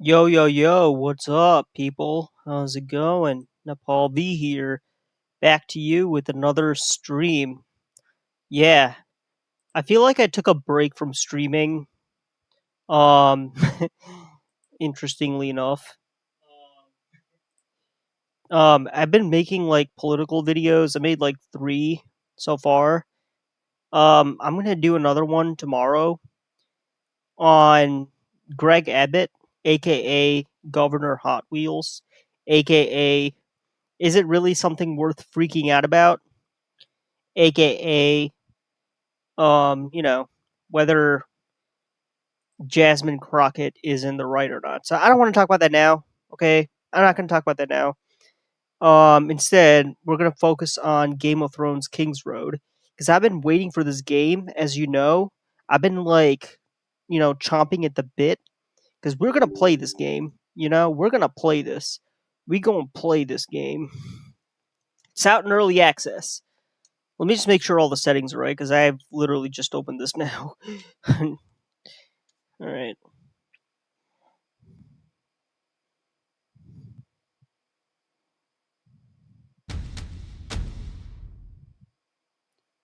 Yo, yo, yo, what's up, people? How's it going? Nepal V here, back to you with another stream. Yeah, I feel like I took a break from streaming. Um, interestingly enough. I've been making like political videos. I made like three so far. I'm gonna do another one tomorrow on Greg Abbott, aka Governor Hot Wheels, aka Is it really something worth freaking out about? AKA, you know, whether Jasmine Crockett is in the right or not. So I don't want to talk about that now. Okay, I'm not going to talk about that now. Instead, we're going to focus on Game of Thrones King's Road because I've been waiting for this game. As you know, I've been like, chomping at the bit because we're going to play this game. We're going to play this. We going to play this game. It's out in early access. Let me just make sure all the settings are right because I have literally just opened this now. All right.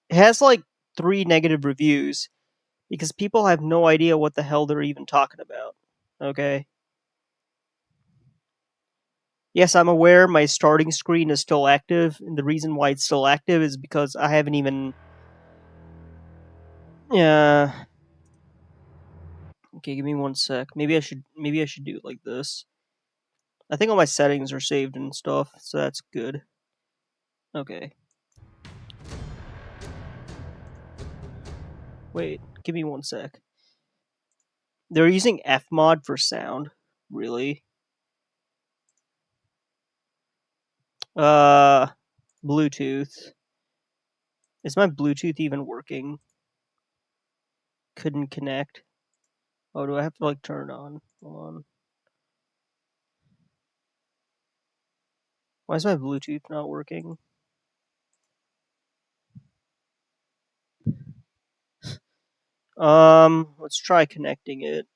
It has like 3 negative reviews because people have no idea what the hell they're even talking about. Okay. Yes, I'm aware my starting screen is still active, and the reason why it's still active is because I haven't even. Yeah. Okay, give me one sec. Maybe I should. Maybe I should do it like this. I think all my settings are saved and stuff, so that's good. Okay. Wait, give me one sec. They're using Fmod for sound. Really? Uh, Bluetooth. Is my Bluetooth even working? Couldn't connect. Oh, do I have to like turn it on? Hold on. Why is my Bluetooth not working? Let's try connecting it.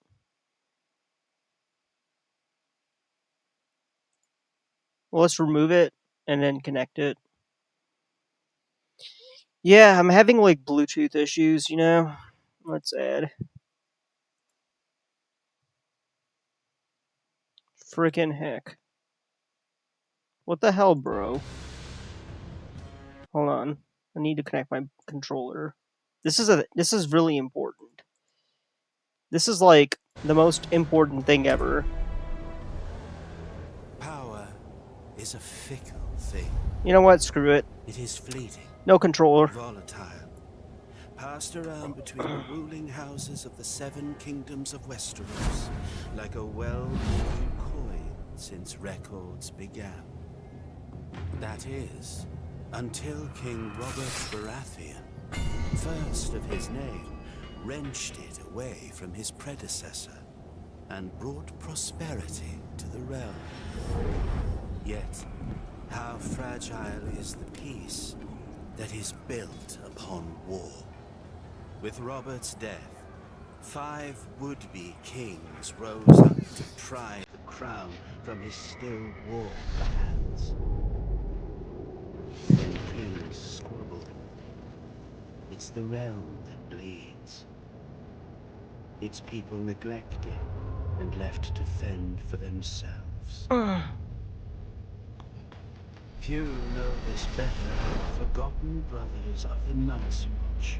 Well, let's remove it and then connect it. Yeah, I'm having like Bluetooth issues, Let's add. Frickin' heck. What the hell, bro? Hold on. I need to connect my controller. This is really important. This is like the most important thing ever. Power is a fickle thing. You know what? Screw it. It is fleeting, No controller. volatile, passed around between the ruling houses of the 7 kingdoms of Westeros like a well-worn coin since records began. That is, until King Robert Baratheon, first of his name, wrenched it away from his predecessor and brought prosperity to the realm. Yet, how fragile is the peace that is built upon war? With Robert's death, 5 would-be kings rose up to pry the crown from his still warm hands. When kings squabble, it's the realm that bleeds. Its people neglected and left to fend for themselves. Few know this better than the forgotten brothers of the Night's Watch,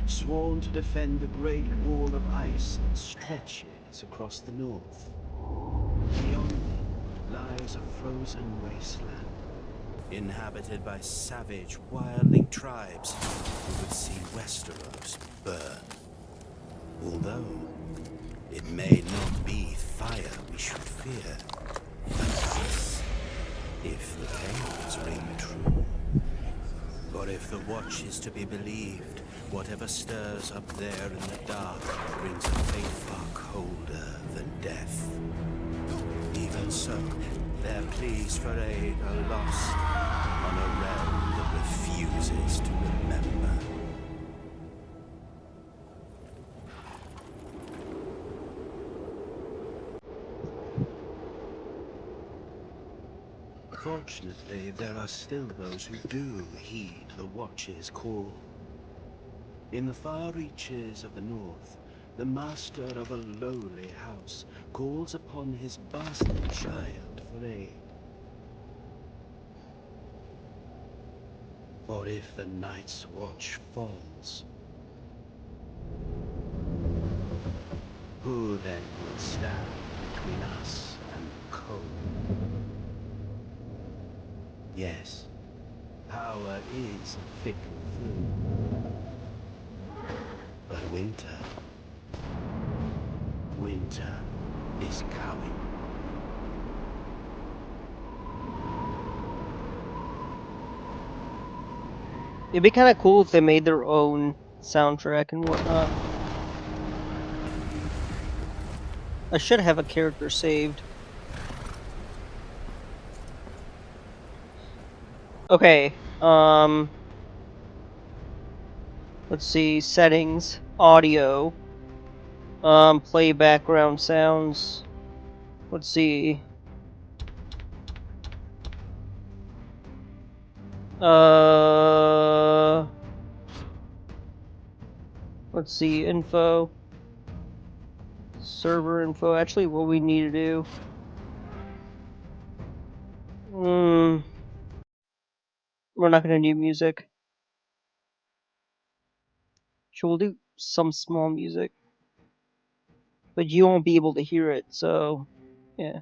sworn to defend the great wall of ice that stretches across the north. Beyond it lies a frozen wasteland, inhabited by savage, wildling tribes who would see Westeros burn. Although it may not be fire we should fear, but ice, if the tales ring true. For if the Watch is to be believed, whatever stirs up there in the dark brings a fate far colder than death. Even so, their pleas for aid are lost on a realm that refuses to remember. Unfortunately, there are still those who do heed the Watch's call. In the far reaches of the north, the master of a lowly house calls upon his bastard child for aid. Or if the Night's Watch falls, who then will stand between us and the cold? Yes, power is a fickle fool. But winter is coming. It'd be kind of cool if they made their own soundtrack and whatnot. I should have a character saved. Okay, let's see, settings, audio, play background sounds. Let's see. Let's see, info. Server info. Actually, what we need to do. We're not gonna do music. So we'll do some small music. But you won't be able to hear it, so yeah.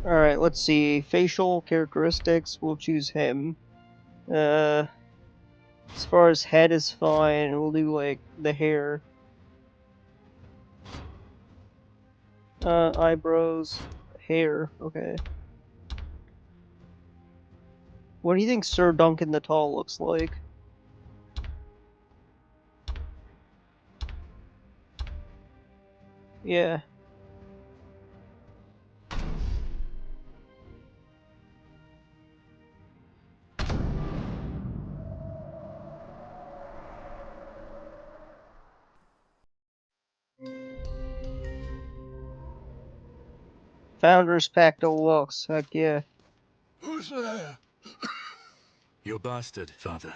Alright, let's see. Facial characteristics, we'll choose him. As far as head is fine, we'll do like the hair. Eyebrows, hair, okay. What do you think Sir Duncan the Tall looks like? Yeah. Founders Pack Deluxe, heck yeah. Who's there? Your bastard, father.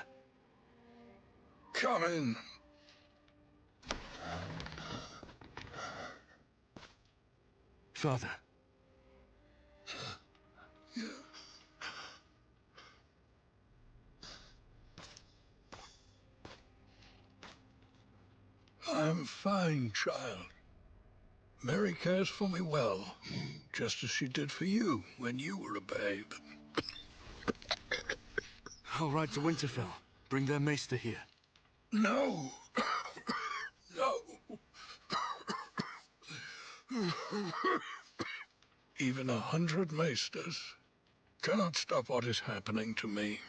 Come in. Father. I'm fine, child. Mary cares for me well, just as she did for you when you were a babe. I'll ride to Winterfell. Bring their maester here. No. No. Even 100 maesters cannot stop what is happening to me.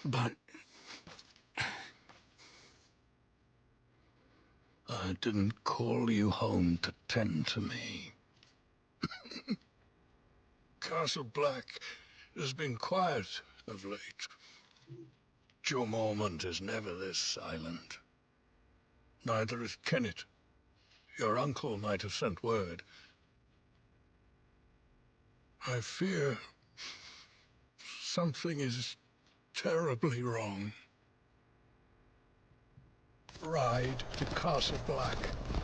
But I didn't call you home to tend to me. Castle Black has been quiet of late. Joe Mormont is never this silent. Neither is Kennet. Your uncle might have sent word. I fear something is terribly wrong. Ride to Castle Black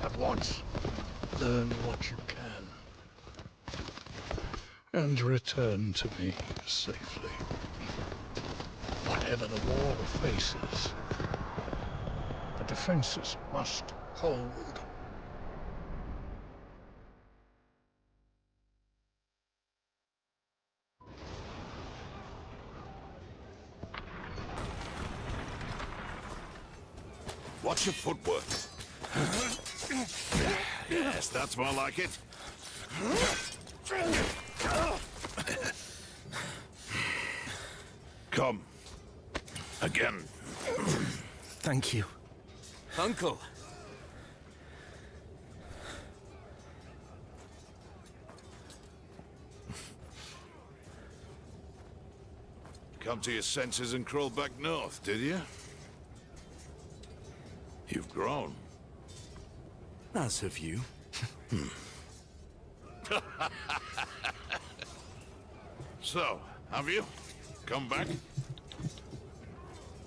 at once. Learn what you can. And return to me safely. Whatever the war faces, the defenses must hold. Watch your footwork. Yes, that's more like it. Come. Again. thank you. Uncle. Come to your senses and crawl back north, did you? You've grown. As have you. So, have you? Come back?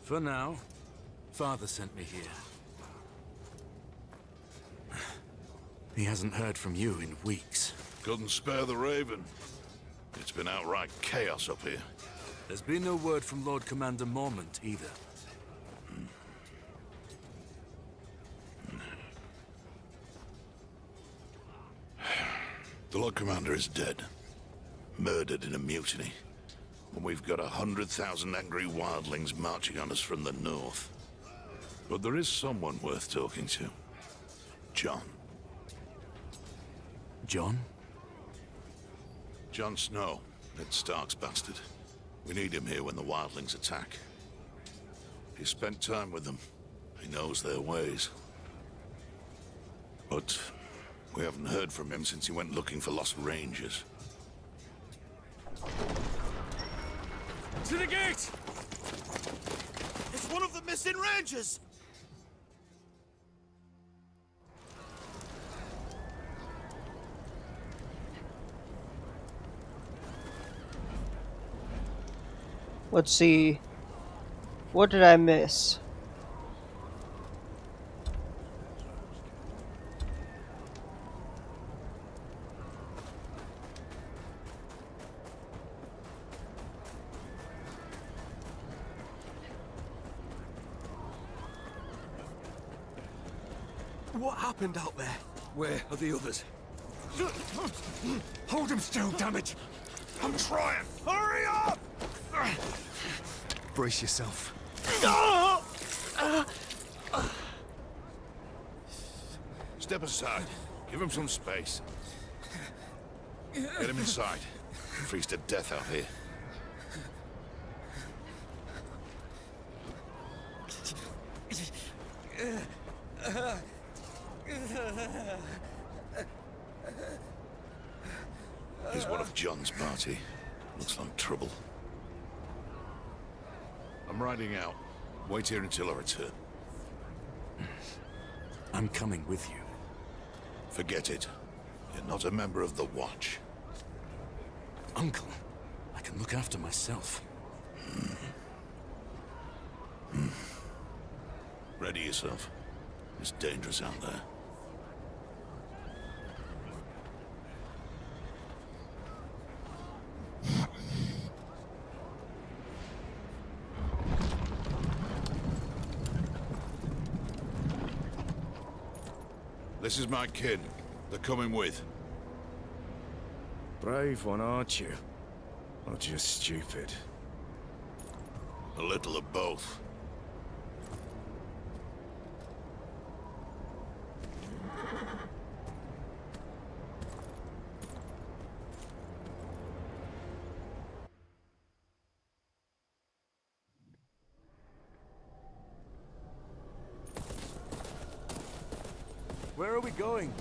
For now, Father sent me here. He hasn't heard from you in weeks. Couldn't spare the Raven. It's been outright chaos up here. There's been no word from Lord Commander Mormont either. The Lord Commander is dead. Murdered in a mutiny. And we've got 100,000 angry wildlings marching on us from the north. But there is someone worth talking to. Jon. Jon? Jon Snow, Ned Stark's bastard. We need him here when the wildlings attack. He spent time with them. He knows their ways. But we haven't heard from him since he went looking for lost rangers. To the gate! It's one of the missing rangers! Let's see. What did I miss? What happened out there? Where are the others? Hold him still, damn it! I'm trying! Hurry up! Brace yourself. Step aside. Give him some space. Get him inside. Freeze to death out here. He's one of Jon's party. Looks like trouble. I'm riding out. Wait here until I return. I'm coming with you. Forget it. You're not a member of the Watch. Uncle, I can look after myself. Ready yourself. It's dangerous out there. This is my kin. They're coming with. Brave one, aren't you? Or just stupid? A little of both. Where are we going?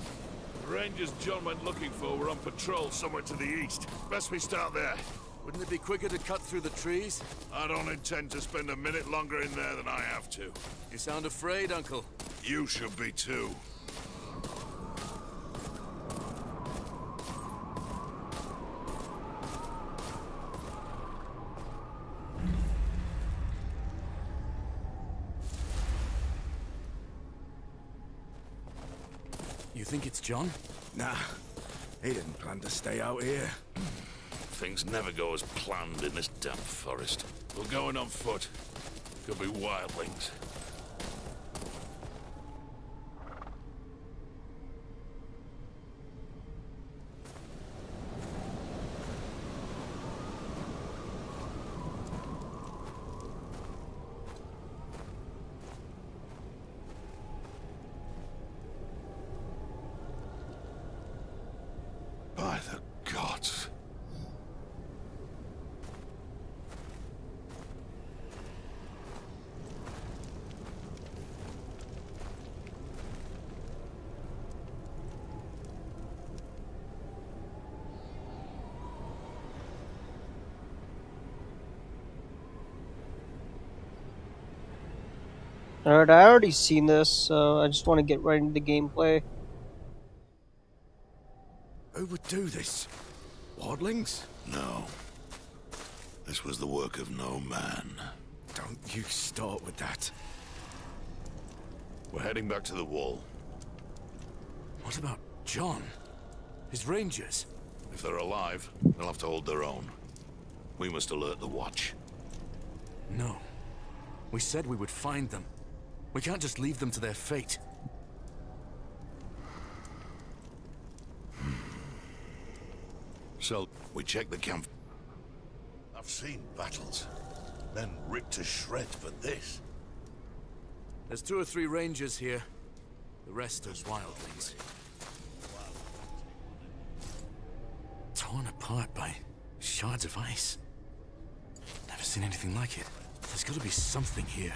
The Rangers Jon went looking for were on patrol somewhere to the east. Best we start there. Wouldn't it be quicker to cut through the trees? I don't intend to spend a minute longer in there than I have to. You sound afraid, Uncle. You should be too. You think it's Jon? Nah, he didn't plan to stay out here. Things never go as planned in this damp forest. We're going on foot. Could be wildlings. By the gods. Alright, I already seen this, so I just want to get right into the gameplay. Who would do this? Wildlings? No. This was the work of no man. Don't you start with that. We're heading back to the wall. What about John? His rangers? If they're alive, they'll have to hold their own. We must alert the watch. No. We said we would find them. We can't just leave them to their fate. So, we check the camp. I've seen battles. Men ripped to shreds, but this... There's 2 or 3 rangers here. The rest are wildlings. Torn apart by shards of ice. Never seen anything like it. There's got to be something here.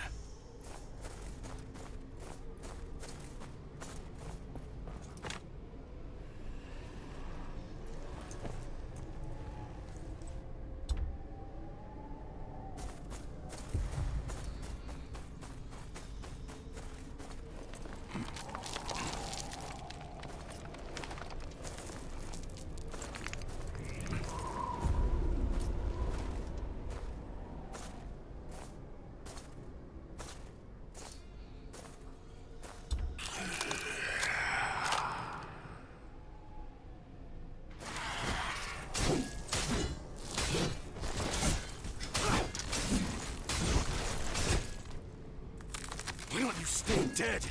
Why don't you stay dead?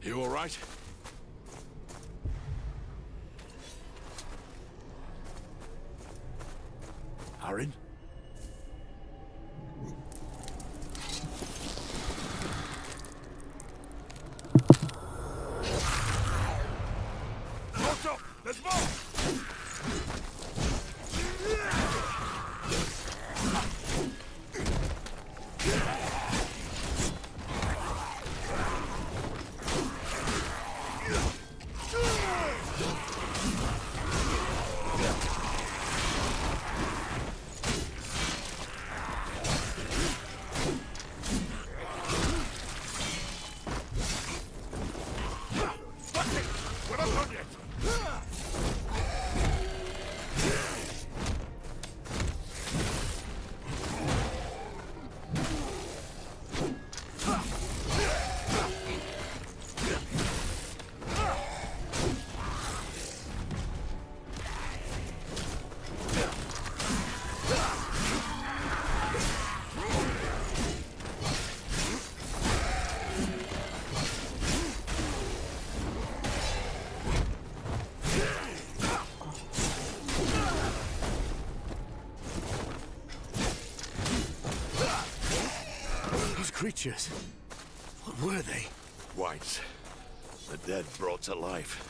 You all right? Aaron? Stop! There's more! We're not done yet! Those creatures, what were they? Whites. The dead brought to life.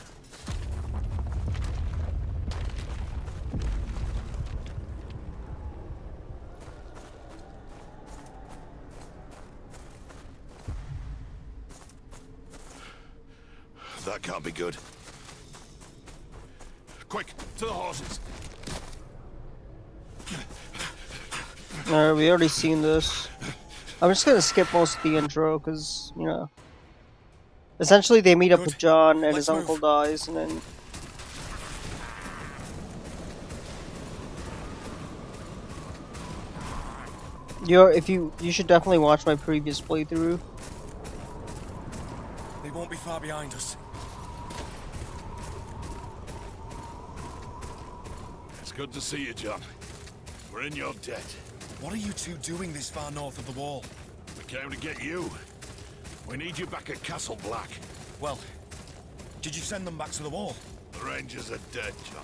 That can't be good. Quick, to the horses. Alright, we already seen this. I'm just gonna skip most of the intro, because, you know... Essentially, they meet up with John, and his uncle dies, and then... You should definitely watch my previous playthrough. They won't be far behind us. It's good to see you, John. We're in your debt. What are you two doing this far north of the wall? We came to get you. We need you back at Castle Black. Well, did you send them back to the wall? The Rangers are dead, John.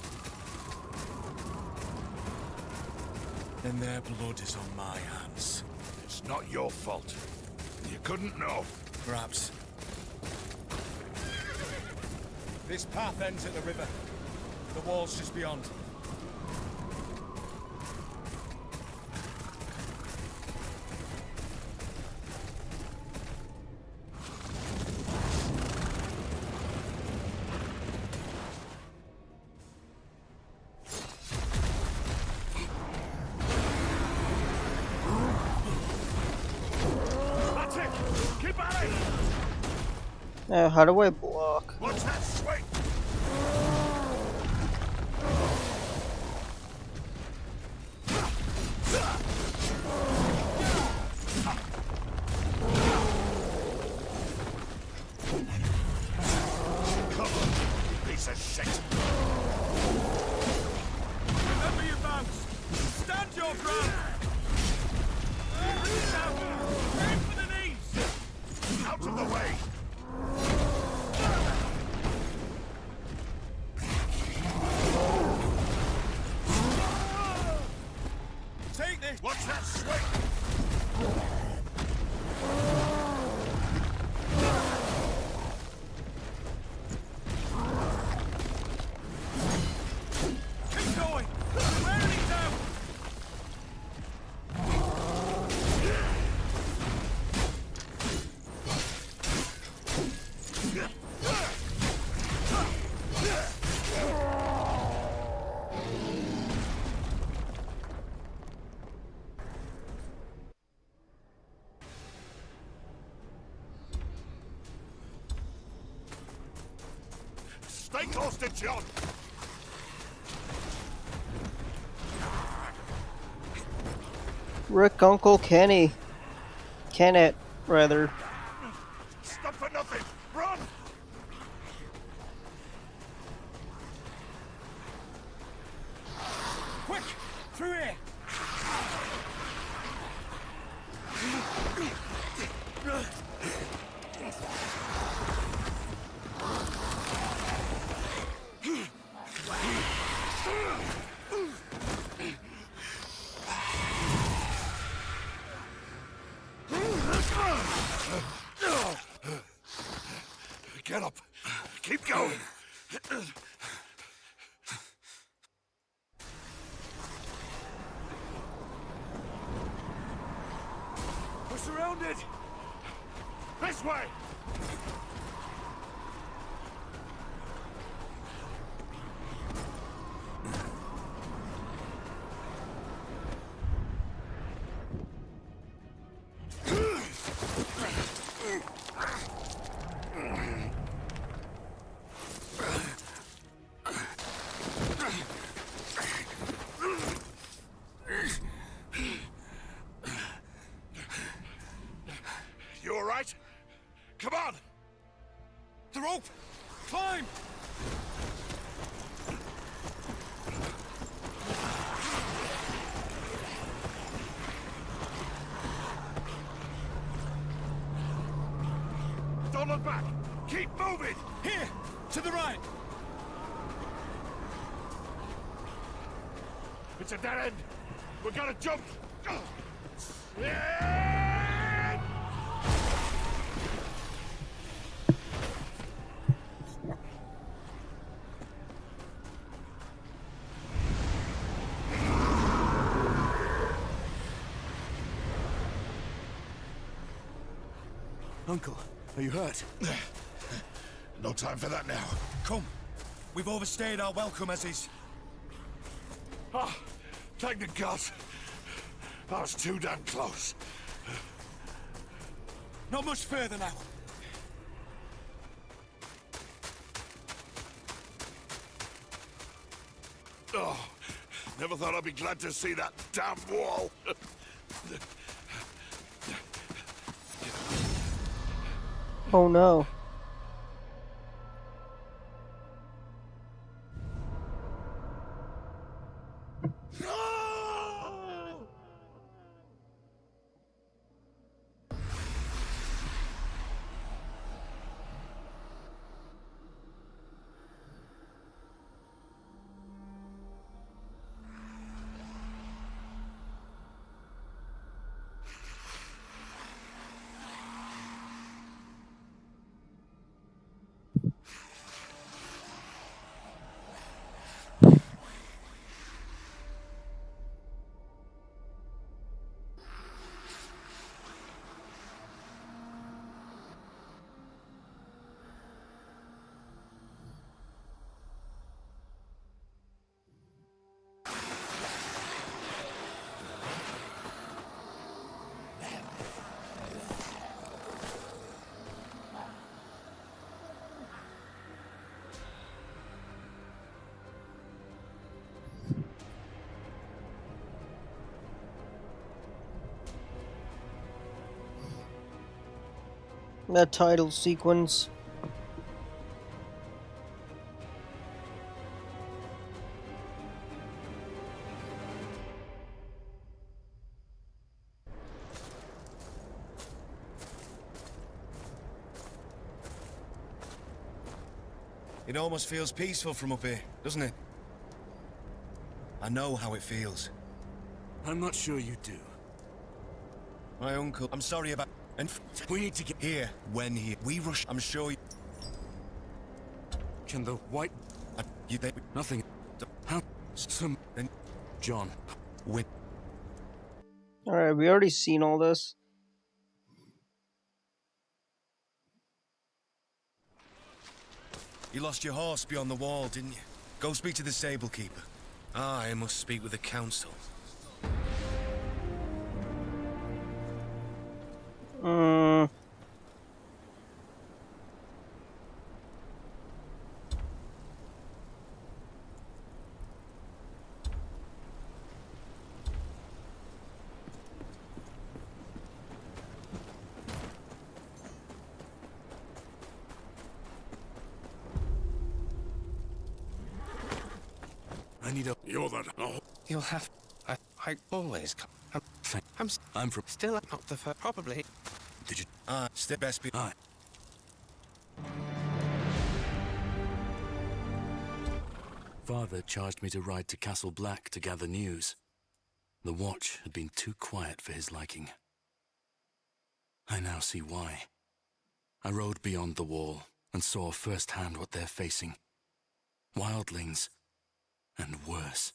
Then their blood is on my hands. It's not your fault. You couldn't know. Perhaps. This path ends at the river. The wall's just beyond. Now, how do I block? Watch that swing! Come on, you piece of shit! Remember your bounce! Stand your ground! Aim for the knees! Out of the way! Take this! Watch that swing! Keep going! Wearing it down! Stay close to John! Rick, Uncle Kenny. Kenneth, rather. Stop for nothing! Run! Quick! Through here! Get up! Keep going! We're surrounded! This way! You all right? Come on! The rope! Climb! Don't look back! Keep moving! Here! To the right! It's a dead end! We're gonna jump! Uncle, are you hurt? No time for that now. Come! We've overstayed our welcome as is. Ah, thank the gods. I was too damn close. Not much further now. Oh, never thought I'd be glad to see that damn wall. Oh no. That title sequence. It almost feels peaceful from up here, doesn't it? I know how it feels. I'm not sure you do. My uncle... I'm sorry about... And We need to get here, when here. We rush... I'm sure you... Can the white... you think... Nothing... How... Some... And... John... Win... Alright, we already seen all this. You lost your horse beyond the wall, didn't you? Go speak to the stable keeper. I must speak with the council. I need a... You're the... Oh, You'll have... I always come. I'm from... Still not the first. Probably. Did you... Step best be... I... Father charged me to ride to Castle Black to gather news. The watch had been too quiet for his liking. I now see why. I rode beyond the wall and saw firsthand what they're facing. Wildlings, and worse,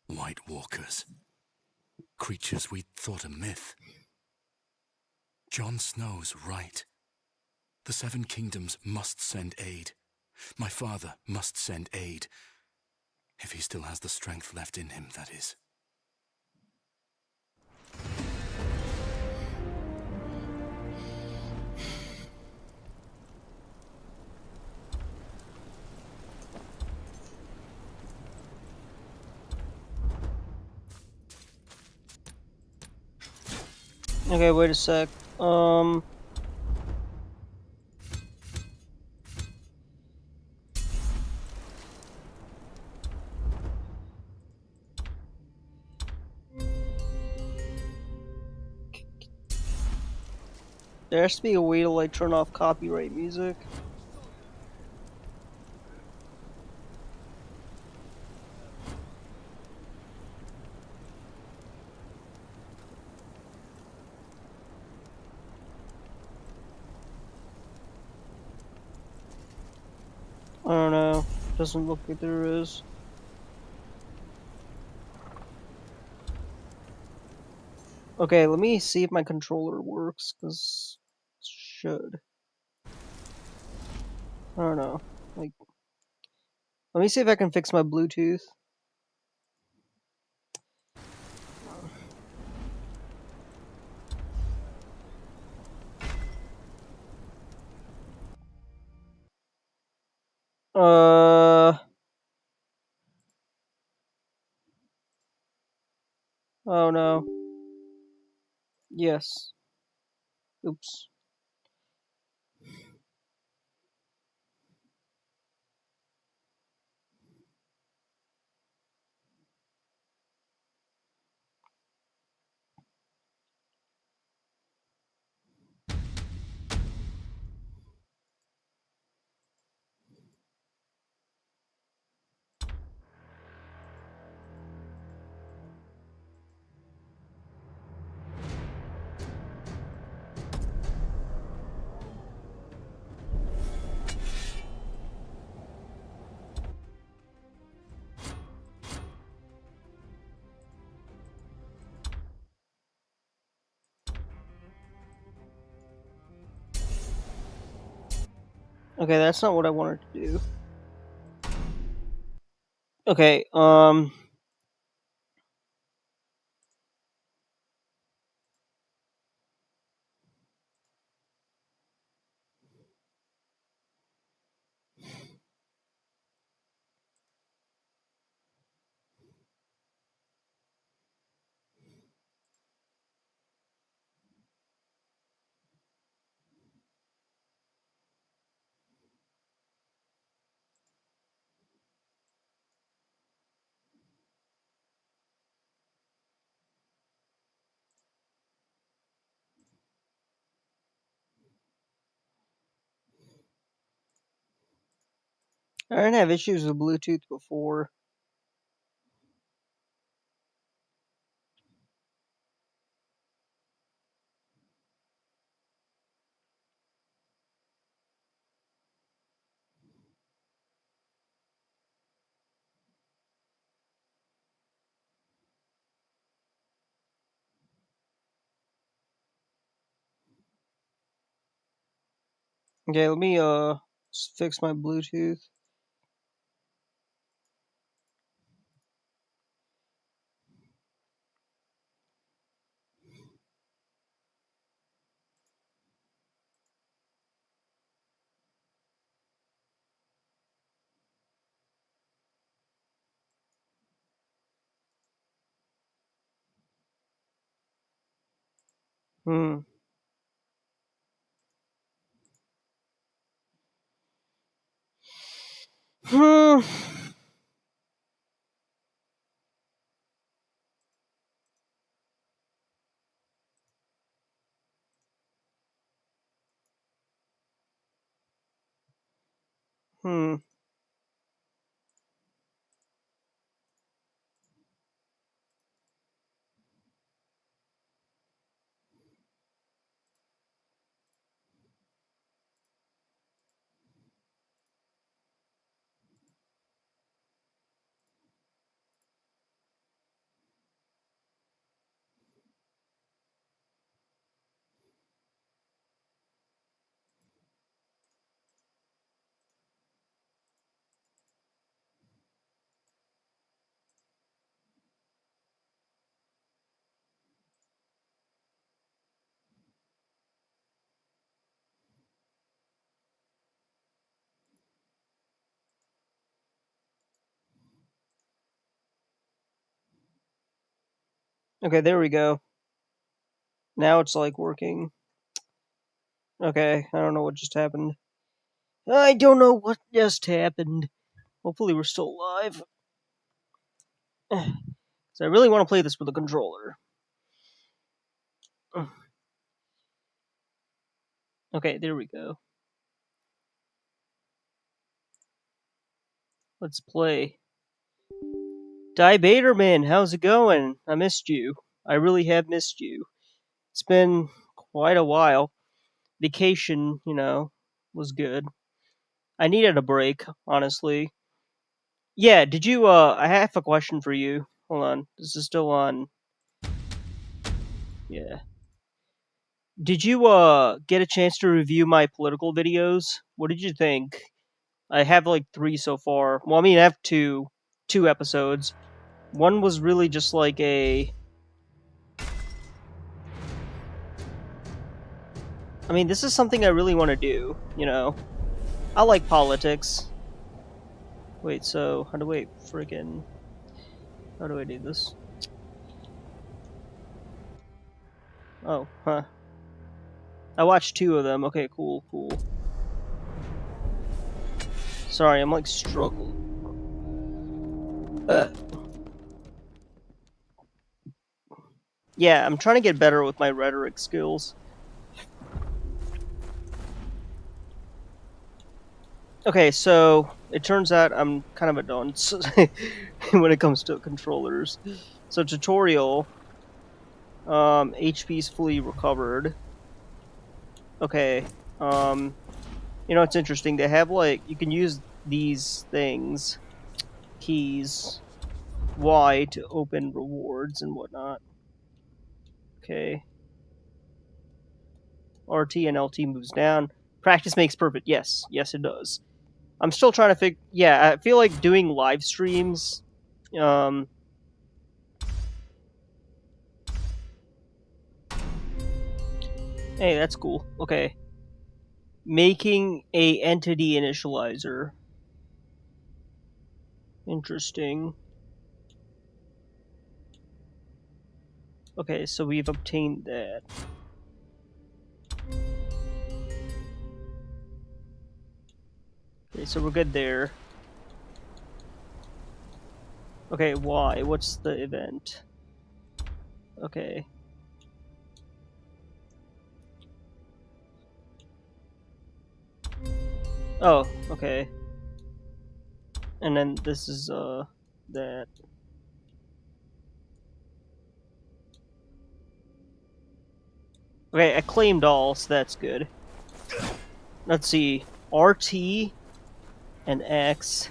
White Walkers. Creatures we'd thought a myth. Jon Snow's right. The Seven Kingdoms must send aid. My father must send aid. If he still has the strength left in him, that is. Okay, wait a sec. There has to be a way to, like, turn off copyright music. I don't know. Doesn't look like there is. Okay, let me see if my controller works, because it should. I don't know. Like, let me see if I can fix my Bluetooth. Oh no. Yes. Oops. Okay, that's not what I wanted to do. Okay, I didn't have issues with Bluetooth before. Okay, let me fix my Bluetooth. Hmm. Hmm. Hmm. Okay, there we go. Now it's like working. Okay, I don't know what just happened. I don't know what just happened. Hopefully we're still alive. So I really want to play this with a controller. Okay, there we go. Let's play. Die Baderman, how's it going? I missed you. I really have missed you. It's been quite a while. Vacation, was good. I needed a break, honestly. Yeah, did you, I have a question for you. Hold on. This is still on. Yeah. Did you, get a chance to review my political videos? What did you think? I have like 3 so far. Well, I mean, I have two episodes. One was really just like I mean, this is something I really want to do. I like politics. Wait, so how do I do this? Oh, huh. I watched 2 of them. Okay, cool. Sorry, I'm like struggling. Yeah, I'm trying to get better with my rhetoric skills. Okay, so it turns out I'm kind of a dunce when it comes to controllers. So tutorial, HP's fully recovered. Okay, it's interesting. They have like you can use these things, keys, Y to open rewards and whatnot. Okay, RT and LT moves down. Practice makes perfect. Yes, it does. I'm still trying to figure. Yeah, I feel like doing live streams. Um, hey, that's cool. Okay, making a entity initializer. Interesting. Okay, so we've obtained that. Okay, so we're good there. Okay, why? What's the event? Okay. Oh, okay. And then this is that. Okay, I claimed all, so that's good. Let's see. RT and X.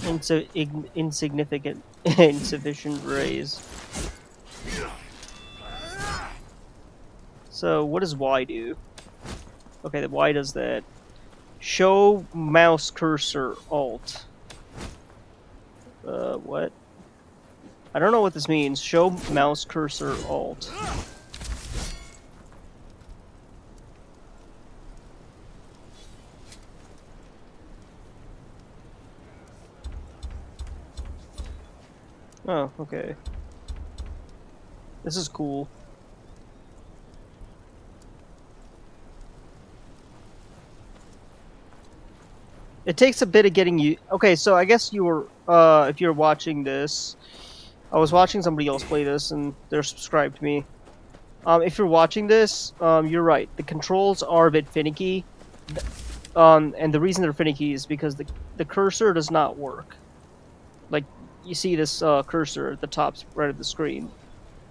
Insignificant, insufficient raise. So what does Y do? Okay, the Y does that. Show mouse cursor Alt. What? I don't know what this means. Show mouse cursor Alt. Oh, okay. This is cool. It takes a bit of getting you. Okay, so I guess you were, if you're watching this, I was watching somebody else play this, and they're subscribed to me. If you're watching this, you're right. The controls are a bit finicky. And the reason they're finicky is because the cursor does not work. Like, you see this cursor at the top right of the screen.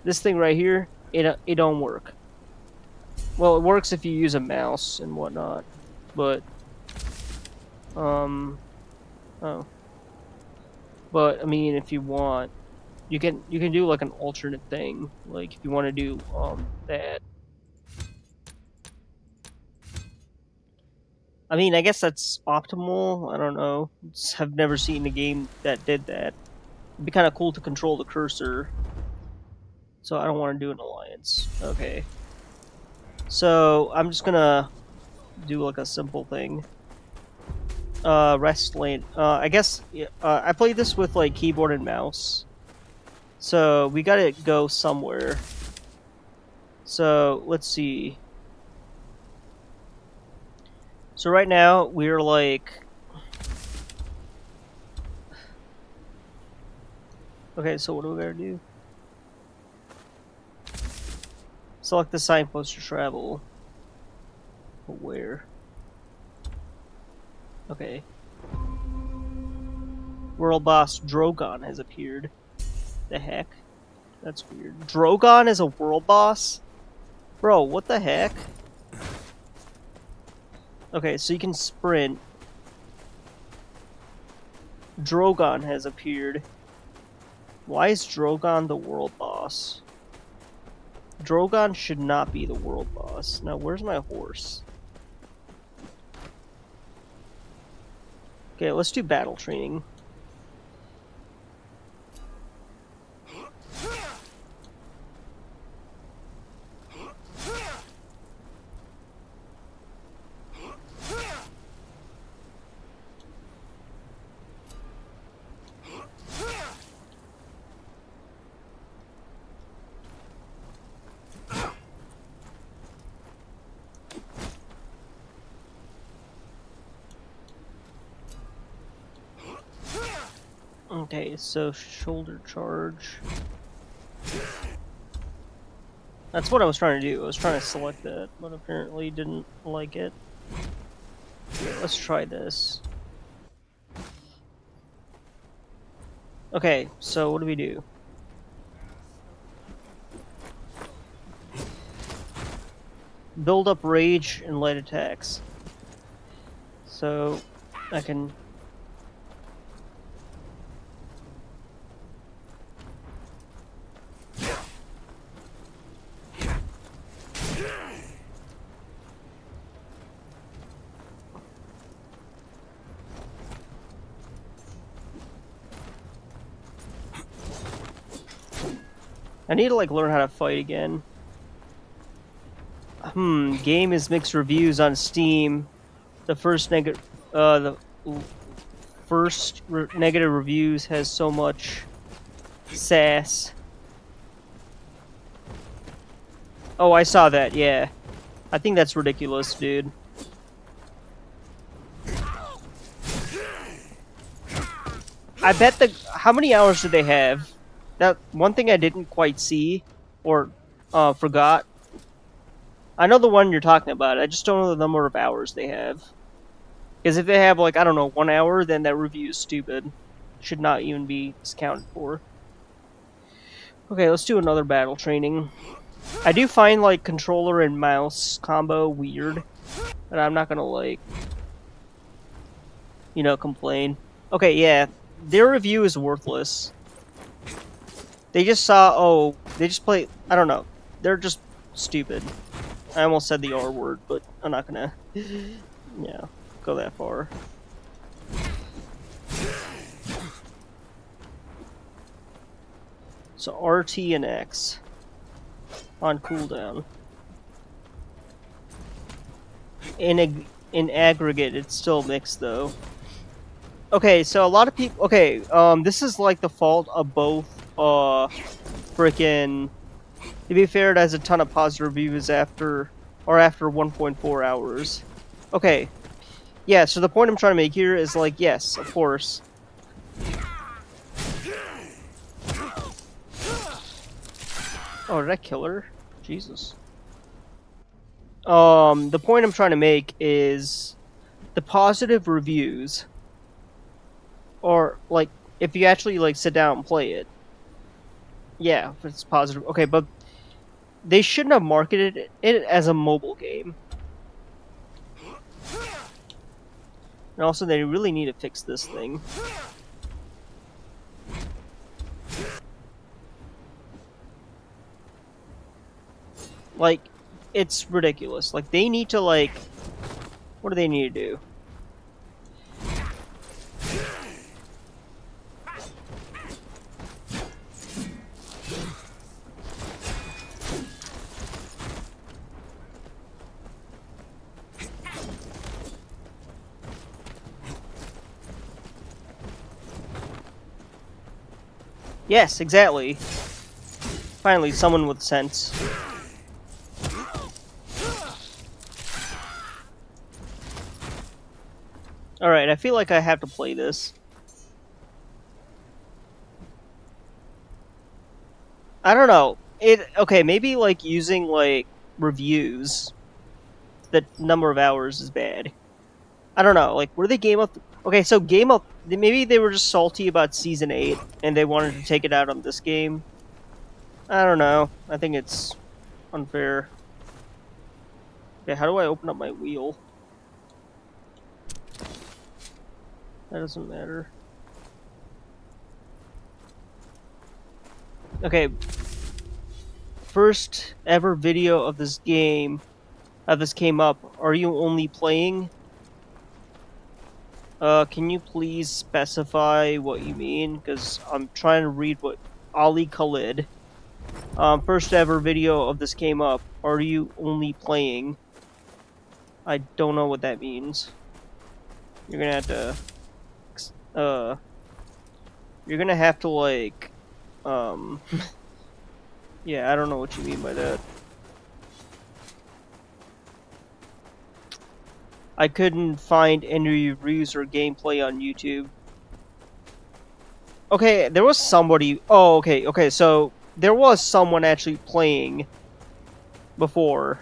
This thing right here, it don't work. Well, it works if you use a mouse and whatnot, but oh. But I mean, if you want, you can do like an alternate thing. Like if you want to do that. I mean, I guess that's optimal. I don't know. I've never seen a game that did that. It'd be kind of cool to control the cursor. So I don't want to do an alliance. Okay. So I'm just gonna do like a simple thing. Rest lane. I guess I played this with like keyboard and mouse. So we gotta go somewhere. So let's see. So right now we're like. Okay, so what do we gotta do? Select the signpost to travel. Where? Okay. World boss Drogon has appeared. The heck? That's weird. Drogon is a world boss? Bro, what the heck? Okay, so you can sprint. Drogon has appeared. Why is Drogon the world boss? Drogon should not be the world boss. Now, where's my horse? Okay, let's do battle training. Okay, so shoulder charge. That's what I was trying to do. I was trying to select that, but apparently didn't like it. Okay, let's try this. Okay, so what do we do? Build up rage and light attacks. So I can. I need to like learn how to fight again. Game is mixed reviews on Steam. The first negative reviews has so much sass. Oh, I saw that. Yeah, I think that's ridiculous, dude. I bet how many hours did they have? That one thing I didn't quite see or forgot I know the one you're talking about. I just don't know the number of hours they have. Because if they have, like, I don't know, 1 hour, then that review is stupid. Should not even be discounted for. Okay, let's do another battle training. I do find, like, controller and mouse combo weird. But I'm not gonna, like, you know, complain. Okay, yeah. Their review is worthless. They just saw, oh, they just play, I don't know. They're just stupid. I almost said the R word, but I'm not gonna, yeah, go that far. So RT and X on cooldown. In aggregate, it's still mixed though. Okay, so a lot of people. Okay, this is like the fault of both. Freaking. To be fair, it has a ton of positive reviews after 1.4 hours. Okay, yeah. So the point I'm trying to make here is like, yes, of course. Oh, did I kill her? Jesus. The point I'm trying to make is the positive reviews, or like if you actually like sit down and play it. Yeah, if it's positive. Okay, but they shouldn't have marketed it as a mobile game. And also, they really need to fix this thing. Like, it's ridiculous. Like, they need to, like... What do they need to do? Yes, exactly. Finally, someone with sense. Alright, I feel like I have to play this. I don't know. Okay, maybe like using like reviews. The number of hours is bad. I don't know. Like, were they Game of? Okay, so Game of. Maybe they were just salty about Season 8 and they wanted to take it out on this game. I don't know. I think it's unfair. Okay, how do I open up my wheel? That doesn't matter. Okay. First ever video of this game. This came up. Are you only playing? Can you please specify what you mean? Because I'm trying to read what Ali Khalid. First ever video of this came up. Are you only playing? I don't know what that means. You're gonna have to... You're gonna have to, like... yeah, I don't know what you mean by that. I couldn't find any reviews or gameplay on YouTube. Okay, there was somebody... Oh, okay, so... There was someone actually playing... before.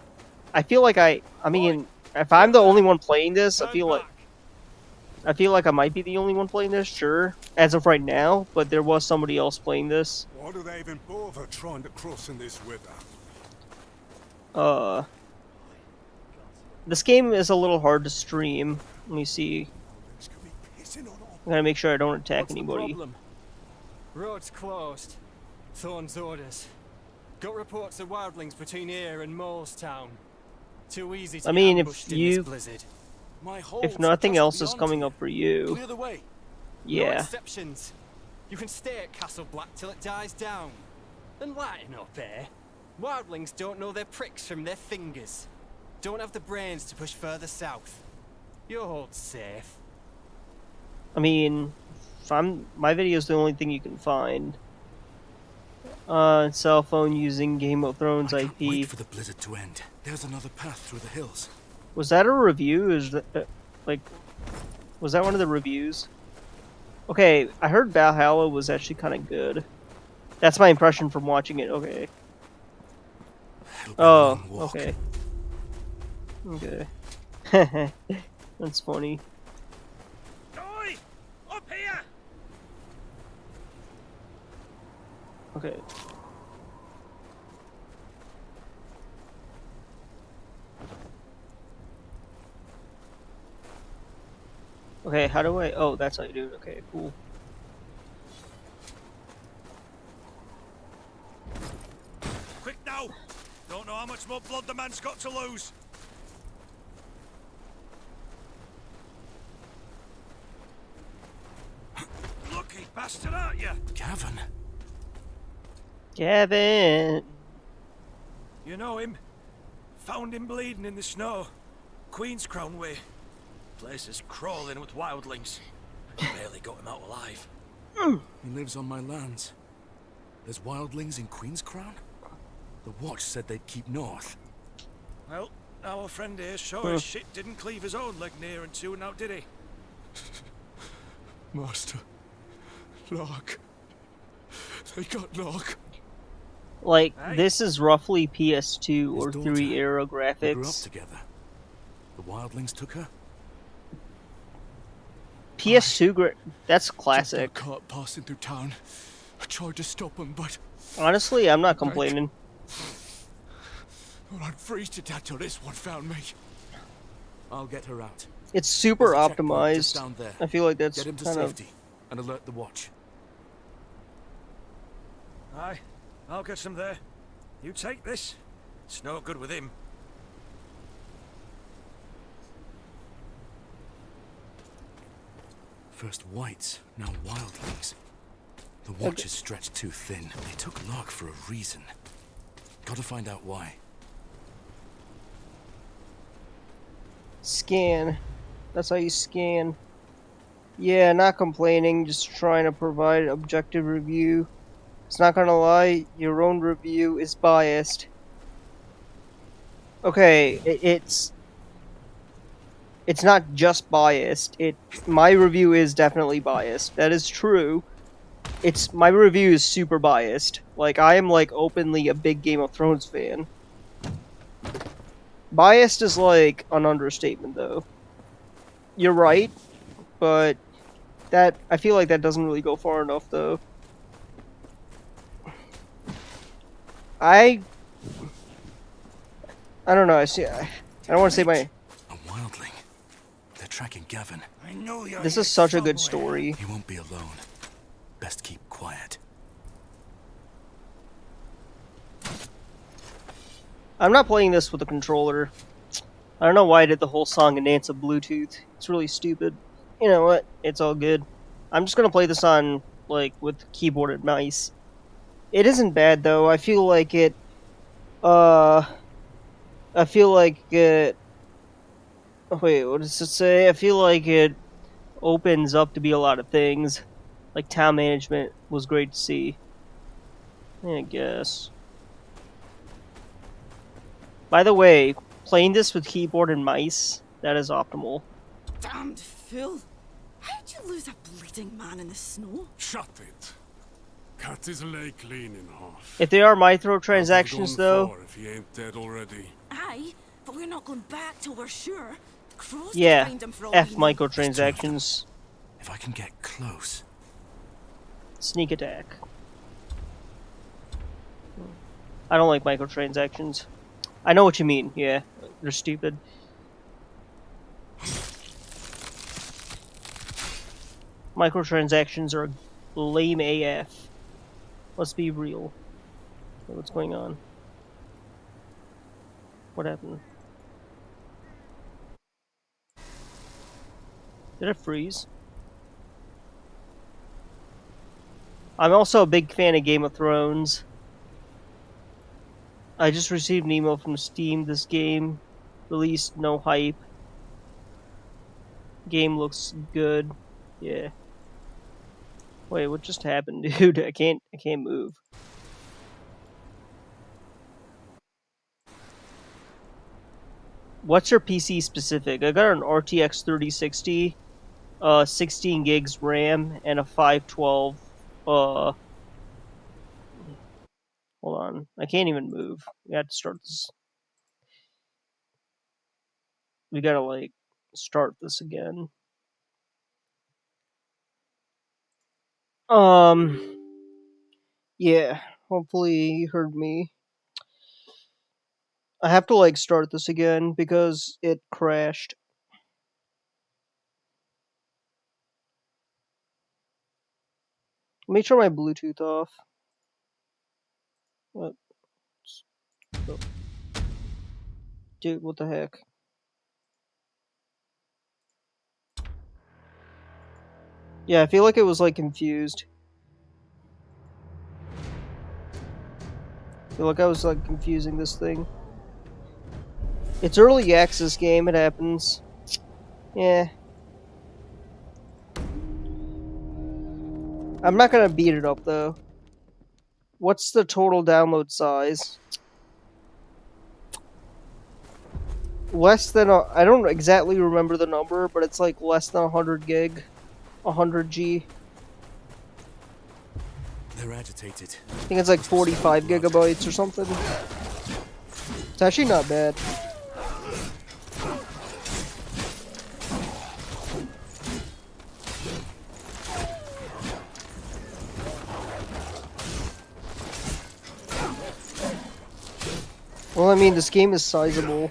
I feel like I mean... If I'm the only one playing this, I feel like I might be the only one playing this, sure. As of right now, but there was somebody else playing this. Why do they even bother trying to cross in this weather? This game is a little hard to stream. Let me see. I'm gonna make sure I don't attack anybody. The problem? Road's closed. Thorn's orders. Got reports of wildlings between here and Molestown. Too easy to I mean, ambushed in this blizzard. if nothing else is coming up for you, Clear the way. yeah. No exceptions. You can stay at Castle Black till it dies down. And lighten up, eh? Wildlings don't know their pricks from their fingers. Don't have the brains to push further south. You'll hold safe. I mean, my video is the only thing you can find. Cell phone using Game of Thrones I can't wait IP. for the blizzard to end. There's another path through the hills. Was that a review? Is that like, was that one of the reviews? Okay, I heard Valhalla was actually kind of good. That's my impression from watching it. Okay. It'll be a Oh, long walk. okay. Okay. That's funny. Oi! Up here! Okay. Okay, how do I... Oh, that's how you do it. Okay, cool. Quick now! Don't know how much more blood the man's got to lose. Lucky bastard, aren't you? Gavin? Gavin! You know him? Found him bleeding in the snow. Queen's Crown way. Place is crawling with wildlings. Barely got him out alive. He lives on my lands. There's wildlings in Queen's Crown? The Watch said they'd keep north. Well, our friend here sure as shit didn't cleave his own leg near and two now, did he? Master. Locke. They got Locke. Like, Hey. this is roughly PS2 or His 3 daughter. era They grew up graphics. together. The wildlings took her. PS2 that's Just classic. got caught passing through town. I tried to stop him, but Honestly, I'm not complaining. I'd freeze to death till this one found me. I'll get her out. It's super There's a checkpoint just optimized. down there. I feel like that's Get him to kind of... safety and alert the Watch. Aye, I'll get some there. You take this. It's no good with him. First whites, now wildlings. The Watch is stretched too thin. They took Locke for a reason. Gotta find out why. Scan. That's how you scan. Yeah, not complaining, just trying to provide objective review. It's not gonna lie, your own review is biased. Okay, it's not just biased. My review is definitely biased. That is true. My review is super biased. Like, I am like openly a big Game of Thrones fan. Biased is like an understatement though. You're right, but I feel like that doesn't really go far enough though. I don't know. I don't want to say my... A wildling. They're tracking Gavin. I know you're This here is such a good somewhere. story. He won't be alone. Best keep quiet. I'm not playing this with a controller. I don't know why I did the whole song and dance of Bluetooth. It's really stupid. You know what? It's all good. I'm just gonna play this on, like, with keyboard and mouse. It isn't bad, though. I feel like it... I feel like it... Wait, what does it say? I feel like it opens up to be a lot of things. Like, town management was great to see. I guess. By the way, playing this with keyboard and mice, that is optimal. Damned fool! How'd you lose a bleeding man in the snow? Shut it. Cut his leg clean in half. If they are microtransactions, though, If he ain't dead already. Aye, but we're not going back till we're sure. The crows can yeah, find him for all F we know. microtransactions. If I can get close. Sneak attack. I don't like microtransactions. I know what you mean, yeah. They're stupid. Microtransactions are lame AF. Let's be real. Okay, what's going on? What happened? Did it freeze? I'm also a big fan of Game of Thrones. I just received an email from Steam. This game released, no hype. Game looks good. Yeah. Wait, what just happened, dude? I can't move. What's your PC specific? I got an RTX 3060, 16 gigs RAM, and a 512. Hold on. I can't even move. We have to start this. we gotta like start this again. Yeah, hopefully you heard me. I have to like start this again because it crashed. Let me turn my Bluetooth off. What? Oh. Dude, what the heck? Yeah, I feel like it was like confused. I feel like I was like confusing this thing. It's early access game, it happens. Yeah. I'm not gonna beat it up though. What's the total download size? Less than I don't exactly remember the number, but it's like less than 100 gig. 100 G. They're agitated. I think it's like 45 gigabytes or something. It's actually not bad. Well, I mean, this game is sizable.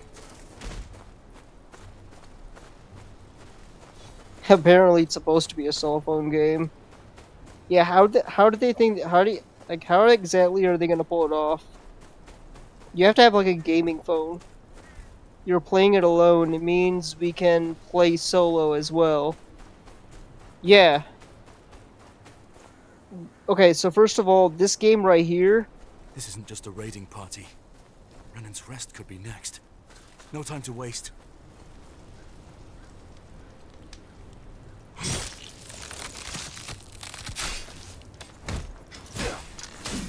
Apparently, it's supposed to be a cell phone game. Yeah, how did they think? How exactly are they gonna pull it off? You have to have like a gaming phone. You're playing it alone. It means we can play solo as well. Yeah. Okay, so first of all, this game right here. This isn't just a raiding party. Brennan's rest could be next. No time to waste.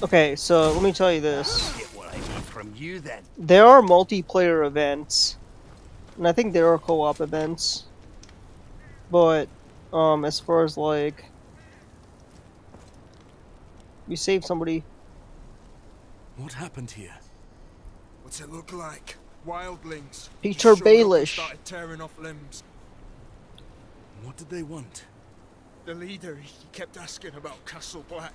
Okay, so let me tell you this. Get what I need from you then. There are multiplayer events, and I think there are co-op events. But as far as like, we saved somebody. What happened here? What's it look like? Wildlings. Peter Just showed up and Baelish. started tearing off limbs. What did they want? The leader, he kept asking about Castle Black.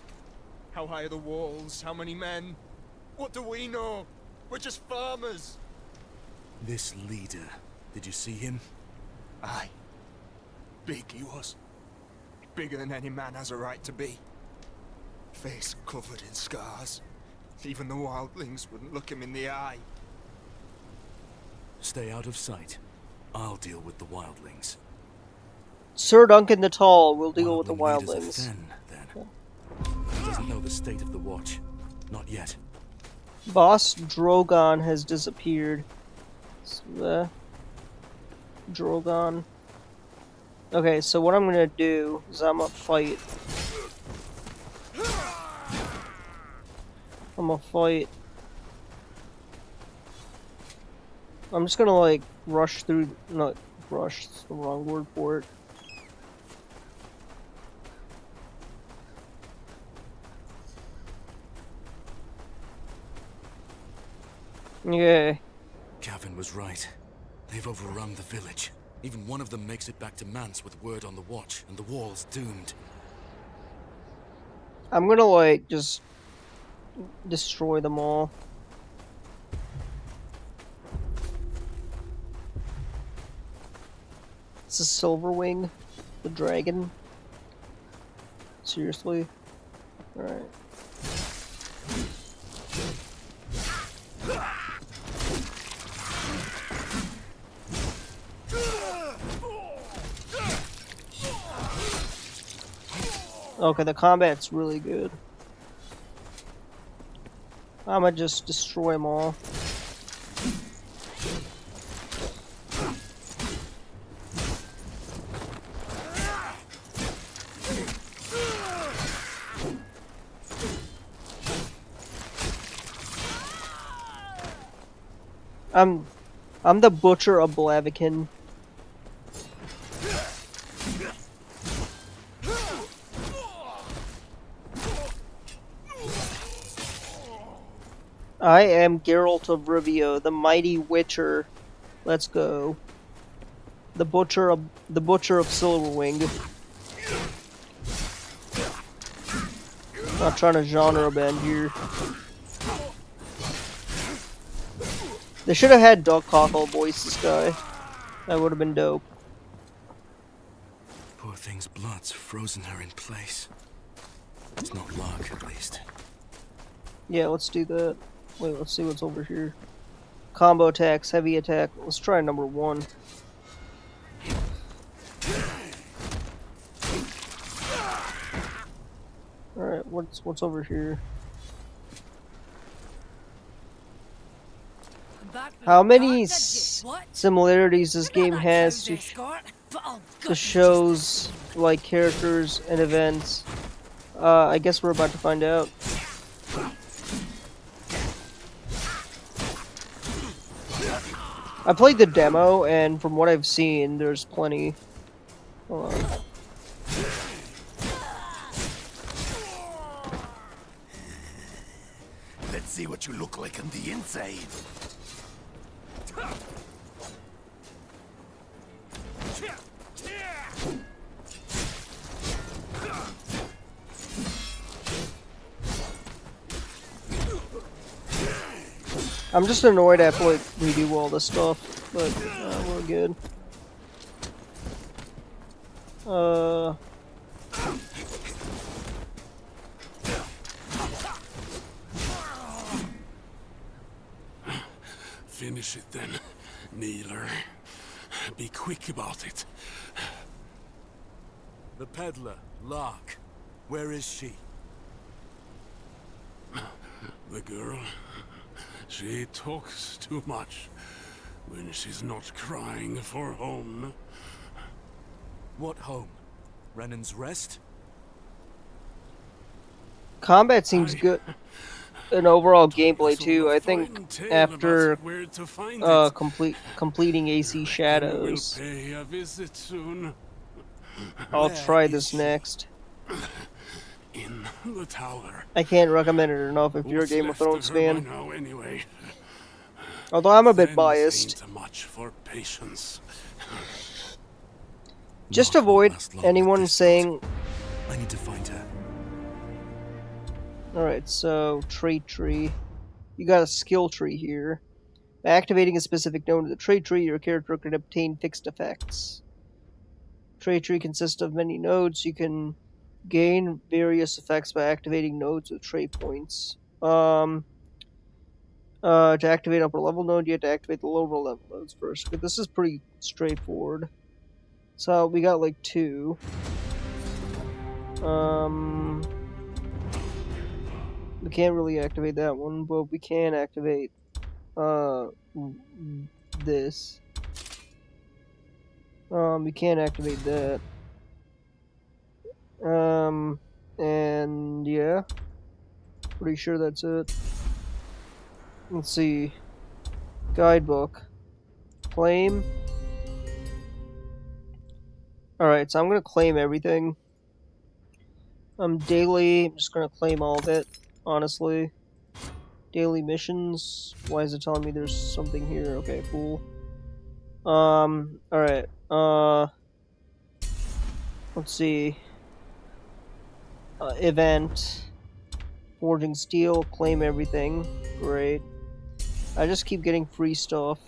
How high are the walls? How many men? What do we know? We're just farmers. This leader. Did you see him? Aye. Big he was. Bigger than any man has a right to be. Face covered in scars. Even the wildlings wouldn't look him in the eye. Stay out of sight. I'll deal with the wildlings. Sir Duncan the Tall will deal with the Wildling leaders are wildlings. thin, then. He doesn't know the state of the watch. Not yet. Boss Drogon has disappeared. Drogon. Okay, so what I'm gonna do is I'm gonna fight. I'm just gonna like rush through. Not rush. It's the wrong word for it. Yeah. Gavin was right. They've overrun the village. Even one of them makes it back to Mance with word on the watch, and the wall's doomed. I'm gonna like just destroy them all. It's a Silverwing, the dragon. Seriously? Alright. Okay, the combat's really good. I'ma just destroy them all. I'm the Butcher of Blaviken. I am Geralt of Rivia, the mighty Witcher. Let's go. the butcher of Silverwing. Not trying to genre bend here. They should have had Doug Cockle voice this guy. That would have been dope. Poor thing's blood's frozen her in place. It's not luck, at least. Yeah, let's do that. Wait, let's see what's over here. Combo attacks, heavy attack. Let's try number 1. Alright, what's over here? How many similarities this game has to shows, like, characters and events? I guess we're about to find out. I played the demo, and from what I've seen, there's plenty. Hold on. Let's see what you look like on the inside. I'm just annoyed I have to like redo all this stuff, but we're good. Finish it then, kneeler. Be quick about it. The peddler, Lark. Where is she? The girl, she talks too much when she's not crying for home. What home? Renan's Rest? Combat seems good. And overall gameplay too. I think after completing AC Shadows, We'll pay a visit soon. I'll try this next. In the tower. I can't recommend it enough if you're a Game of Thrones fan. Now, anyway. Although I'm a bit biased. Much for patience. Just avoid anyone saying. I need to find her. Alright, so trait tree. You got a skill tree here. By activating a specific node of the trait tree, your character can obtain fixed effects. Trait tree consists of many nodes. You can gain various effects by activating nodes with trait points. To activate upper level node, you have to activate the lower level nodes first. But this is pretty straightforward. So we got like 2. We can't really activate that one, but we can activate this. We can't activate that. And yeah, pretty sure that's it. Let's see. Guidebook. Claim. Alright, so I'm gonna claim everything. Daily, I'm just gonna claim all of it, honestly. Daily missions. Why is it telling me there's something here? Okay, cool. Alright. Let's see. Event. Forging steel, claim everything. Great. I just keep getting free stuff.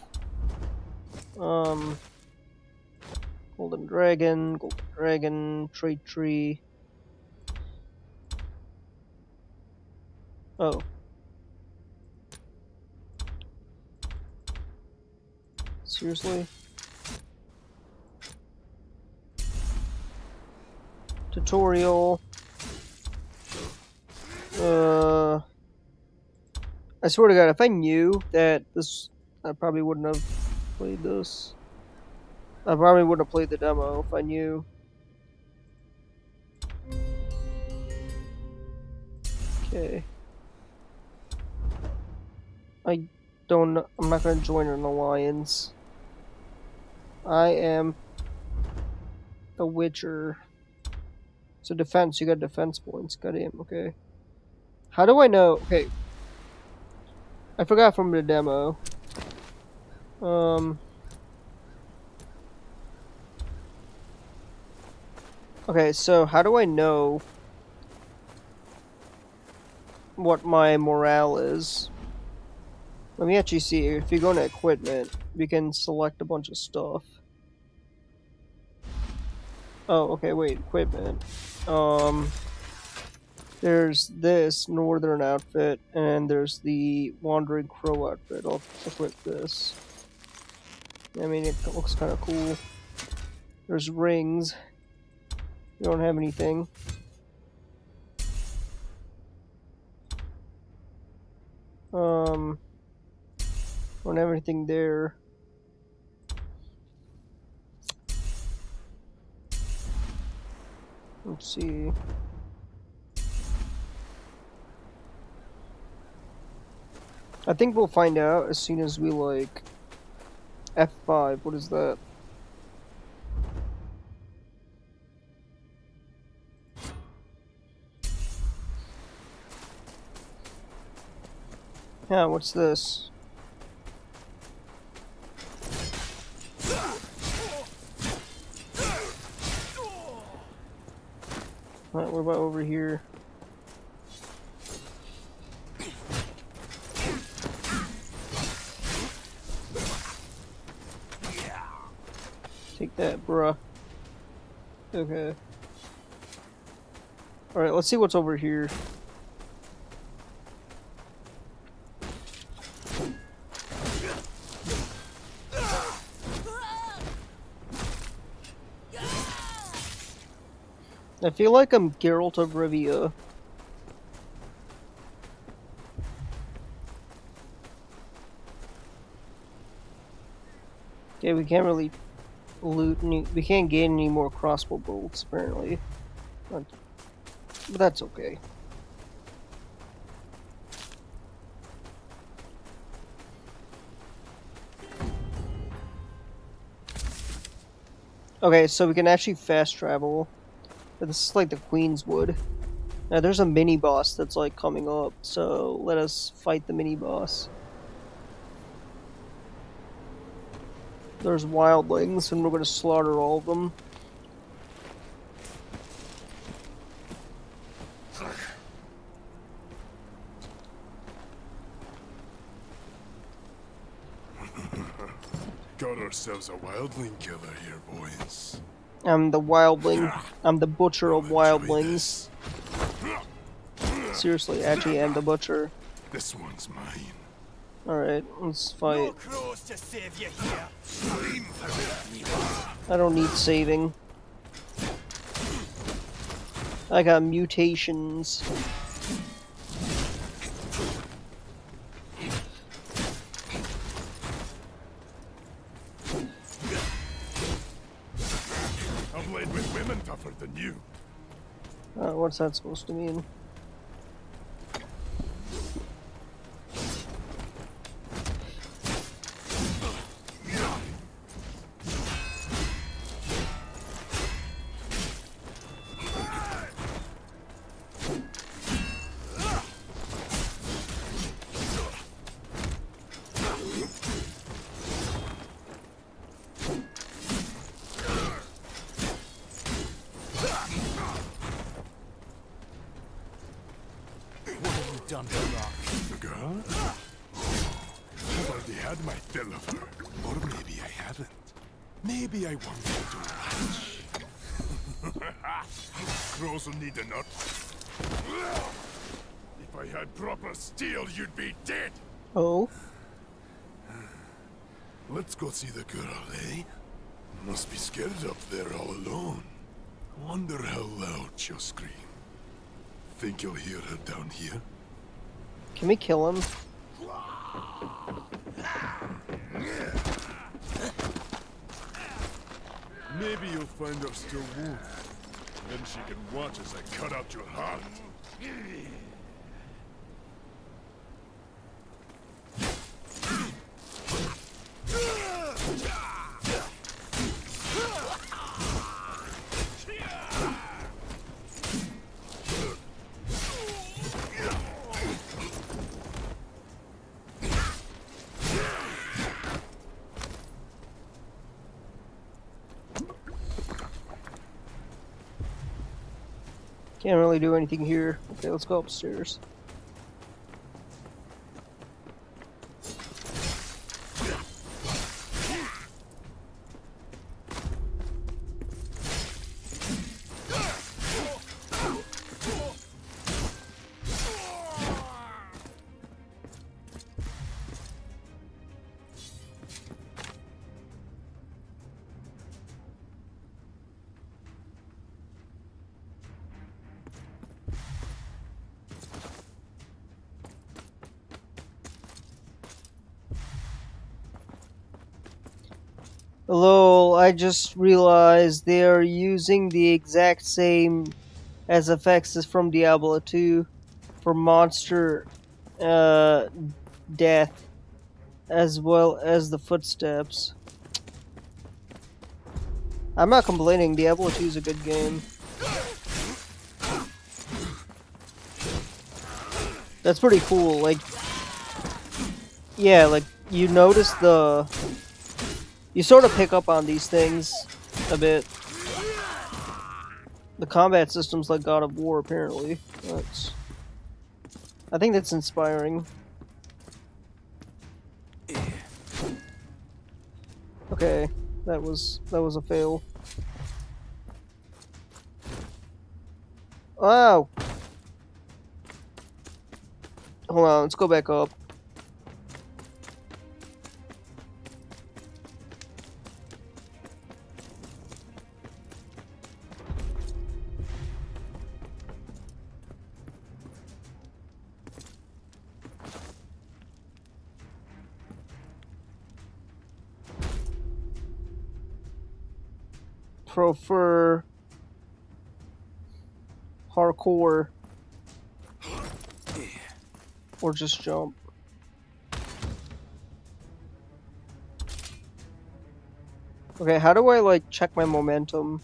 Golden Dragon, Trait Tree. Oh. Seriously? Tutorial. I swear to God, if I knew that this, I probably wouldn't have played this. I probably wouldn't have played the demo if I knew. Okay. I'm not gonna join an alliance. I am a Witcher. So defense, you got defense points. Goddamn, okay. How do I know? Okay. I forgot from the demo. Okay, so how do I know what my morale is? Let me actually see. If you go into equipment, we can select a bunch of stuff. Oh, okay, wait, equipment. There's this northern outfit, and there's the wandering crow outfit. I'll equip this. I mean, it looks kind of cool. There's rings. We don't have anything. Don't have anything there. Let's see. I think we'll find out as soon as we, like, F5. What is that? Yeah, what's this? Alright, what about over here? Take that, bruh. Okay. Alright, let's see what's over here. I feel like I'm Geralt of Rivia. Yeah, we can't really loot any, we can't gain any more crossbow bolts, apparently. But that's okay. Okay, so we can actually fast travel. But this is like the Queen's Wood. Now there's a mini boss that's like coming up, so let us fight the mini boss. There's wildlings, and we're gonna slaughter all of them. Got ourselves a wildling killer here, boys. I'm the wildling. I'm the butcher of wildlings. Seriously, actually, I'm the butcher. This one's mine. Alright, let's fight. No crows to save you here. I don't need saving. I got mutations. I've laid with women tougher than you. What's that supposed to mean? Done the rock. The girl? I've already had my fill of her. Or maybe I haven't. Maybe I want her to watch. Crows will need a nut. If I had proper steel, you'd be dead. Oh? Let's go see the girl, eh? Must be scared up there all alone. Wonder how loud she'll scream. Think you'll hear her down here? Can we kill him? Maybe you'll find her still warm. Then she can watch as I cut out your heart. Can't really do anything here. Okay, let's go upstairs. Hello, I just realized they are using the exact same as effects as from Diablo 2 for monster death, as well as the footsteps. I'm not complaining, Diablo 2 is a good game. That's pretty cool, like, yeah, like, you notice you sort of pick up on these things a bit. The combat system's like God of War, apparently. I think that's inspiring. Okay, that was a fail. Wow. Hold on, let's go back up. Prefer parkour or just jump. Okay, how do I like check my momentum?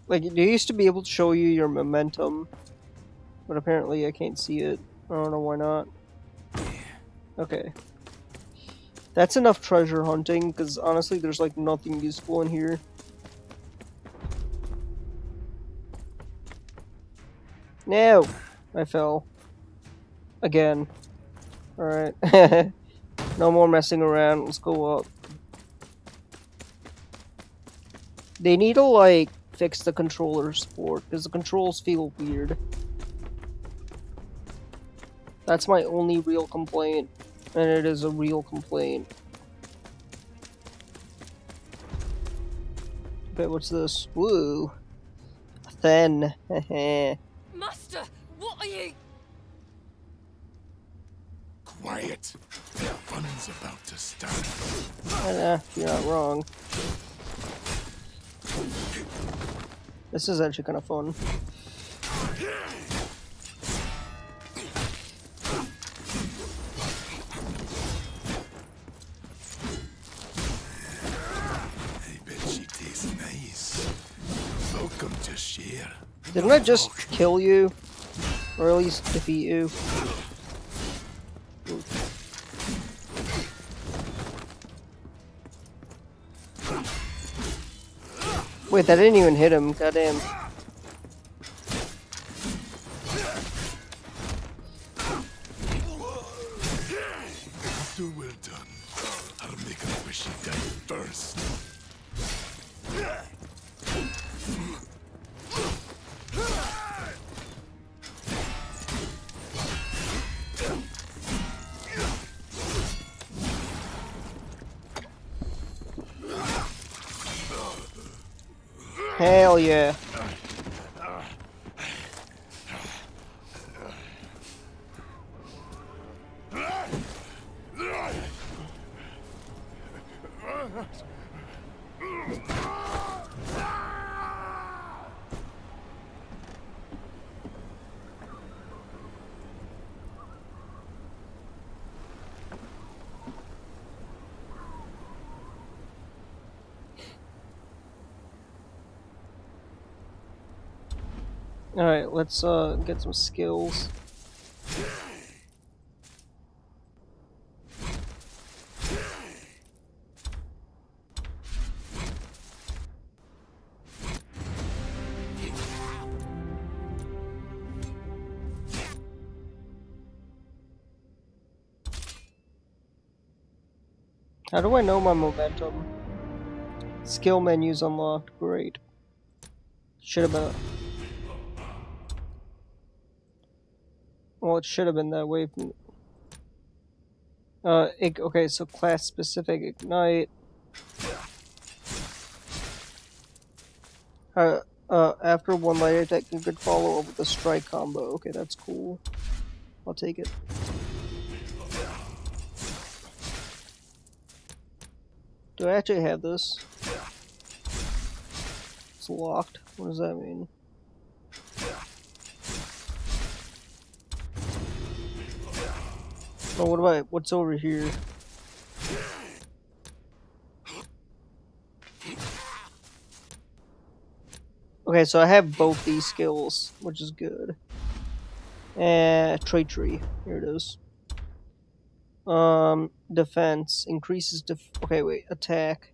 Like, they used to be able to show you your momentum, but apparently I can't see it. I don't know why not. Okay. That's enough treasure hunting, because honestly there's like nothing useful in here. No! I fell. Again. Alright. No more messing around, let's go up. They need to like fix the controller support, because the controls feel weird. That's my only real complaint, and it is a real complaint. Okay, what's this? Woo! Thin. Master, what are you? Quiet. The fun's about to start. You're not wrong. This is actually kind of fun. I bet she tastes nice. Welcome to share. Didn't I just kill you? Or at least defeat you? Wait, that didn't even hit him, goddamn. After we're done, I'll make her wish she died first. Hell yeah. Alright, let's get some skills. How do I know my momentum? Skill menus unlocked. Great. Should have been. Well, it should have been that way. From, okay, so class specific ignite. After one light attack, you could follow up with a strike combo. Okay, that's cool. I'll take it. Do I actually have this? It's locked. What does that mean? Oh, what about what's over here? Okay, so I have both these skills, which is good. Trait tree. Here it is. Defense increases okay, wait, attack.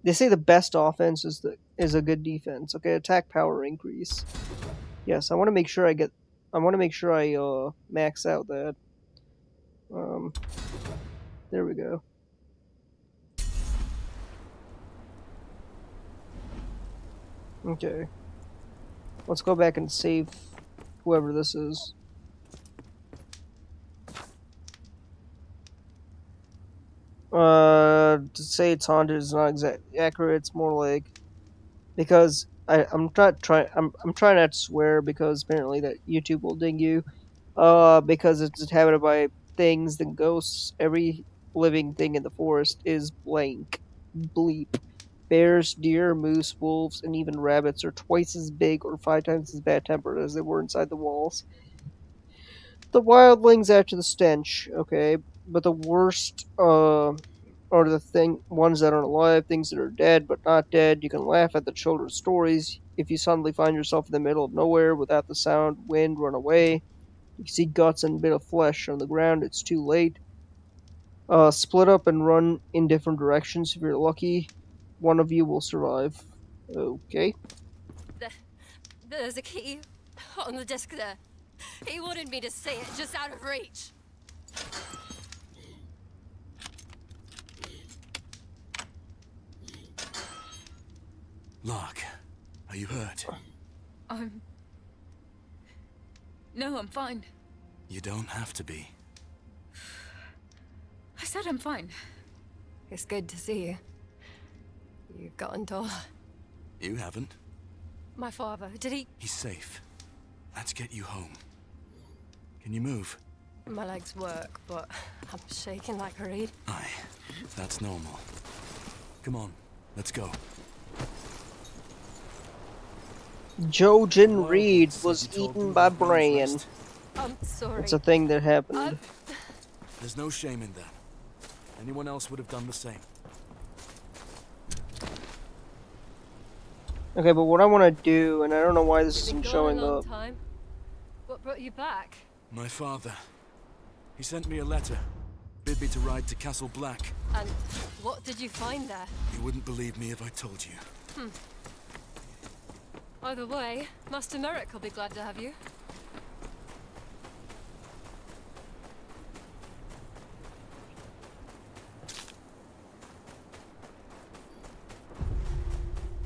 They say the best offense is a good defense. Okay, attack power increase. Yes, I want to make sure I max out that. There we go. Okay. Let's go back and save whoever this is. To say it's haunted is not exactly accurate. It's more like because I'm trying not to swear because apparently that YouTube will ding you. Because it's inhabited by things than ghosts. Every living thing in the forest is blank, bleep. Bears, deer, moose, wolves, and even rabbits are twice as big or 5 times as bad-tempered as they were inside the walls. The wildlings add to the stench, okay, but the worst are the ones that aren't alive, things that are dead but not dead. You can laugh at the children's stories. If you suddenly find yourself in the middle of nowhere without the sound, wind, run away. You can see guts and a bit of flesh on the ground. It's too late. Split up and run in different directions. If you're lucky, one of you will survive. Okay. There's a key on the desk there. He wanted me to see it, just out of reach. Lark, are you hurt? No, I'm fine. You don't have to be. I said I'm fine. It's good to see you. You've gotten Dor. You haven't. My father, did he? He's safe. Let's get you home. Can you move? My legs work, but I'm shaking like a reed. Aye, that's normal. Come on, let's go. Jojen Reed was eaten by Bran. I'm sorry. It's a thing that happened. There's no shame in that. Anyone else would have done the same. Okay, but what I want to do, and I don't know why this isn't showing up. Time. What brought you back? My father. He sent me a letter. Bid me to ride to Castle Black. And what did you find there? You wouldn't believe me if I told you. Either way, Master Merrick will be glad to have you.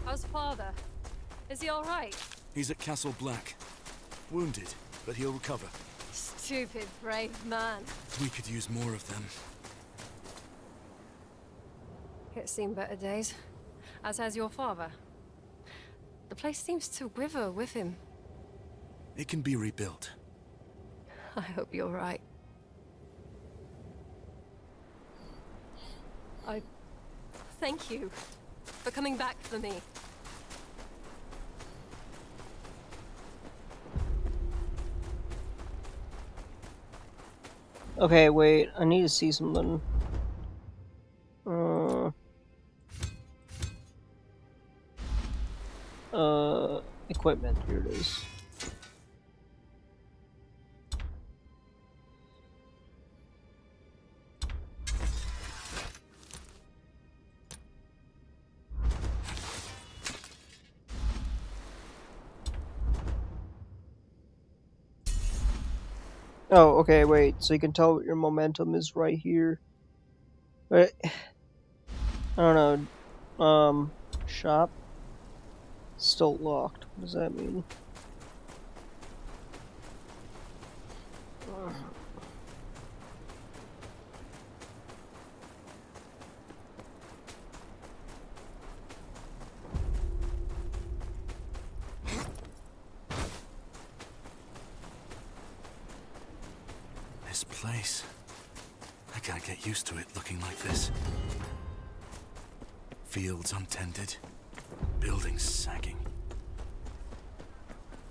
How's father? Is he all right? He's at Castle Black. Wounded, but he'll recover. Stupid, brave man. We could use more of them. It's seen better days, as has your father. The place seems to wither with him. It can be rebuilt. I hope you're right. I thank you for coming back for me. Okay, wait, I need to see something. Equipment, here it is. Oh, okay, wait, so you can tell what your momentum is right here. But I don't know. Shop still locked. What does that mean? This place. I can't get used to it looking like this. Fields untended, buildings sagging.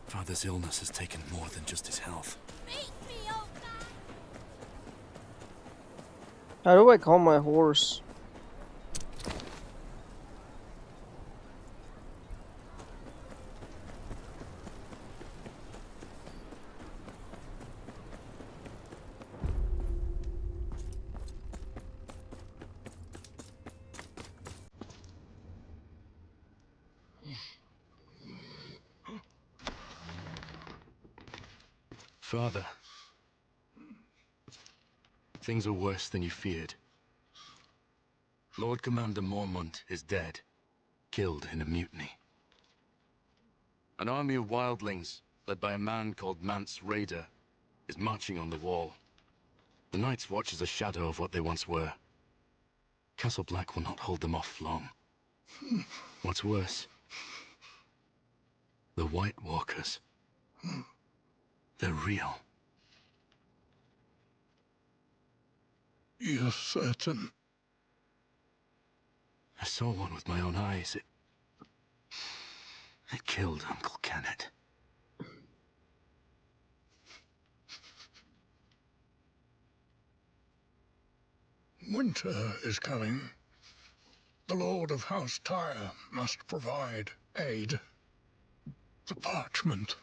Father's illness has taken more than just his health. How do I call my horse? Father, things are worse than you feared. Lord Commander Mormont is dead, killed in a mutiny. An army of wildlings, led by a man called Mance Raider, is marching on the wall. The Night's Watch is a shadow of what they once were. Castle Black will not hold them off long. What's worse, the White Walkers. They're real. You're certain? I saw one with my own eyes. It killed Uncle Kenneth. Winter is coming. The Lord of House Tyre must provide aid. The parchment.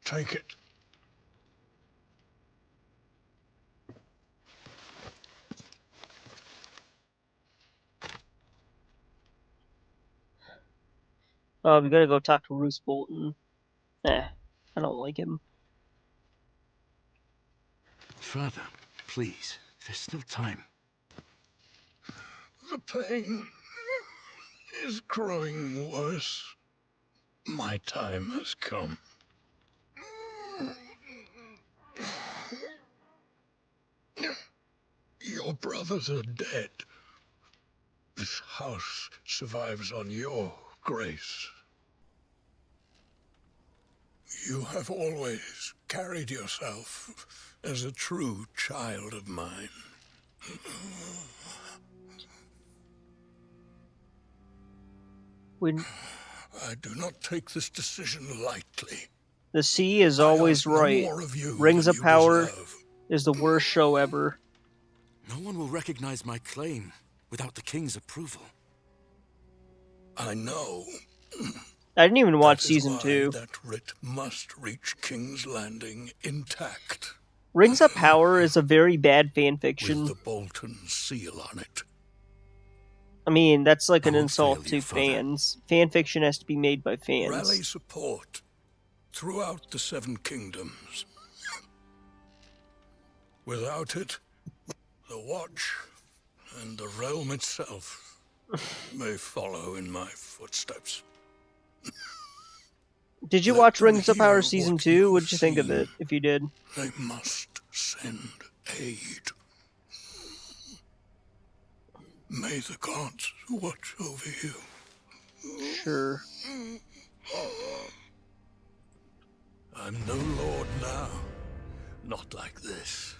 Take it. Oh, we gotta go talk to Roose Bolton. I don't like him. Father, please, there's still time. The pain is growing worse. My time has come. Your brothers are dead. This house survives on your grace. You have always carried yourself as a true child of mine. When I do not take this decision lightly. the sea is I always ask no right. more of you Rings than of you Power deserve. is the worst show ever. No one will recognize my claim without the king's approval. I know. I didn't even watch That is season why 2. that writ must reach King's Landing intact, Rings of Power is a very bad fan with fiction. the Bolton seal on it. I mean, that's like an I won't insult fail to you, Father. fans. Fan fiction has to be made by fans. Rally support throughout the Seven Kingdoms. Without it, the Watch and the realm itself may follow in my footsteps. Did you Let watch them Rings of hear Power season what 2? you've What did you think of seen. it, if you did? They must send aid. May the gods watch over you. Sure. I'm no lord now. Not like this.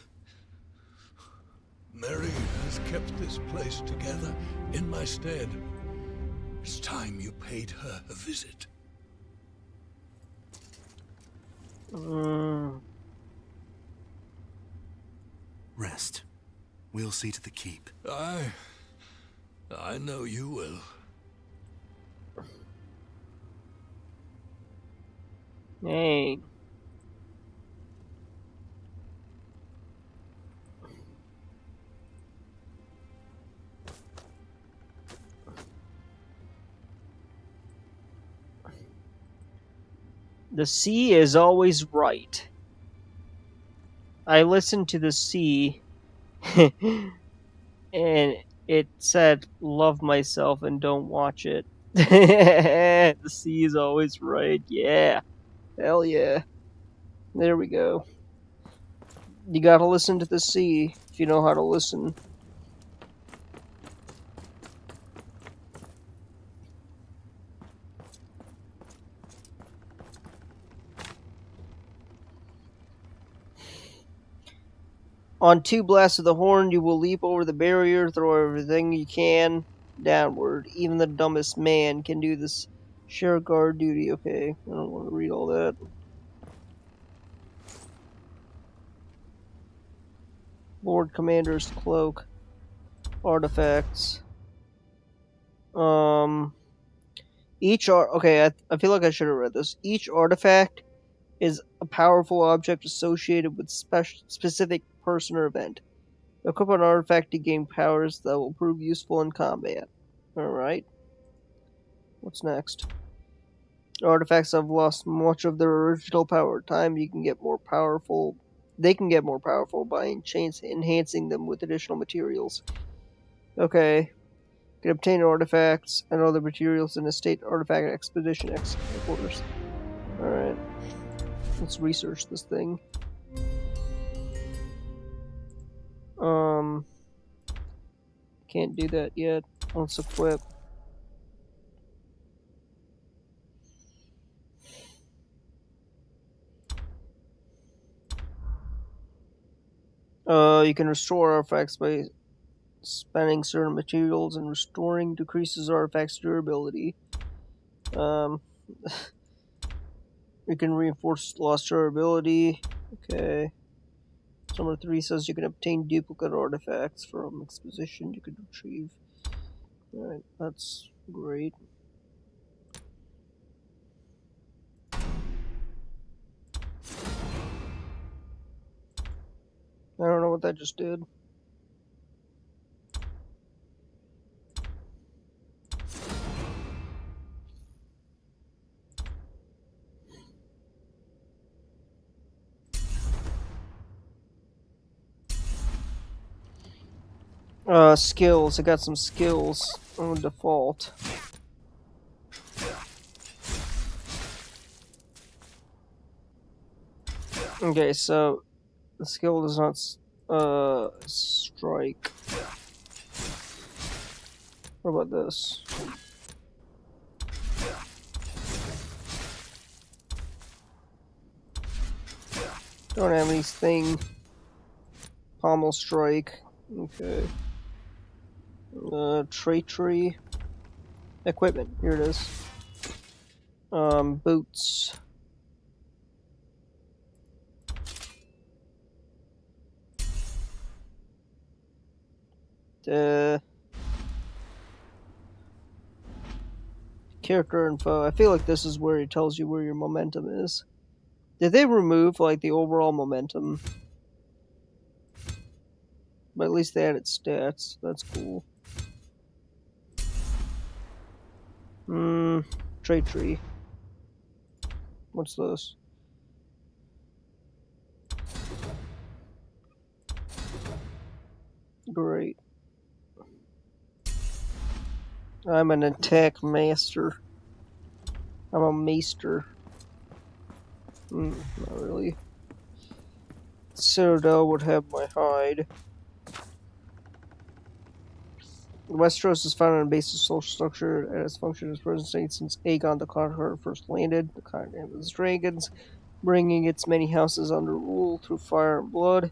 Mary has kept this place together in my stead. It's time you paid her a visit. Rest. We'll see to the keep. I know you will. Dang. The sea is always right. I listen to the sea, and It said, love myself and don't watch it. The sea is always right. Yeah. Hell yeah. There we go. You gotta listen to the sea if you know how to listen. On 2 blasts of the horn, you will leap over the barrier, throw everything you can downward. Even the dumbest man can do this. Share guard duty. Okay, I don't want to read all that. Lord Commander's Cloak. Artifacts. Okay, I feel like I should have read this. Each artifact is a powerful object associated with specific person or event. Equip an artifact to gain powers that will prove useful in combat. Alright. What's next? Artifacts have lost much of their original power. Time you can get more powerful. They can get more powerful by enhancing them with additional materials. Okay. You can obtain artifacts and other materials in a state artifact expedition headquarters. Alright. Let's research this thing. Can't do that yet. Let's equip. You can restore artifacts by spending certain materials, and restoring decreases artifacts' durability. You can reinforce lost durability. Okay. Number 3 says you can obtain duplicate artifacts from exposition you can retrieve. Alright, that's great. I don't know what that just did. Skills. I got some skills on default. Okay, so the skill does not strike. What about this? Don't have anything. Pommel strike. Okay. Tracery. Equipment. Here it is. Boots. Character info. I feel like this is where it tells you where your momentum is. Did they remove, like, the overall momentum? But at least they added stats. That's cool. Trait tree. What's this? Great. I'm an attack master. I'm a maester. Not really. Citadel would have my hide. Westeros is founded on a basic social structure and its function as present state since Aegon the Conqueror first landed. The continent of the dragons, bringing its many houses under rule through fire and blood.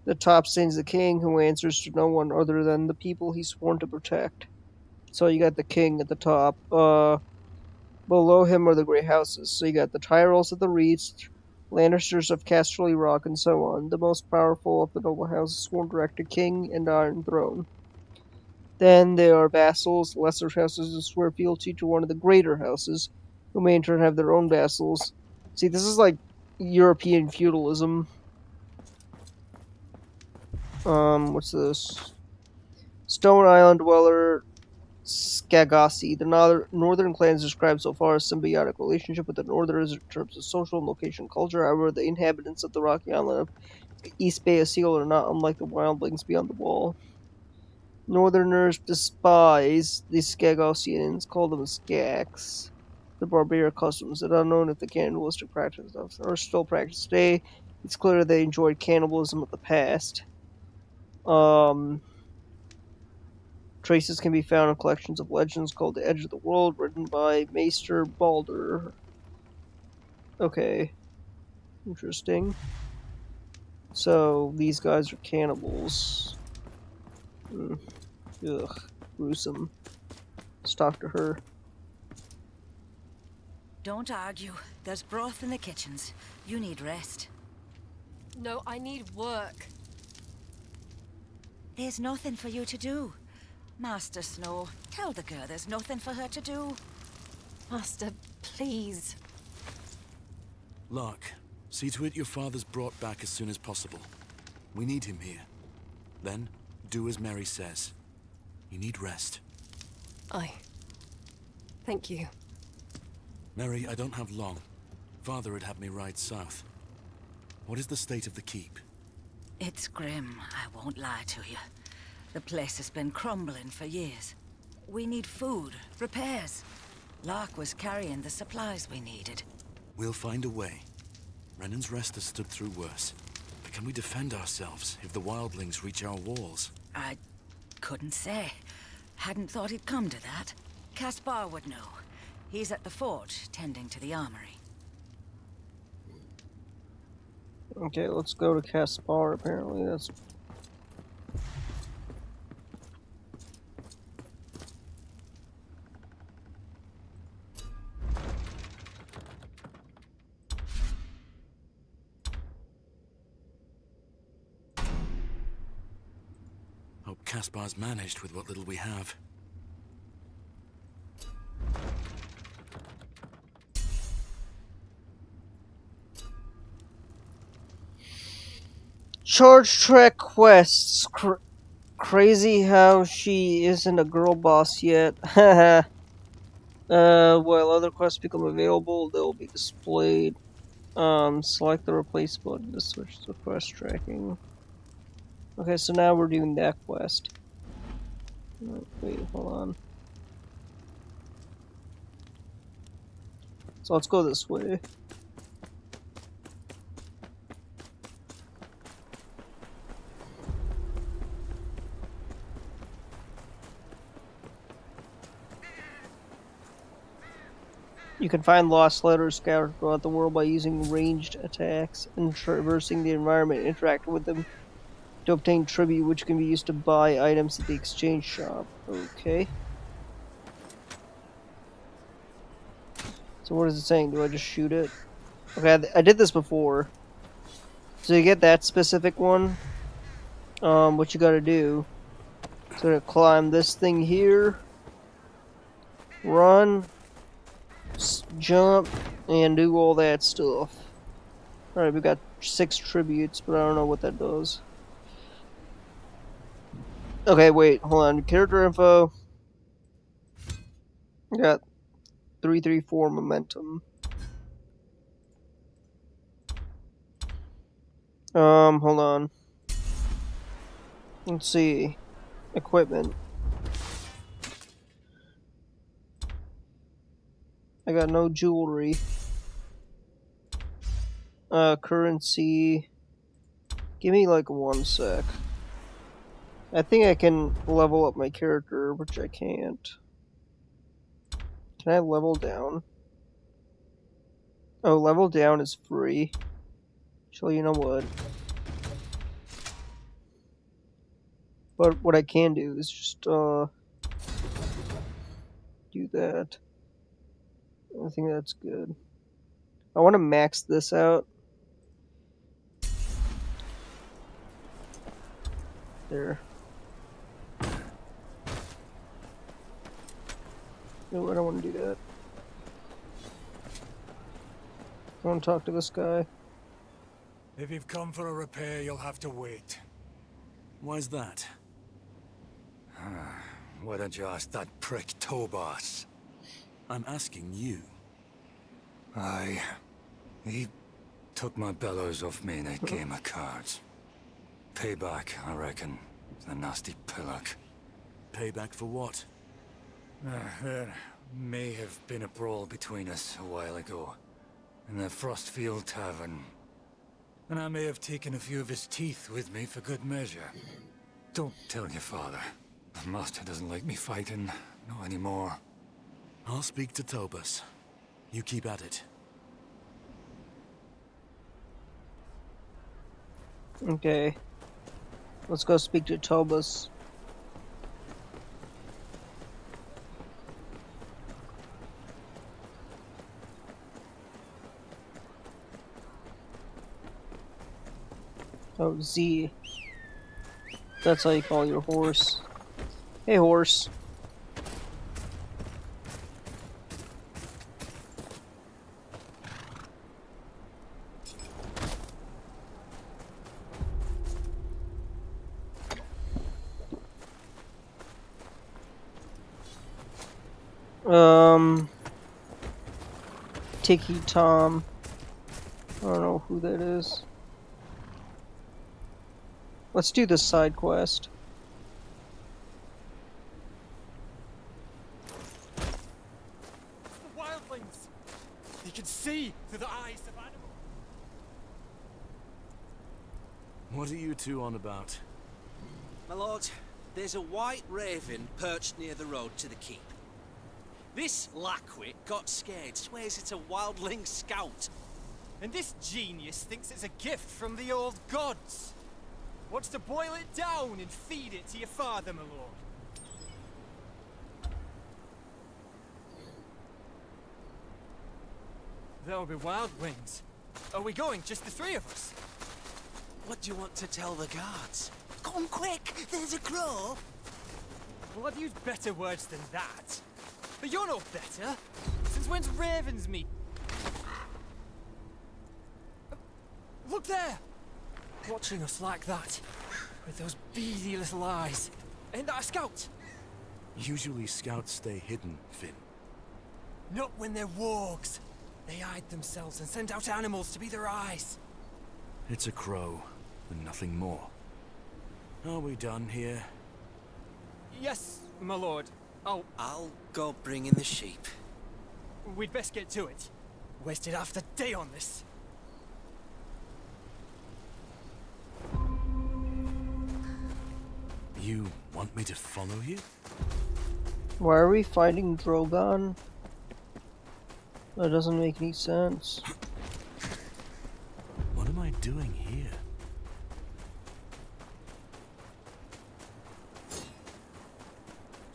The top stands the king, who answers to no one other than the people he's sworn to protect. So you got the king at the top. Below him are the great houses. So you got the Tyrells of the Reeds, Lannisters of Casterly Rock, and so on. The most powerful of the noble houses sworn direct to king and Iron Throne. Then there are vassals, lesser houses who swear fealty to one of the greater houses, who may in turn have their own vassals. See, this is like European feudalism. What's this? Stone Island Dweller Skagasi. The northern clans described so far a symbiotic relationship with the northerners in terms of social and location culture. However, the inhabitants of the rocky island of East Bay of Seal are not unlike the wildlings beyond the wall. Northerners despise the Skagosians, call them Skags. The barbaric customs that are unknown if the cannibalistic practices are still practiced today. It's clear they enjoyed cannibalism of the past. Traces can be found in collections of legends called The Edge of the World, written by Maester Balder. Okay. Interesting. So, these guys are cannibals. Ugh. Gruesome. Let's talk to her. Don't argue. There's broth in the kitchens. You need rest. No, I need work. There's nothing for you to do. Master Snow, tell the girl there's nothing for her to do. Master, please. Lark, see to it your father's brought back as soon as possible. We need him here. Then, do as Mary says. You need rest. Aye. Thank you. Mary, I don't have long. Father had had me ride south. What is the state of the keep? It's grim, I won't lie to you. The place has been crumbling for years. We need food, repairs. Lark was carrying the supplies we needed. We'll find a way. Renan's Rest has stood through worse. But can we defend ourselves if the wildlings reach our walls? I couldn't say. Hadn't thought it'd come to that. Caspar would know. He's at the fort, tending to the armory. Okay, let's go to Caspar, apparently. That's... Hope Caspar's managed with what little we have. Charge track quests. Crazy how she isn't a girl boss yet. Haha. While other quests become available, they'll be displayed. Select the replace button to switch to quest tracking. Okay, so now we're doing that quest. Wait, hold on. So let's go this way. You can find lost letters scattered throughout the world by using ranged attacks and traversing the environment, interacting with them to obtain tribute, which can be used to buy items at the exchange shop. Okay. So what is it saying? Do I just shoot it? Okay, I did this before. So you get that specific one. What you gotta do. So to climb this thing here. Run. Jump. And do all that stuff. Alright, we got 6 tributes, but I don't know what that does. Okay, wait, hold on. Character info. I got 334 momentum. Hold on. Let's see. Equipment. I got no jewelry. Currency. Give me like 1 sec. I think I can level up my character, which I can't. Can I level down? Oh, level down is free. So you know what? But what I can do is just do that. I think that's good. I want to max this out. There. No, I don't want to do that. I want to talk to this guy. If you've come for a repair, you'll have to wait. Why's that? Why don't you ask that prick Tobas? I'm asking you. He took my bellows off me in a game of cards. Payback, I reckon. The nasty pillock. Payback for what? There may have been a brawl between us a while ago, in the Frostfield Tavern. And I may have taken a few of his teeth with me for good measure. Don't tell your father. The master doesn't like me fighting, not anymore. I'll speak to Tobus. You keep at it. Okay. Let's go speak to Tobus. Oh, Z. That's how you call your horse. Hey, horse. Tiki Tom. I don't know who that is. Let's do this side quest. The wildlings! They can see through the eyes of animals. What are you two on about? My lord, there's a white raven perched near the road to the keep. This lackwit got scared, swears it's a wildling scout. And this genius thinks it's a gift from the old gods. Wants to boil it down and feed it to your father, my lord. There'll be wildlings. Are we going, just the three of us? What do you want to tell the guards? Come quick, there's a crow. Well, I've used better words than that. But you're no better. Since when's ravens meet? Look there! Watching us like that. With those beady little eyes. Ain't that a scout? Usually scouts stay hidden, Finn. Not when they're wargs. They hide themselves and send out animals to be their eyes. It's a crow, and nothing more. Are we done here? Yes, my lord. Oh, I'll go bring in the sheep. we'd best get to it. Wasted half the day on this. You want me to follow you? Why are we fighting Drogon? That doesn't make any sense. What am I doing here?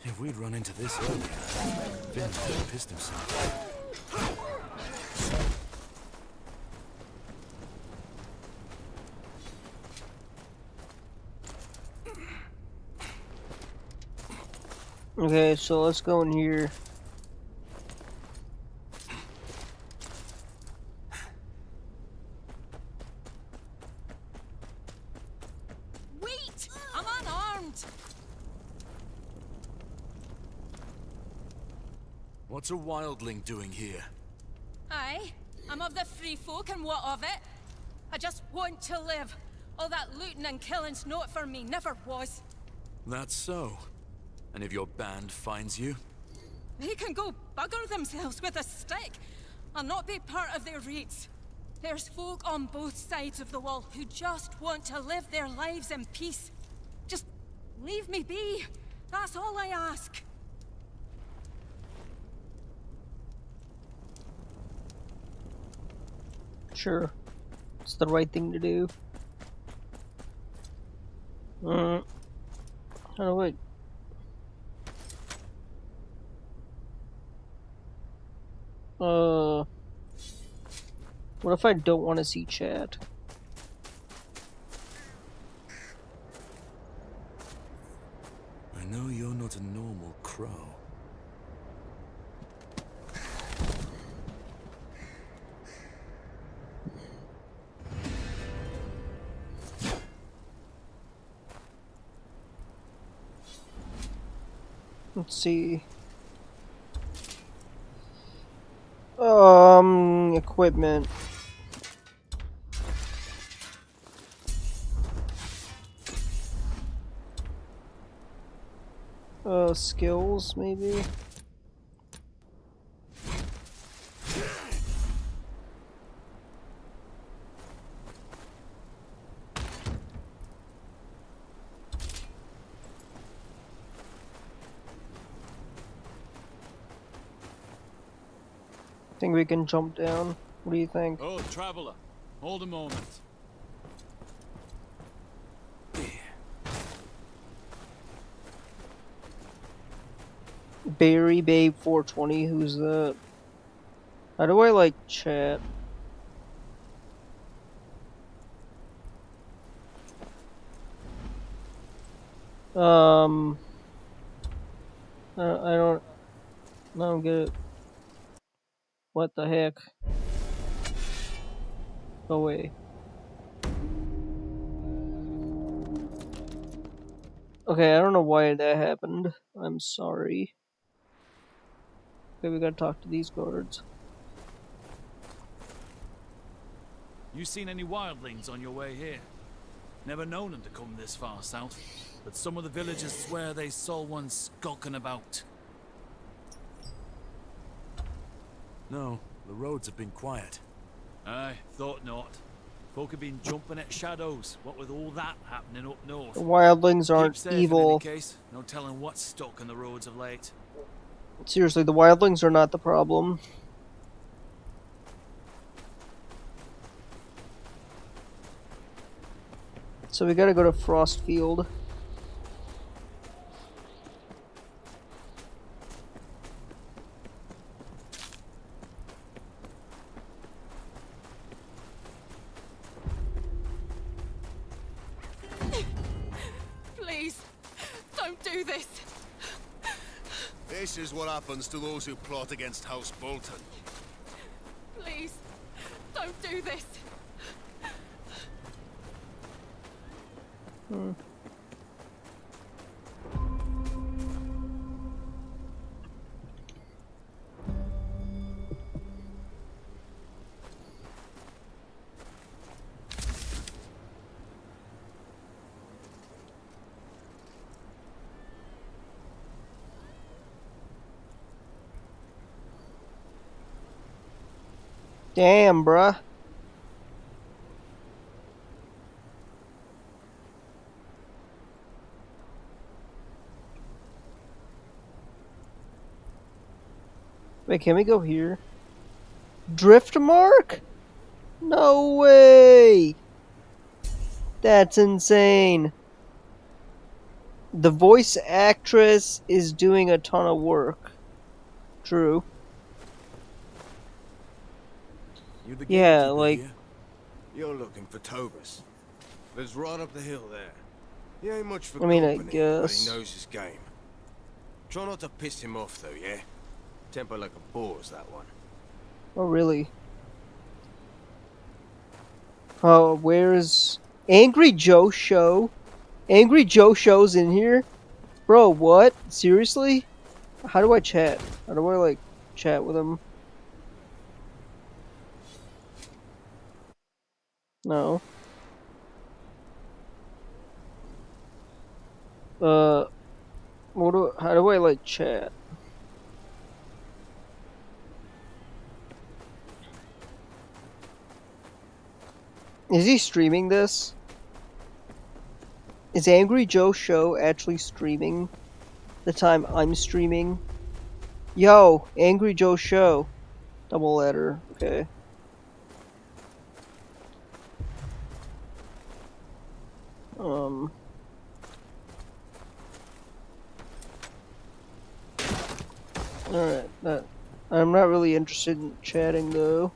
If we'd run into this earlier, Finn would have pissed himself. Okay, so let's go in here. Wait! I'm unarmed! What's a wildling doing here? Aye, I'm of the free folk and what of it? I just want to live. All that looting and killing's not for me, never was. That's so. And if your band finds you? They can go bugger themselves with a stick. I'll not be part of their raids. There's folk on both sides of the wall who just want to live their lives in peace. Just leave me be. That's all I ask. Sure. It's the right thing to do. Oh, wait. What if I don't want to see chat? I know you're not a normal crow. Let's see. Equipment. skills, maybe? Think we can jump down? What do you think? Oh, traveler, hold a moment. Barry Babe 420, who's that? How do I like chat? I don't get it. What the heck? Go away. Okay, I don't know why that happened. I'm sorry. Okay, we gotta talk to these guards. You seen any wildlings on your way here? Never known them to come this far south, but some of the villagers swear they saw one skulking about. No, the roads have been quiet. Aye, thought not. Folk have been jumping at shadows, what with all that happening up north. The wildlings aren't Keep safe evil. in any case. No telling what's stuck in the roads of late. Seriously, the wildlings are not the problem. So we gotta go to Frostfield. Please, don't do this. This is what happens to those who plot against House Bolton. Please, don't do this. Damn, bruh. Wait, can we go here? Driftmark? No way! That's insane. The voice actress is doing a ton of work. True. You the Yeah, gatekeeper like... here? You're looking for Tobus. Lives right up the hill there. He ain't much for I company, but guess. he knows his game. Try not to piss him off, though, yeah? Temper like a boar's, that one. Oh, really? Oh, where's... Angry Joe Show? Angry Joe Show's in here? Bro, what? Seriously? How do I chat? How do I, like, chat with him? No. How do I, like, chat? Is he streaming this? Is Angry Joe Show actually streaming the time I'm streaming? Yo, Angry Joe Show. Double letter, okay. Alright, I'm not really interested in chatting though.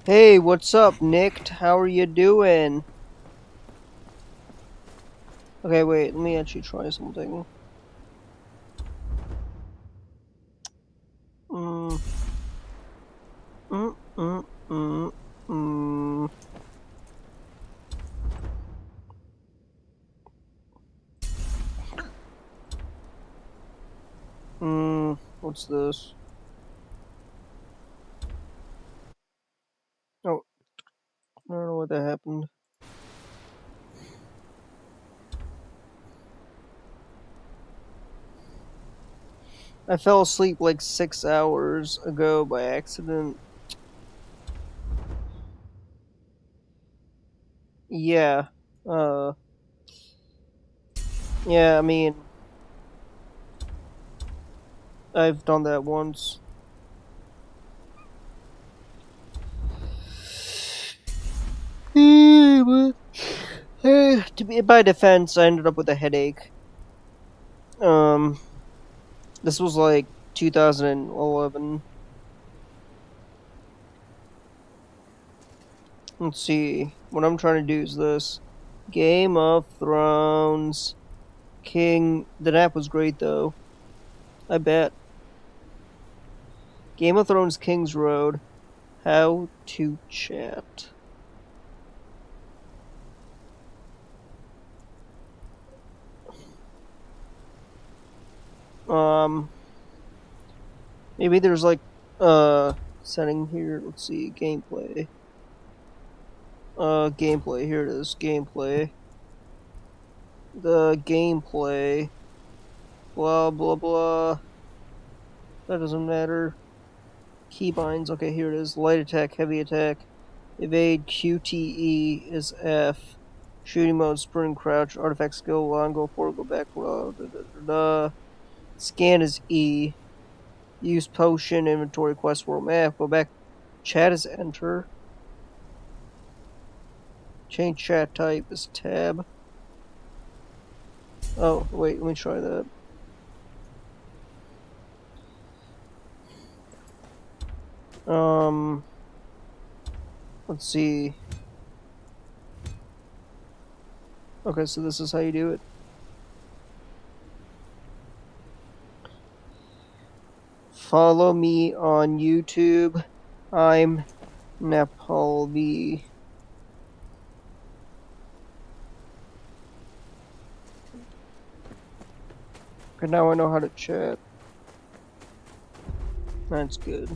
Hey, what's up, Nick? How are you doing? Okay, wait, let me actually try something. What's this? Oh, I don't know what that happened. I fell asleep like 6 hours ago by accident. Yeah. Yeah, I mean, I've done that once. To be by defense, I ended up with a headache. This was like 2011. Let's see. What I'm trying to do is this: Game of Thrones. King. The nap was great though. I bet. Game of Thrones King's Road. How to chat. Maybe there's like setting here. Let's see, gameplay. Gameplay. Here it is. Gameplay. The gameplay. Blah blah blah. That doesn't matter. Keybinds. Okay, here it is. Light attack, heavy attack. Evade QTE is F. Shooting mode, sprint, crouch, artifact skill, long, go forward, go back, da, da, da, da. Scan is E. Use potion, inventory, quest, world map, go back. Chat is enter. Change chat type is tab. Oh, wait, let me try that. Let's see. Okay, so this is how you do it. Follow me on YouTube. I'm Nepalvi. Okay, now I know how to chat. That's good.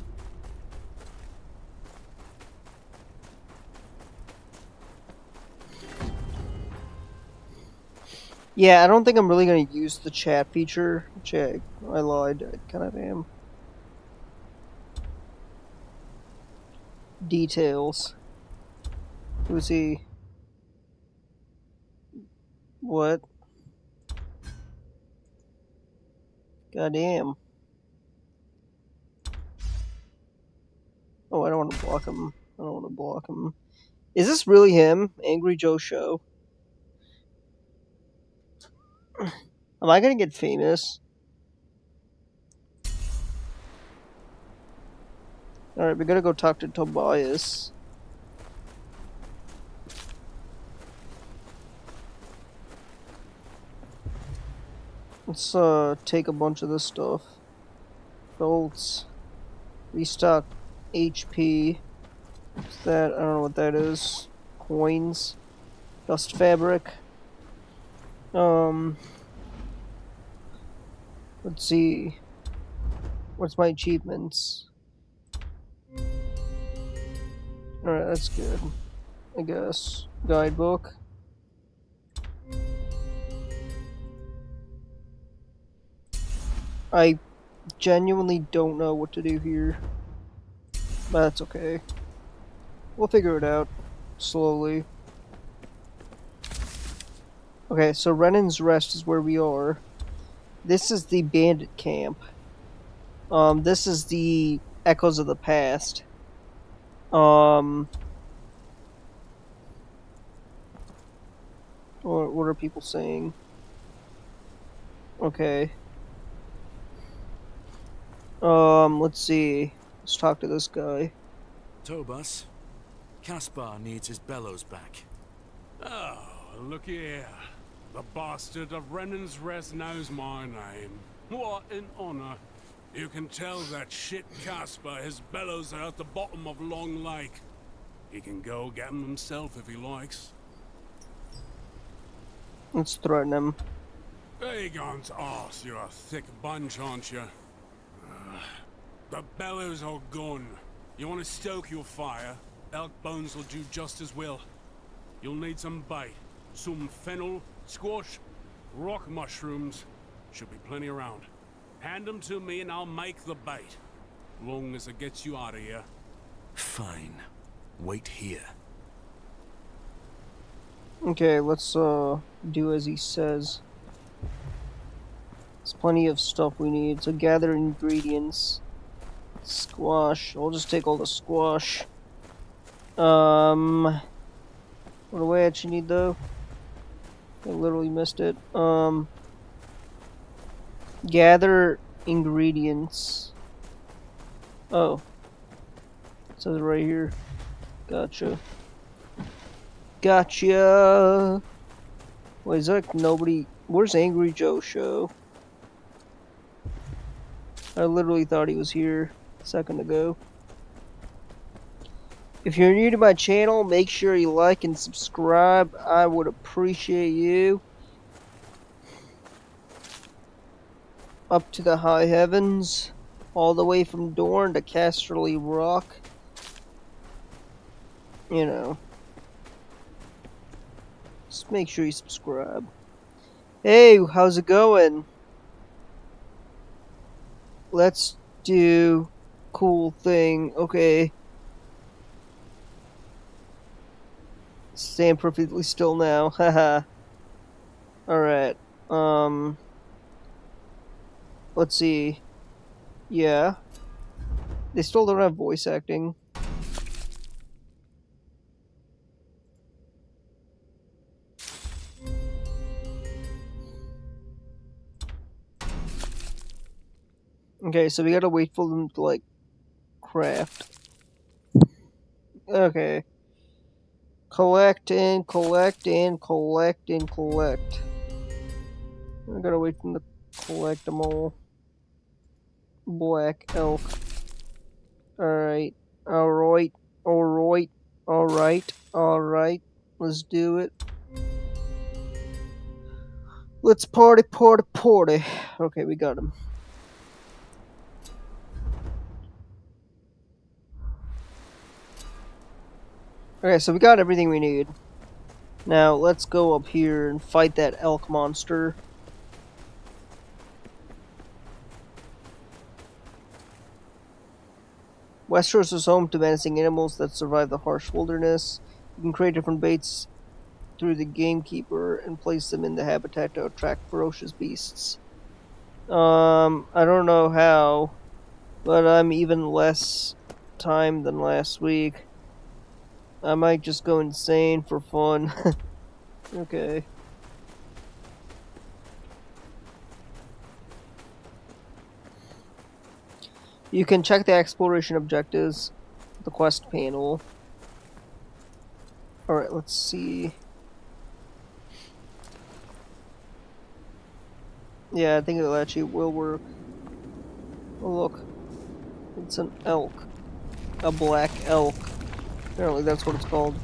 Yeah, I don't think I'm really going to use the chat feature. Chat, I lied. I kind of am. Details. Who's he? What? Goddamn. Oh, I don't want to block him. I don't want to block him. Is this really him? Angry Joe Show? Am I going to get famous? Alright, we gotta go talk to Tobias. Let's take a bunch of this stuff. Bolts. Restock HP. What's that? I don't know what that is. Coins. Dust fabric. Let's see. What's my achievements? Alright, that's good. I guess. Guidebook. I genuinely don't know what to do here. But that's okay. We'll figure it out. Slowly. Okay, so Renan's Rest is where we are. This is the bandit camp. This is the Echoes of the Past. What are people saying? Okay. Let's see. Let's talk to this guy. Tobas, Caspar needs his bellows back. Oh, look here. The bastard of Renan's Rest knows my name. What an honor. You can tell that shit Caspar his bellows are at the bottom of Long Lake. He can go get them himself if he likes. Let's threaten him. Aegon's arse, you're a thick bunch, aren't you? The bellows are gone. You want to stoke your fire? Elk bones will do just as well. You'll need some bait. Some fennel, squash, rock mushrooms. Should be plenty around. Hand them to me and I'll make the bait. Long as it gets you out of here. Fine. Wait here. Okay, let's do as he says. There's plenty of stuff we need. So gather ingredients. Squash. I'll just take all the squash. What do I actually need though? I literally missed it. Gather ingredients. Oh. It says right here. Gotcha. Gotcha! Wait, is that nobody? Where's Angry Joe Show? I literally thought he was here a second ago. If you're new to my channel, make sure you like and subscribe. I would appreciate you. Up to the high heavens, all the way from Dorne to Casterly Rock. You know. Just make sure you subscribe. Hey, how's it going? Let's do cool thing. Okay. Stand perfectly still now. Haha. Alright. Let's see. Yeah. They still don't have voice acting. Okay, so we gotta wait for them to, like, craft. Okay. Collect and collect and collect and collect. I gotta wait for them to collect them all. Black elk. Alright. Alright. Alright. Alright. Alright. Let's do it. Let's party, party, party. Okay, we got him. Okay, so we got everything we need. Now, let's go up here and fight that elk monster. Westeros is home to menacing animals that survive the harsh wilderness. You can create different baits through the gamekeeper and place them in the habitat to attract ferocious beasts. I don't know how, but I'm even less time than last week. I might just go insane for fun. Okay. You can check the exploration objectives, the quest panel. Alright, let's see. Yeah, I think it actually will work. Oh, look. It's an elk. A black elk. Apparently that's what it's called.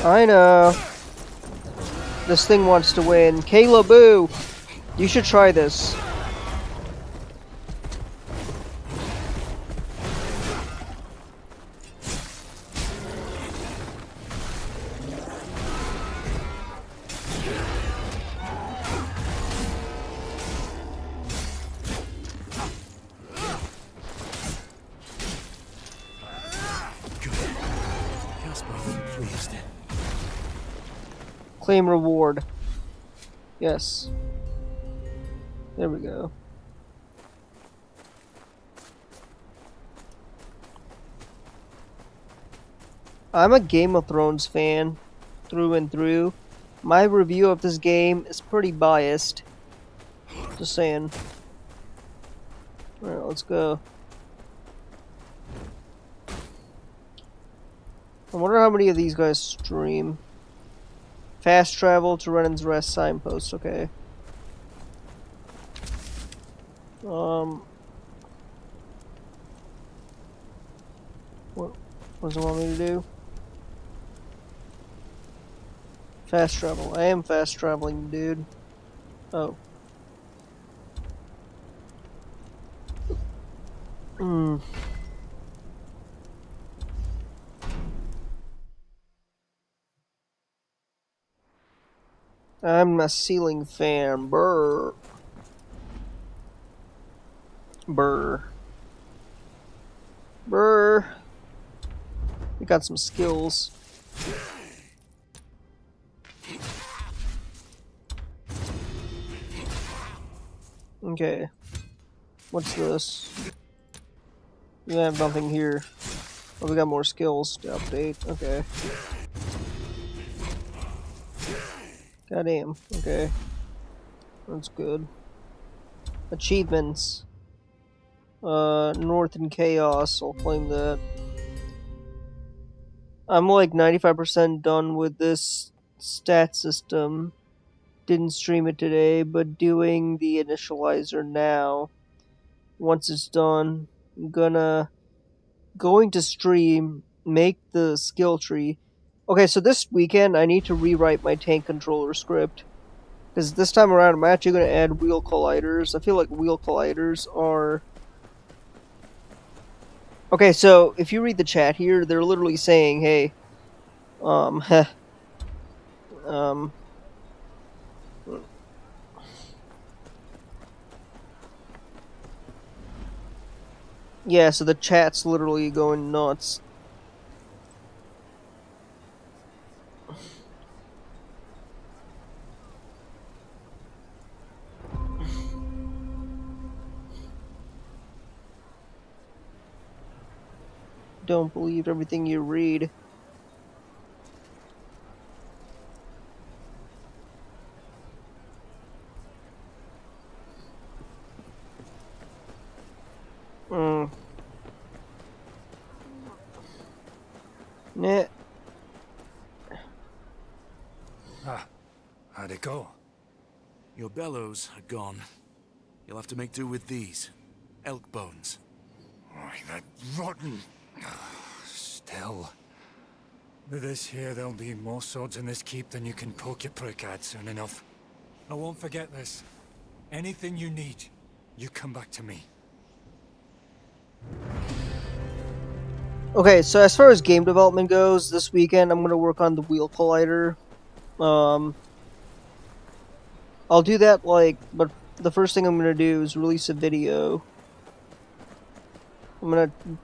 I know. This thing wants to win. Kayla Boo! You should try this. Claim reward. Yes. There we go. I'm a Game of Thrones fan through and through. My review of this game is pretty biased. Just saying. Alright, let's go. I wonder how many of these guys stream. Fast travel to Renan's Rest signpost, okay. What does it want me to do? Fast travel. I am fast traveling, dude. Oh. Hmm. I'm a ceiling fan. Brr. Brr. Brr. We got some skills. Okay. What's this? We have nothing here. Oh, we got more skills to update. Okay. Goddamn. Okay. That's good. Achievements. North and Chaos. I'll claim that. I'm like 95% done with this stat system. Didn't stream it today, but doing the initializer now. Once it's done, I'm going to stream, make the skill tree. Okay, so this weekend I need to rewrite my tank controller script. Because this time around I'm actually going to add wheel colliders. I feel like wheel colliders are... Okay, so if you read the chat here, they're literally saying, hey, yeah, so the chat's literally going nuts. Don't believe everything you read. Nah. How'd it go? Your bellows are gone. You'll have to make do with these. Elk bones. Oh, that rotten... Still. With this here, there'll be more swords in this keep than you can poke your prick at soon enough. I won't forget this. Anything you need, you come back to me. Okay, so as far as game development goes, this weekend I'm going to work on the wheel collider. I'll do that, but the first thing I'm going to do is release a video. I'm going to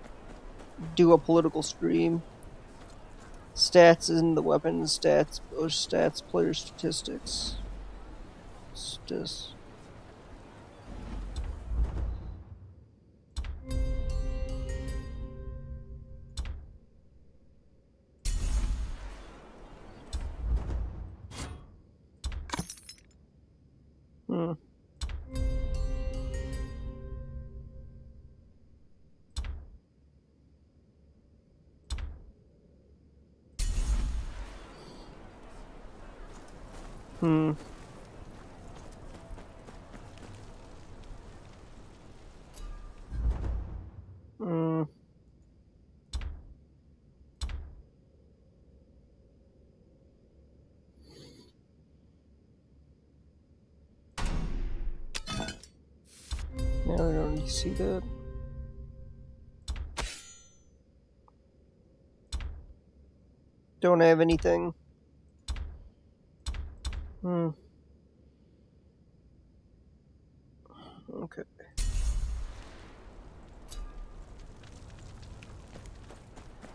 do a political stream. Stats in the weapons, stats, player statistics. Hmm. Hmm. Hmm. Now I don't need to see that. Don't have anything. Hmm. Okay.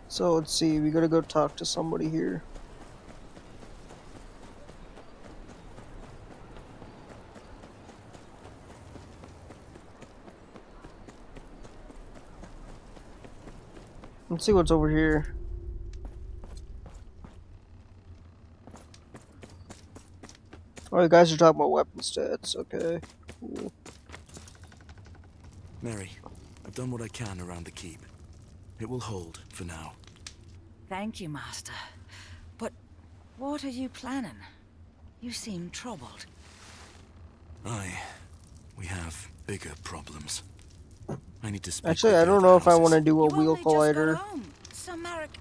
So let's see, we gotta go talk to somebody here. Let's see what's over here. Oh, you guys are talking about weapon stats. Okay. Cool. Mary, I've done what I can around the keep. It will hold for now. Thank you, Master. But what are you planning? You seem troubled. We have bigger problems. I need to speak Actually, with I the don't other know if I want houses. to do a wheel collider. Sir Marek.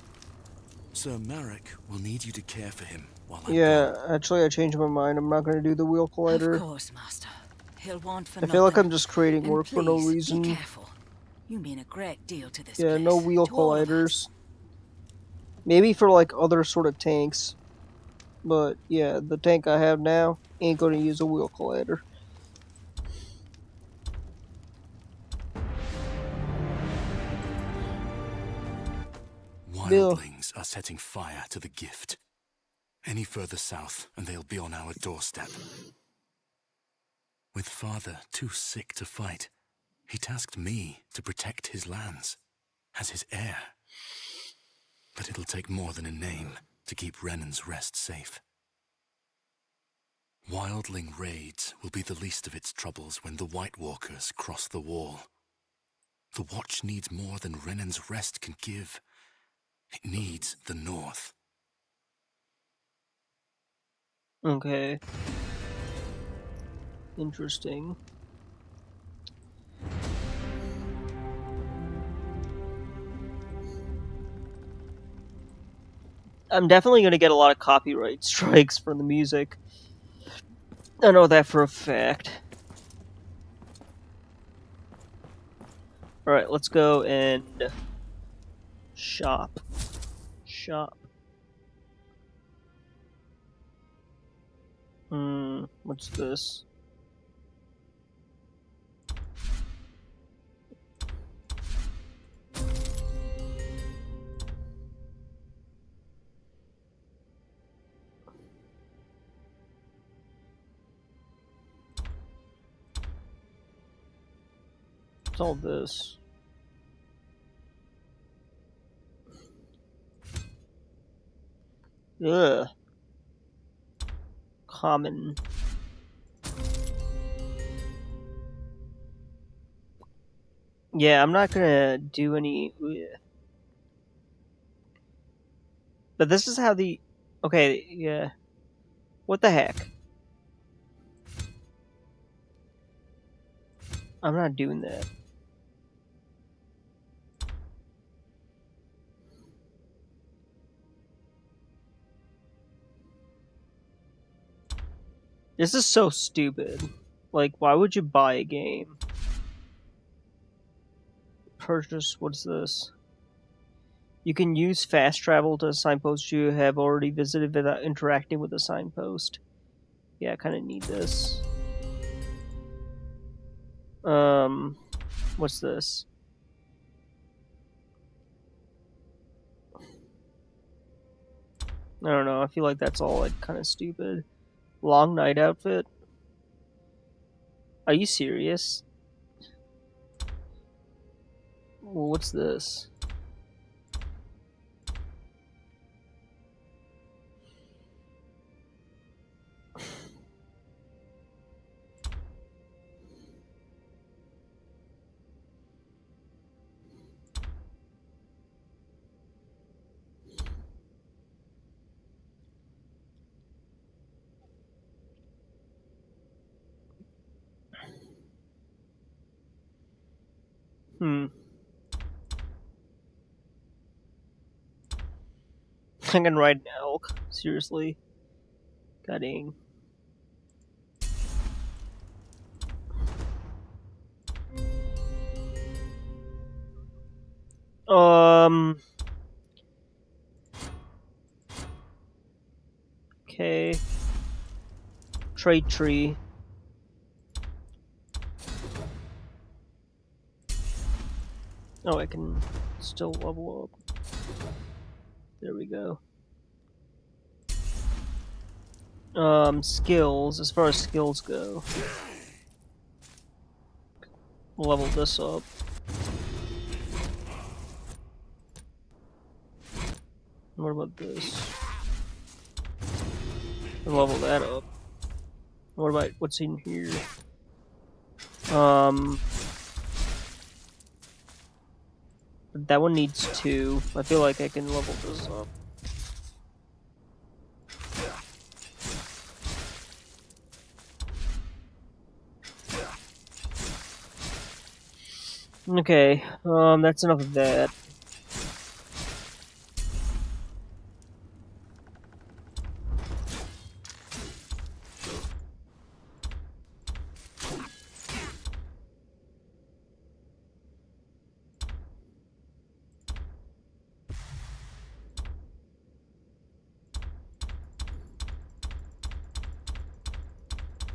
Sir Marek will need you to care for him while I'm Yeah, gone. actually, I changed my mind. I'm not going to do the wheel collider. Of course, Master. He'll want for I feel like nothing. I'm just creating And work for no please, be reason. careful. You mean a great deal to this Yeah, place. no wheel to all of us. colliders. Maybe for like other sort of tanks. But yeah, the tank I have now ain't going to use a wheel collider. Bill. Wildlings are setting fire to the gift. Any further south, and they'll be on our doorstep. With Father too sick to fight, he tasked me to protect his lands, as his heir. But it'll take more than a name to keep Renan's Rest safe. Wildling raids will be the least of its troubles when the White Walkers cross the wall. The Watch needs more than Renan's Rest can give. It needs the North. Okay. Interesting. I'm definitely going to get a lot of copyright strikes from the music. I know that for a fact. Alright, let's go and shop. Shop. What's this? What's all this? Ugh. Common. Yeah, I'm not gonna do any... Ugh. But this is how the... Okay, yeah. What the heck? I'm not doing that. This is so stupid. Like, why would you buy a game? Purchase, what's this? You can use fast travel to signposts you have already visited without interacting with the signpost. Yeah, I kind of need this. What's this? I don't know, I feel like that's all like kind of stupid. Long night outfit? Are you serious? Well, what's this? I can ride an elk. Seriously. God dang. Okay. Trade tree. Oh, I can still level up. There we go. Skills. As far as skills go. Level this up. What about this? Level that up. What about what's in here? But that one needs 2. I feel like I can level this up. Okay, that's enough of that.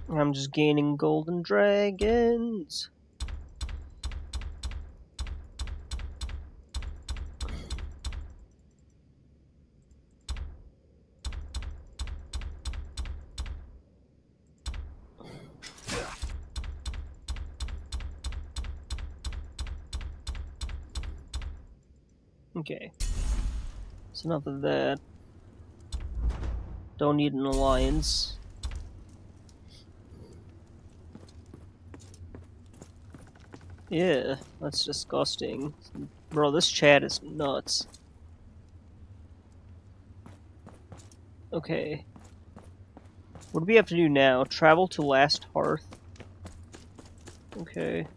I'm just gaining golden dragons. Okay. That's enough of that. Don't need an alliance. Yeah, that's disgusting. Bro, this chat is nuts. Okay. What do we have to do now? Travel to Last Hearth. Okay.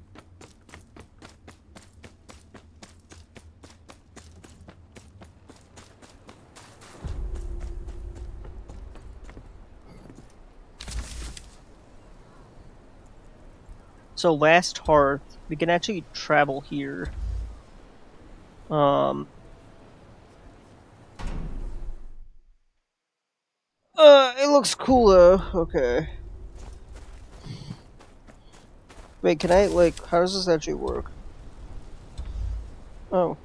So Last Hearth, we can actually travel here. It looks cool though. Okay. Wait, can I, like, how does this actually work? Oh.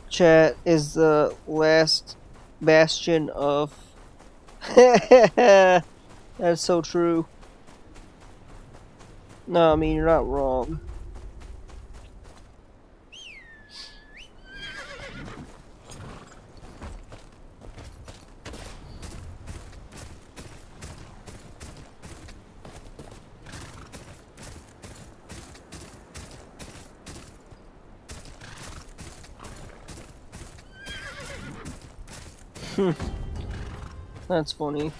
Chat is the last bastion of... That's so true. No, I mean, you're not wrong. That's funny.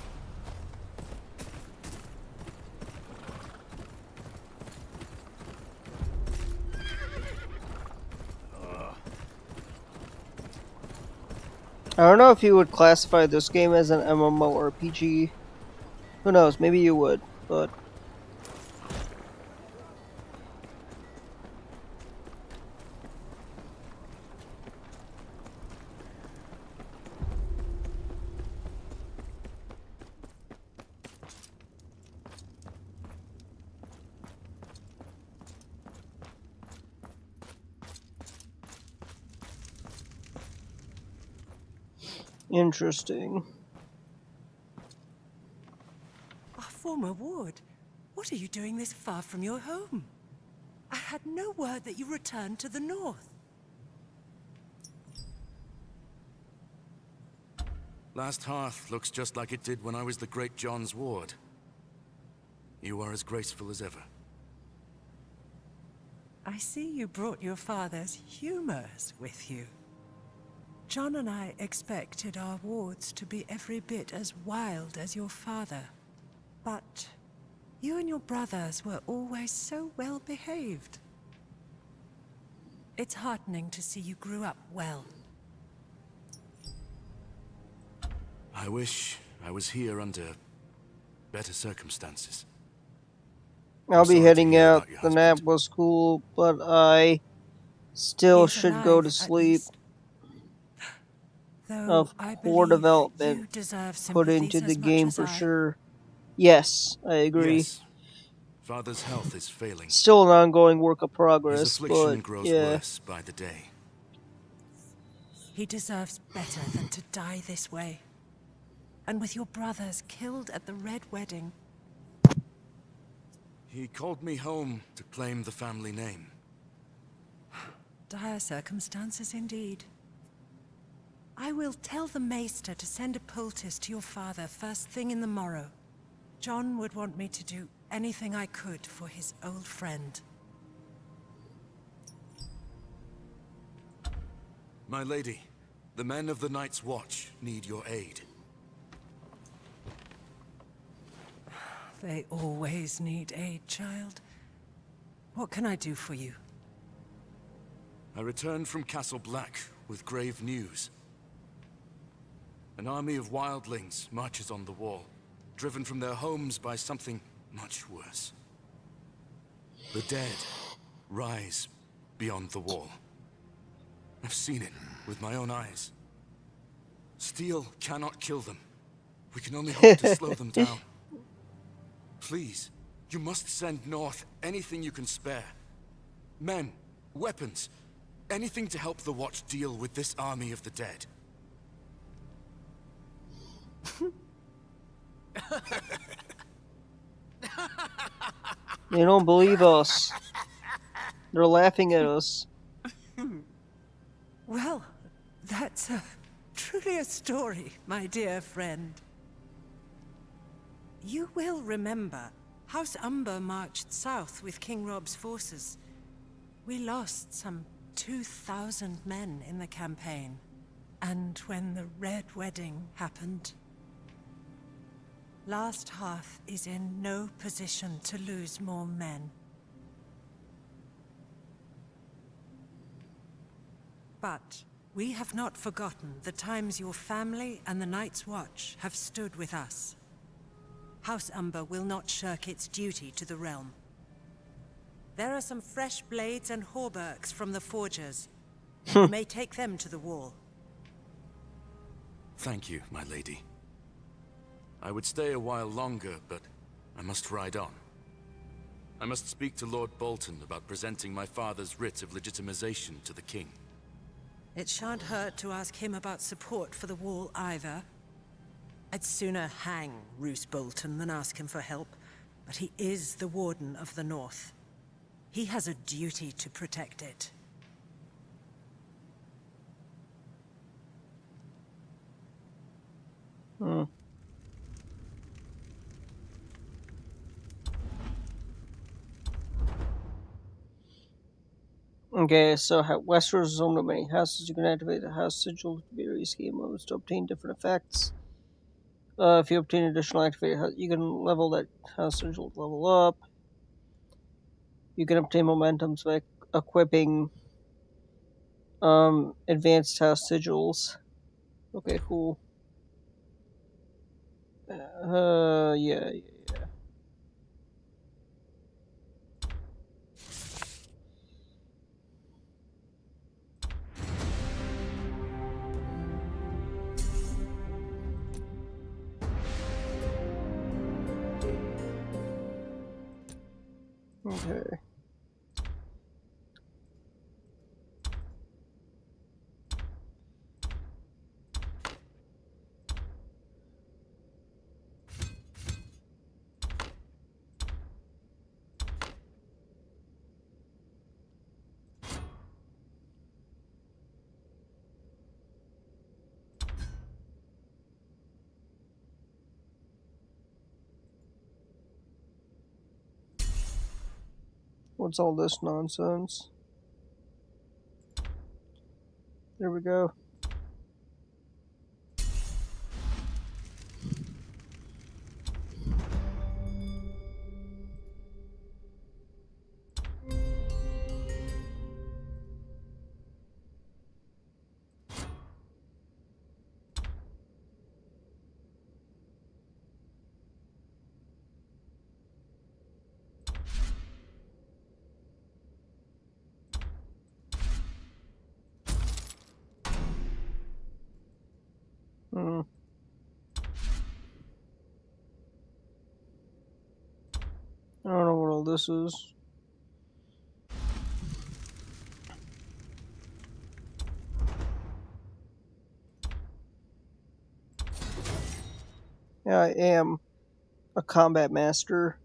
I don't know if you would classify this game as an MMORPG. Who knows, maybe you would, but... Interesting. Our former ward, what are you doing this far from your home? I had no word that you returned to the north. Last Hearth looks just like it did when I was the Great John's ward. You are as graceful as ever. I see you brought your father's humors with you. John and I expected our wards to be every bit as wild as your father. But you and your brothers were always so well behaved. It's heartening to see you grew up well. I wish I was here under better circumstances. I'll be heading out. The nap was cool, but I still should go to sleep. Of poor development put into the game for sure. Yes, I agree. Yes. Father's health is failing. Still an ongoing work of progress, His affliction but grows yeah. worse by the day. He deserves better than to die this way. And with your brothers killed at the Red Wedding. He called me home to claim the family name. Dire circumstances indeed. I will tell the Maester to send a poultice to your father first thing in the morrow. John would want me to do anything I could for his old friend. My lady, the men of the Night's Watch need your aid. They always need aid, child. What can I do for you? I returned from Castle Black with grave news. An army of wildlings marches on the wall, driven from their homes by something much worse. The dead rise beyond the wall. I've seen it with my own eyes. Steel cannot kill them. We can only hope to slow them down. Please, you must send north anything you can spare. Men, weapons, anything to help the Watch deal with this army of the dead. They don't believe us. They're laughing at us. Well, that's truly a story, my dear friend. You will remember, House Umber marched south with King Rob's forces. We lost some 2,000 men in the campaign. And when the Red Wedding happened, Last Hearth is in no position to lose more men. But we have not forgotten the times your family and the Night's Watch have stood with us. House Umber will not shirk its duty to the realm. There are some fresh blades and hauberks from the forgers. You may take them to the wall. Thank you, my lady. I would stay a while longer, but I must ride on. I must speak to Lord Bolton about presenting my father's writ of legitimization to the king. It shan't hurt to ask him about support for the wall either. I'd sooner hang Roose Bolton than ask him for help, but he is the Warden of the North. He has a duty to protect it. Okay, so Westeros is home to many houses. You can activate the house sigil to various game modes to obtain different effects. If you obtain additional activated house, you can level that house sigil to level up. You can obtain momentums by equipping advanced house sigils. Okay, cool. Yeah. Okay. What's all this nonsense? There we go. I don't know what all this is. Yeah, I am a combat master.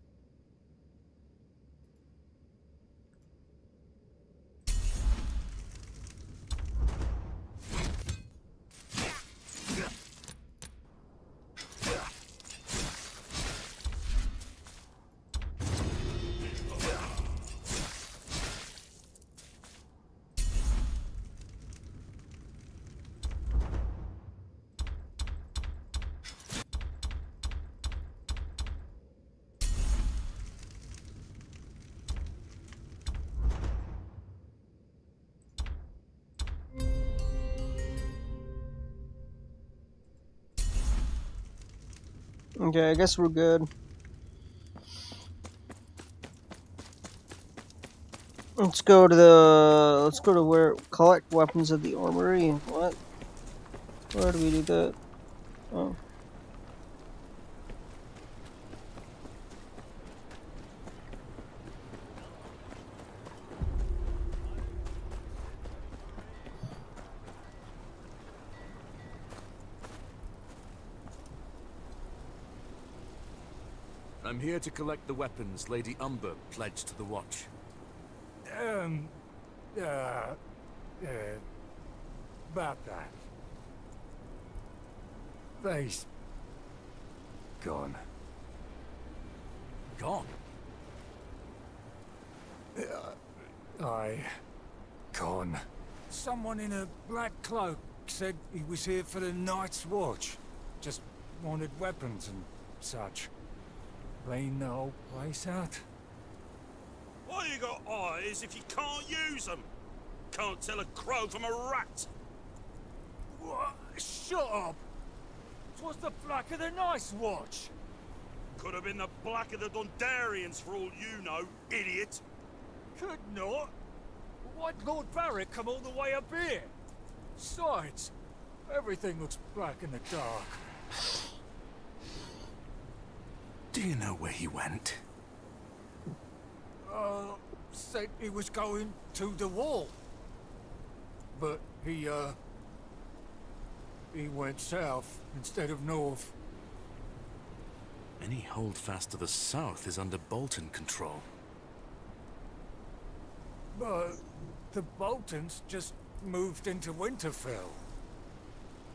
Okay, I guess we're good. Let's go to where collect weapons at the armory. What? Where do we do that? Oh. I'm here to collect the weapons Lady Umber pledged to the Watch. About that. They's gone. Gone? Gone. Someone in a black cloak said he was here for the Night's Watch. Just wanted weapons and such. Clean the whole place out. Why you got eyes if you can't use them? Can't tell a crow from a rat. What? Shut up! 'Twas the Black of the Night's Watch. Could have been the Black of the Dundarians for all you know, idiot. Could not. Why'd Lord Barrett come all the way up here? Besides, everything looks black in the dark. Do you know where he went? Said he was going to the wall. But he went south instead of north. Any holdfast to the south is under Bolton control. But the Boltons just moved into Winterfell.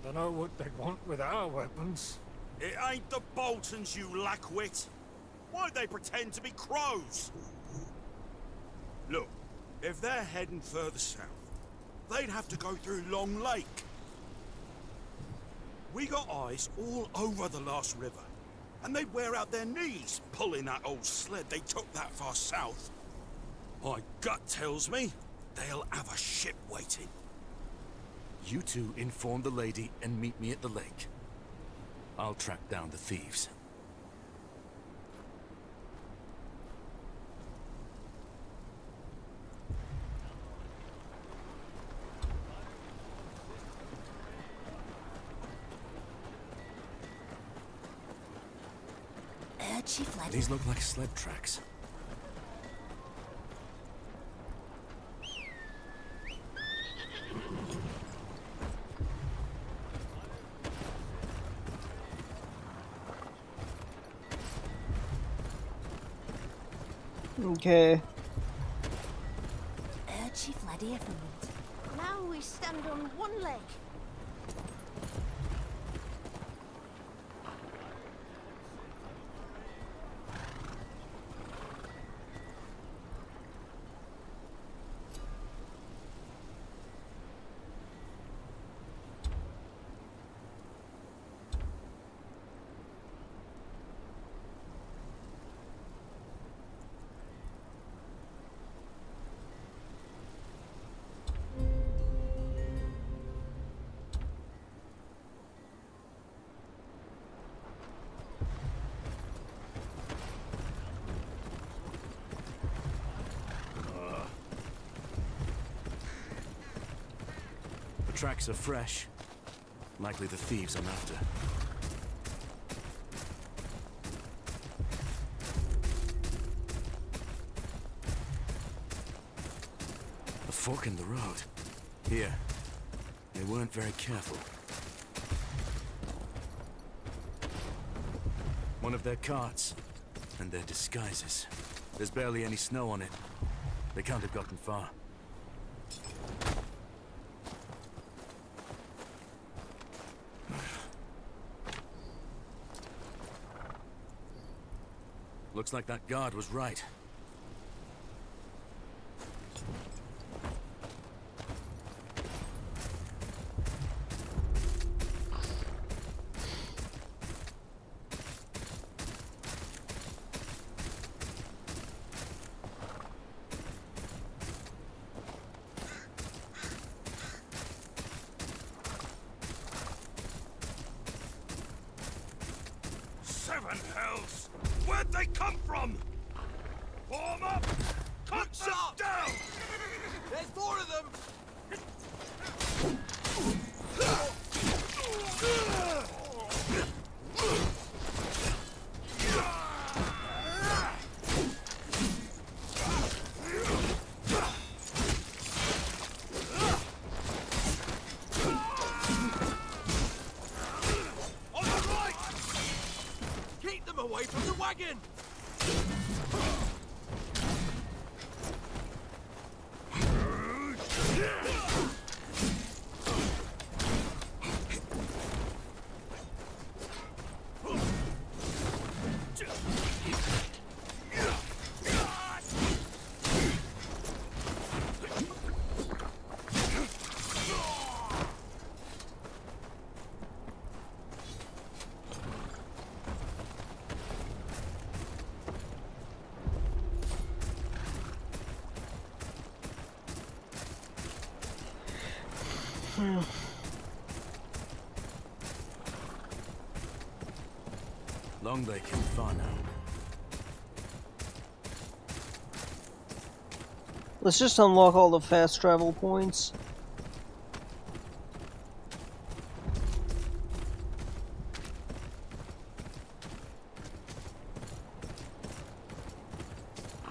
Dunno what they'd want with our weapons. It ain't the Boltons, you lackwit. Why'd they pretend to be crows? Look, if they're heading further south, they'd have to go through Long Lake. We got eyes all over the last river, and they'd wear out their knees pulling that old sled they took that far south. My gut tells me they'll have a ship waiting. You two inform the lady and meet me at the lake. I'll track down the thieves. These look like sled tracks. Okay. She fled here for me. Now we stand on one leg. The tracks are fresh. Likely the thieves I'm after. A fork in the road. Here. They weren't very careful. One of their carts. And their disguises. There's barely any snow on it. They can't have gotten far. Looks like that guard was right. Where'd they come from? Form up! Cut them down! There's more of them! On the right! Keep them away from the wagon! Long they came far now. Let's just unlock all the fast travel points.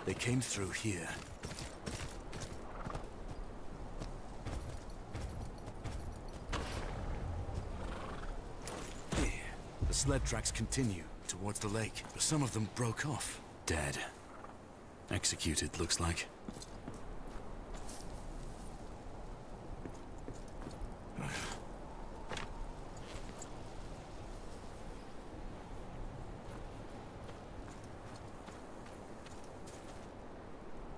They came through here. Here, the sled tracks continue towards the lake, but some of them broke off. Dead. Executed, looks like.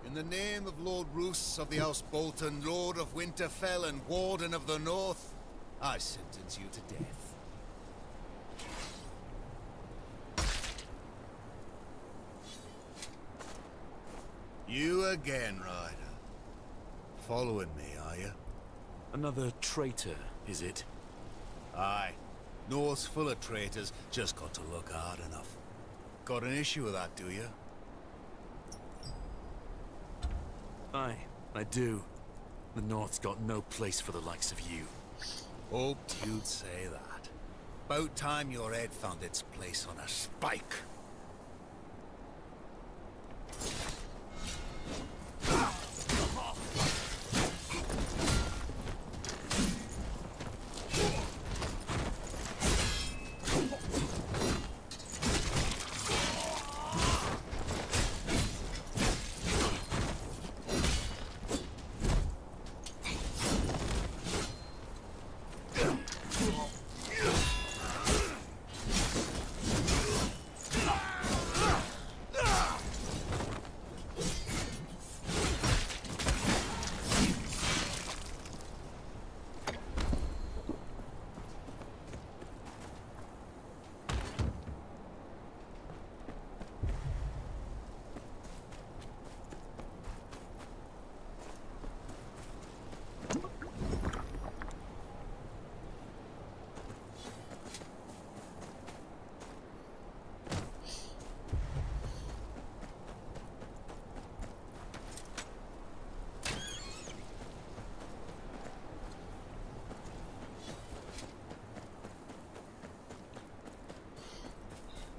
In the name of Lord Roos of the House Bolton, Lord of Winterfell and Warden of the North, I sentence you to death. You again, Ryder. Following me, are you? Another traitor, is it? Aye. North's full of traitors, just got to look hard enough. Got an issue with that, do you? Aye, I do. The North's got no place for the likes of you. Hoped you'd say that. About time your head found its place on a spike.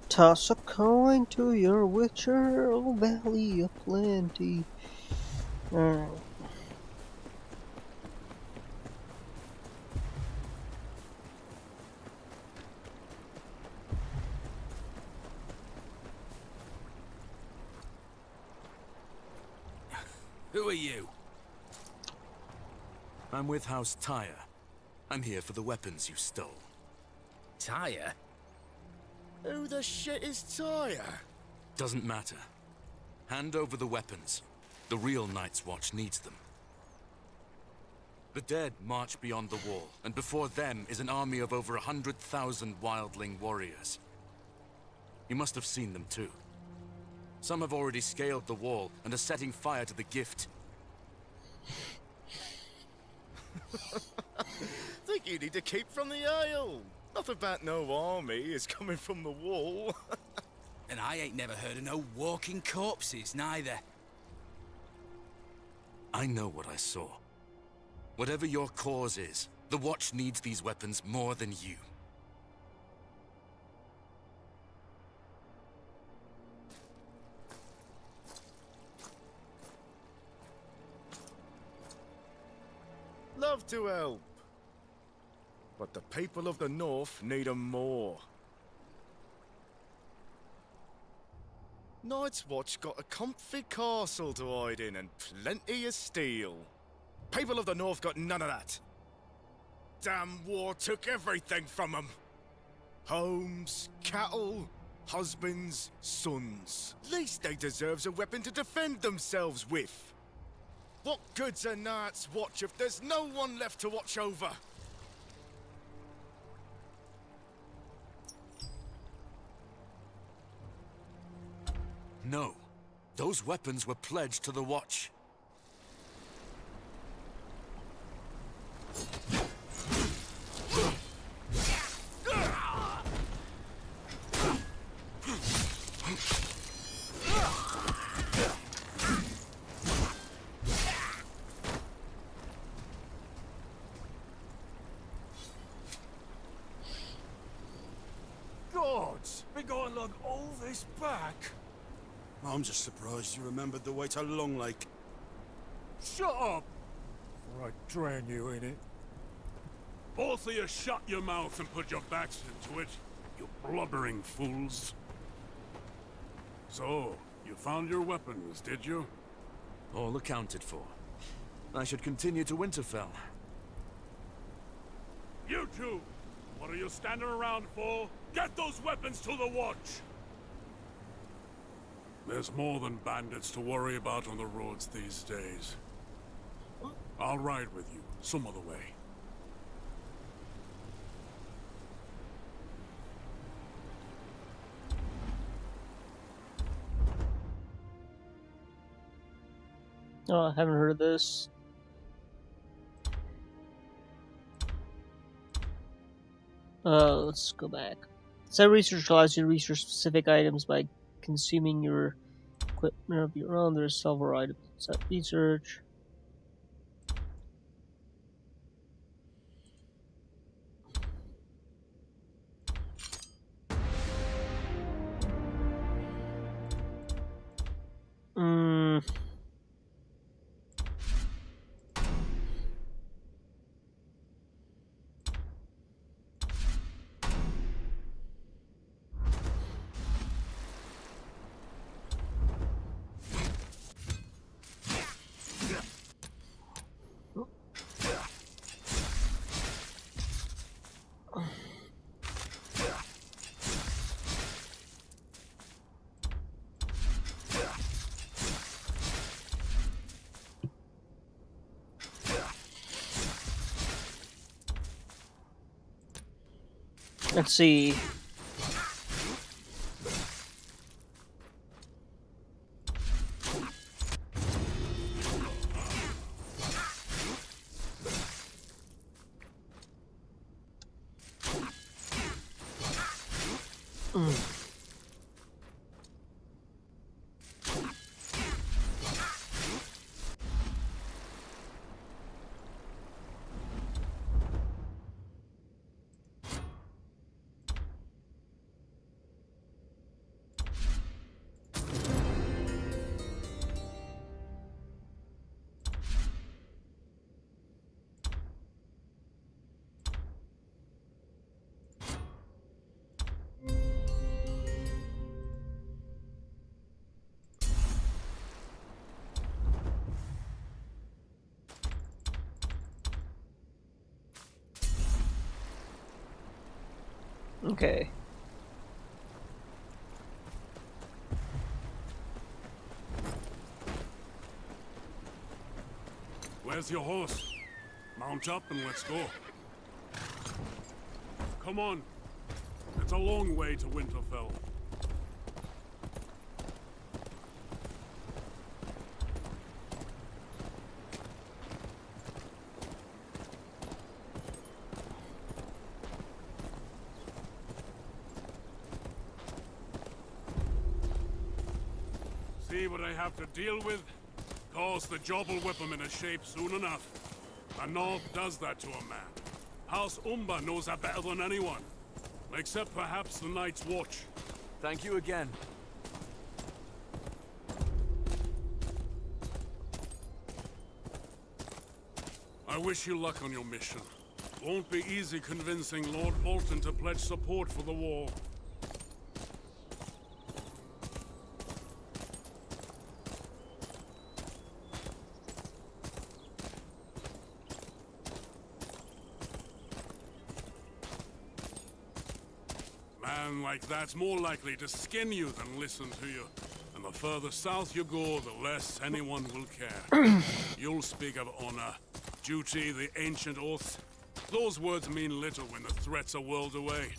Toss a coin to your witcher, oh valley of plenty. Alright. Who are you? I'm with House Tyre. I'm here for the weapons you stole. Tyre? Who the shit is Tyre? Doesn't matter. Hand over the weapons. The real Night's Watch needs them. The dead march beyond the wall, and before them is an army of over 100,000 wildling warriors. You must have seen them too. Some have already scaled the wall and are setting fire to the gift. Think you need to keep from the Isle. Nothing about no army is coming from the wall. And I ain't never heard of no walking corpses, neither. I know what I saw. Whatever your cause is, the Watch needs these weapons more than you. Love to help. But the people of the North need 'em more. Night's Watch got a comfy castle to hide in and plenty of steel. People of the North got none of that. Damn war took everything from them. Homes, cattle, husbands, sons. Least they deserves a weapon to defend themselves with. What good's a Night's Watch if there's no one left to watch over? No. Those weapons were pledged to the Watch. Gods, we gotta lug all this back. I'm just surprised you remembered the way to Long Lake. Shut up! Or I drown you in it. Both of you shut your mouth and put your backs into it, you blubbering fools. So, you found your weapons, did you? All accounted for. I should continue to Winterfell. You two! What are you standing around for? Get those weapons to the Watch! There's more than bandits to worry about on the roads these days. I'll ride with you, some other way. Oh, I haven't heard of this. Let's go back. Set research allows you to research specific items by consuming your equipment of your own. There's several items. Set research. Let's see. Okay. Where's your horse? Mount up and let's go. Come on. It's a long way to Winterfell. see what I have to deal with? Course, the job will whip him into shape soon enough. The North does that to a man. House Umber knows that better than anyone. Except perhaps the Night's Watch. Thank you again. I wish you luck on your mission. Won't be easy convincing Lord Bolton to pledge support for the war. Man like that's more likely to skin you than listen to you. And the further south you go, the less anyone will care. You'll speak of honor, duty, the ancient oaths. Those words mean little when the threats are whirled away.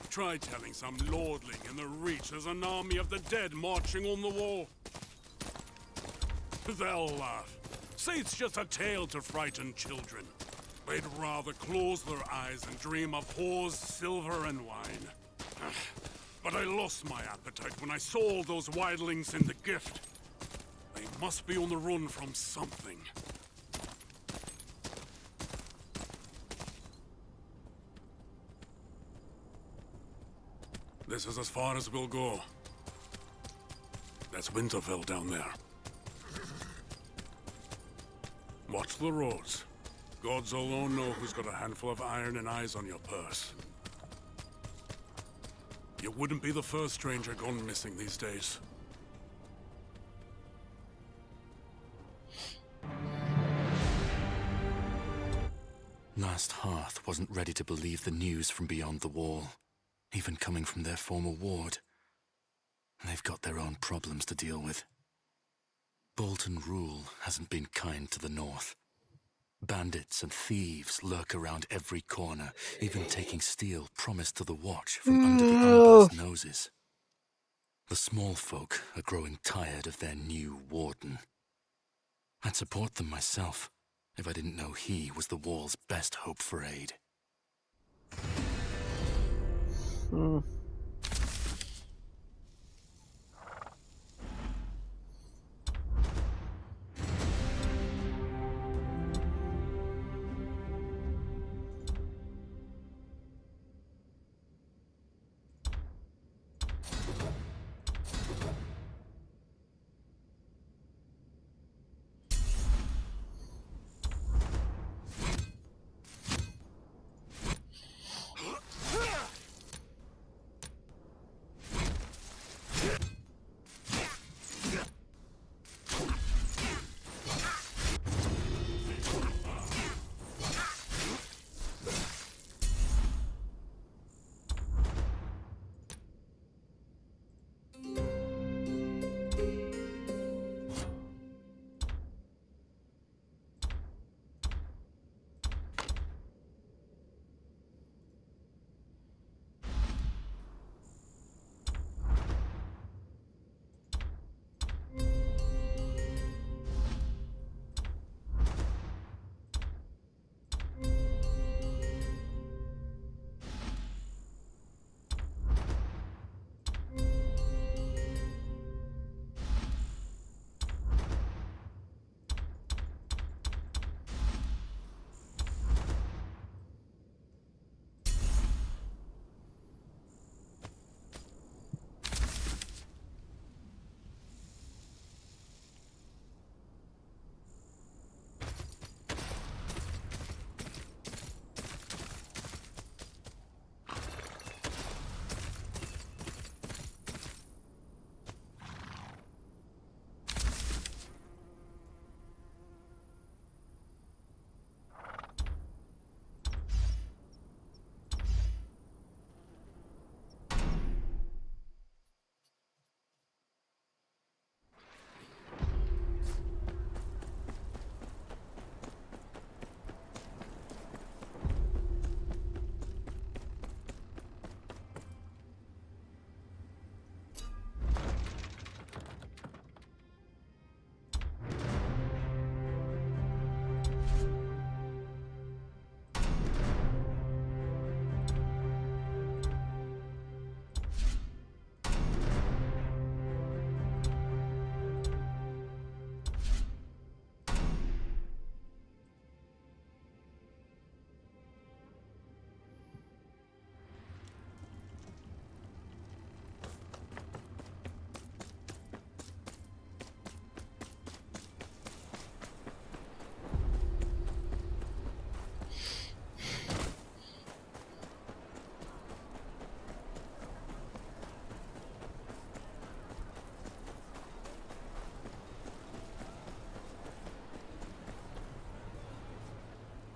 Try telling some lordling in the Reach there's an army of the dead marching on the wall. They'll laugh. Say it's just a tale to frighten children. They'd rather close their eyes and dream of whores, silver, and wine. But I lost my appetite when I saw all those wildlings in the gift. They must be on the run from something. This is as far as we'll go. That's Winterfell down there. Watch the roads. Gods alone know who's got a handful of iron and eyes on your purse. You wouldn't be the first stranger gone missing these days. Last Hearth wasn't ready to believe the news from beyond the wall, even coming from their former ward. They've got their own problems to deal with. Bolton rule hasn't been kind to the North. Bandits and thieves lurk around every corner, even taking steel promised to the Watch from under the Umber's noses. The small folk are growing tired of their new warden. I'd support them myself if I didn't know he was the Wall's best hope for aid.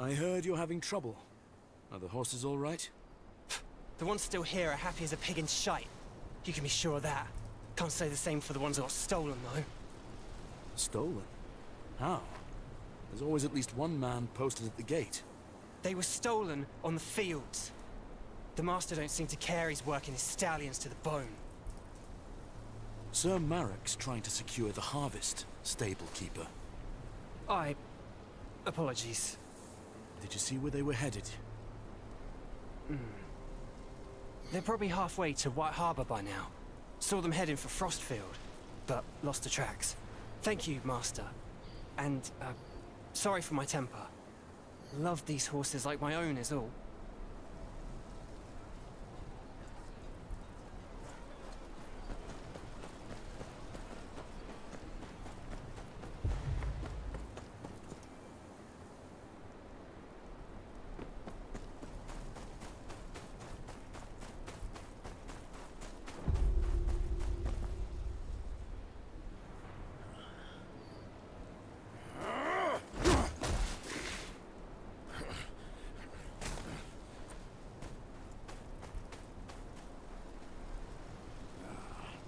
I heard you're having trouble. Are the horses all right? The ones still here are happy as a pig in shite. You can be sure of that. Can't say the same for the ones that got stolen, though. Stolen? How? There's always at least one man posted at the gate. They were stolen on the fields. The master don't seem to care he's working his stallions to the bone. Sir Marrek's trying to secure the harvest, stable keeper. Apologies. Did you see where they were headed? They're probably halfway to White Harbor by now. Saw them heading for Frostfield, but lost the tracks. Thank you, Master. And, sorry for my temper. Love these horses like my own is all.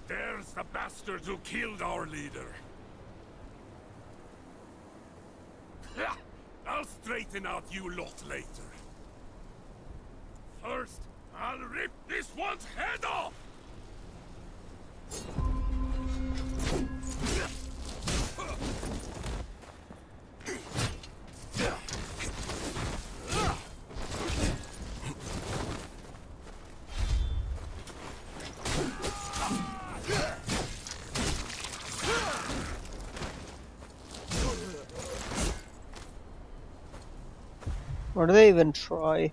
There's the bastards who killed our leader. I'll straighten out you lot later. First, I'll rip this one's head off! Or do they even try?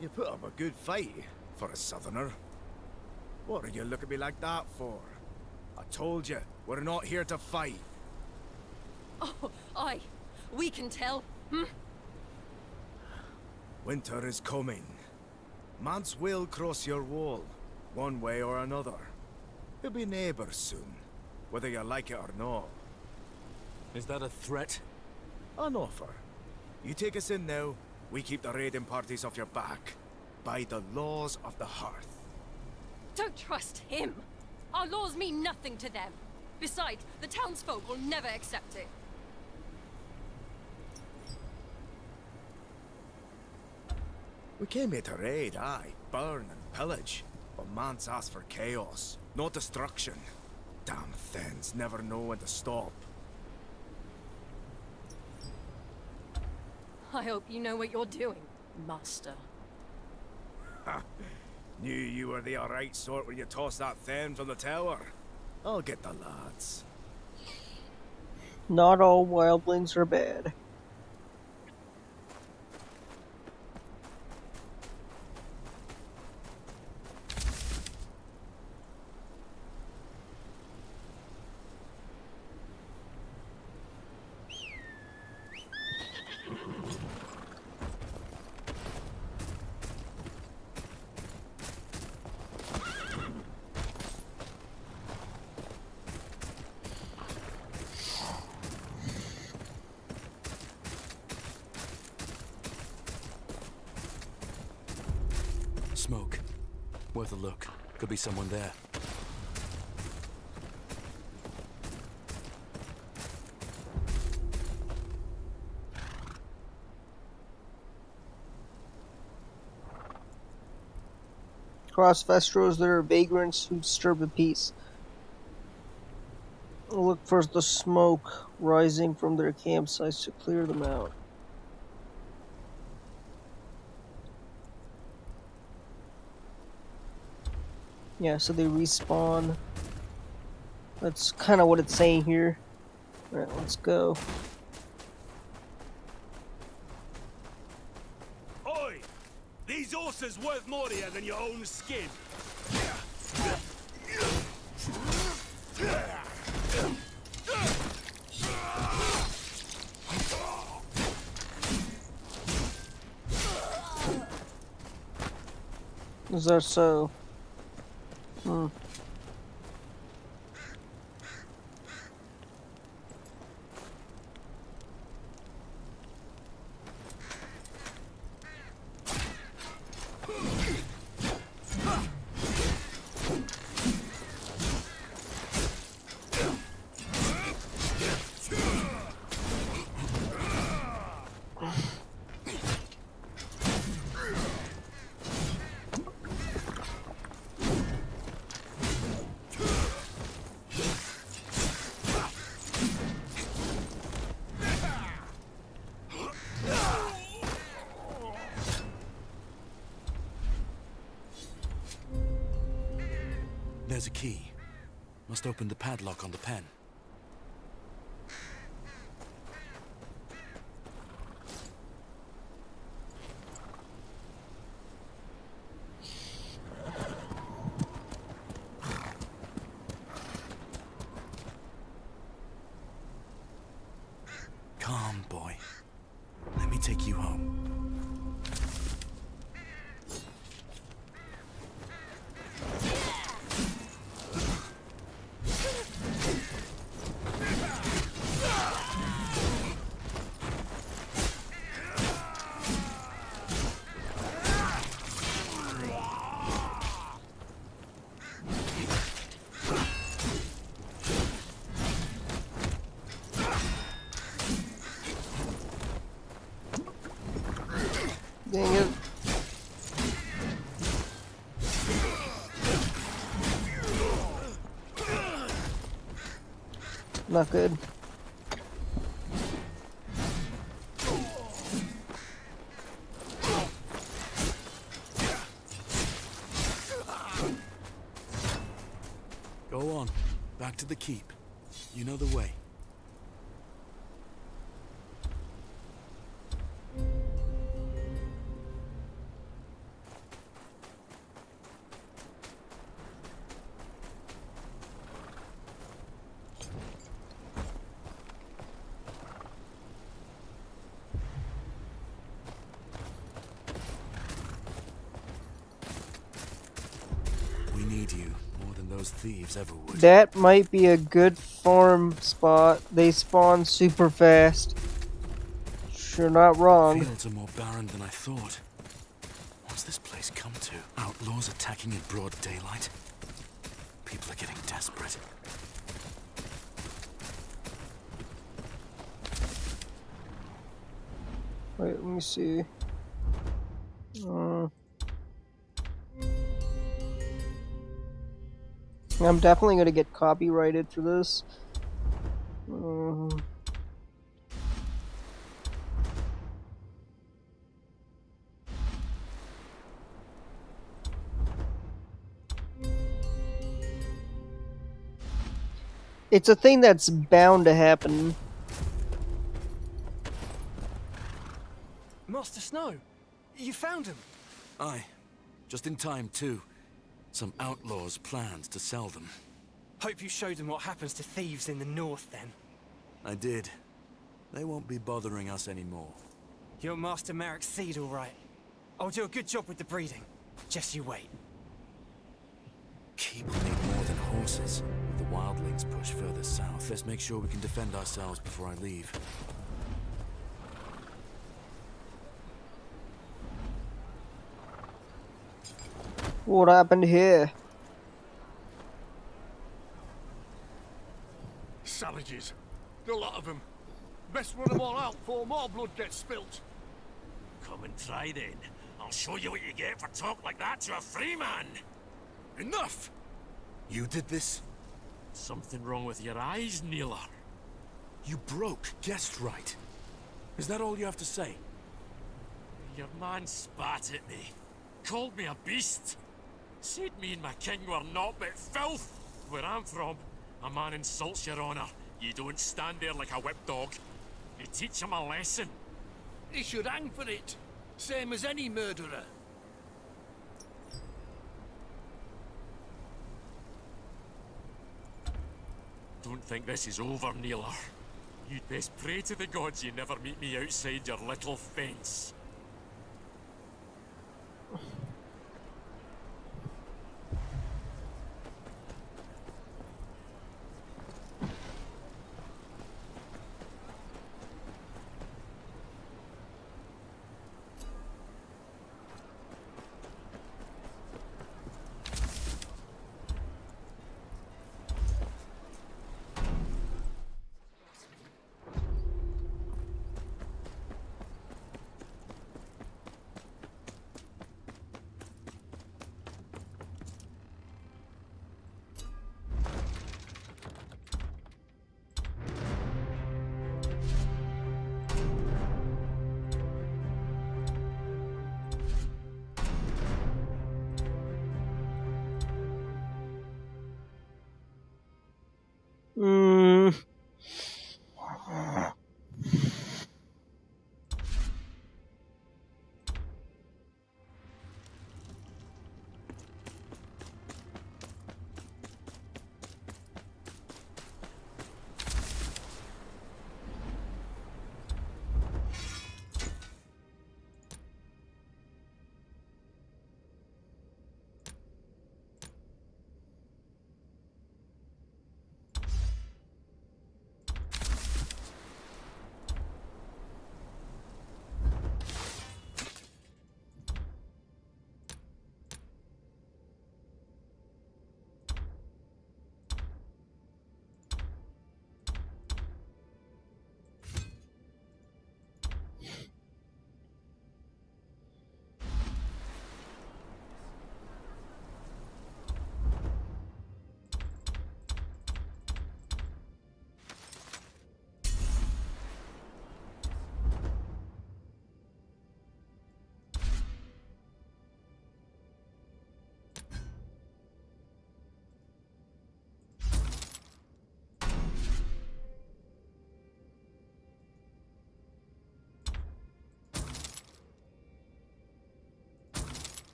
You put up a good fight for a southerner. What are you looking at me like that for? I told you, we're not here to fight. Oh, aye. We can tell. Winter is coming. Mance will cross your wall, one way or another. We'll be neighbors soon, whether you like it or not. Is that a threat? An offer. You take us in now, we keep the raiding parties off your back. By the laws of the hearth. Don't trust him. Our laws mean nothing to them. Besides, the townsfolk will never accept it. We came here to raid, aye, burn and pillage. But Mance asked for chaos, not destruction. Damn things never know when to stop. I hope you know what you're doing, Master. Ha! Knew you were the alright sort when you tossed that thing from the tower. I'll get the lads. Not all wildlings are bad. Smoke. Worth a look. Could be someone there. Across Vestros, there are vagrants who disturb the peace. Look for the smoke rising from their campsites to clear them out. Yeah, so they respawn. That's kind of what it's saying here. Alright, let's go. Oi! These horses worth more to you than your own skin. Is that so? There's a key. Must open the padlock on the pen. Calm, boy. Let me take you home. Dang it. Not good. Go on. Back to the keep. You know the way. We need you more than those thieves ever would. That might be a good farm spot. They spawn super fast. Sure, not wrong. Fields are more barren than I thought. What's this place come to? Outlaws attacking in broad daylight? People are getting desperate. Wait, let me see. I'm definitely gonna get copyrighted for this. It's a thing that's bound to happen. Master Snow, you found him. Aye. Just in time, too. Some outlaws planned to sell them. Hope you showed them what happens to thieves in the north, then. I did. They won't be bothering us anymore. You're Master Merrick's seed, all right. I'll do a good job with the breeding. Just you wait. Keep will need more than horses. If the wildlings push further south, let's make sure we can defend ourselves before I leave. What happened here? Savages. The lot of them. Best run them all out before more blood gets spilt. Come and try then. I'll show you what you get for talk like that to a free man. Enough! You did this? Something wrong with your eyes, Kneeler. You broke guest right. Is that all you have to say? Your man spat at me. Called me a beast. Said me and my king were naught but filth. Where I'm from, a man insults your honor. You don't stand there like a whipped dog. You teach him a lesson. He should hang for it. Same as any murderer. Don't think this is over, Kneeler. You'd best pray to the gods you never meet me outside your little fence.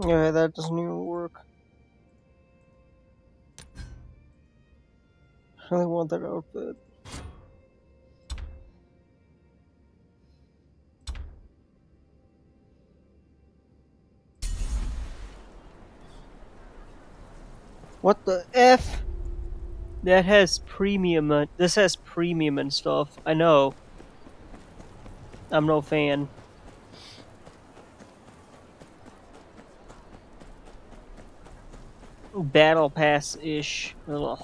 Yeah, that doesn't even work. I really want that outfit. What the F? That has premium. This has premium and stuff. I know. I'm no fan. Battle pass ish. Ugh.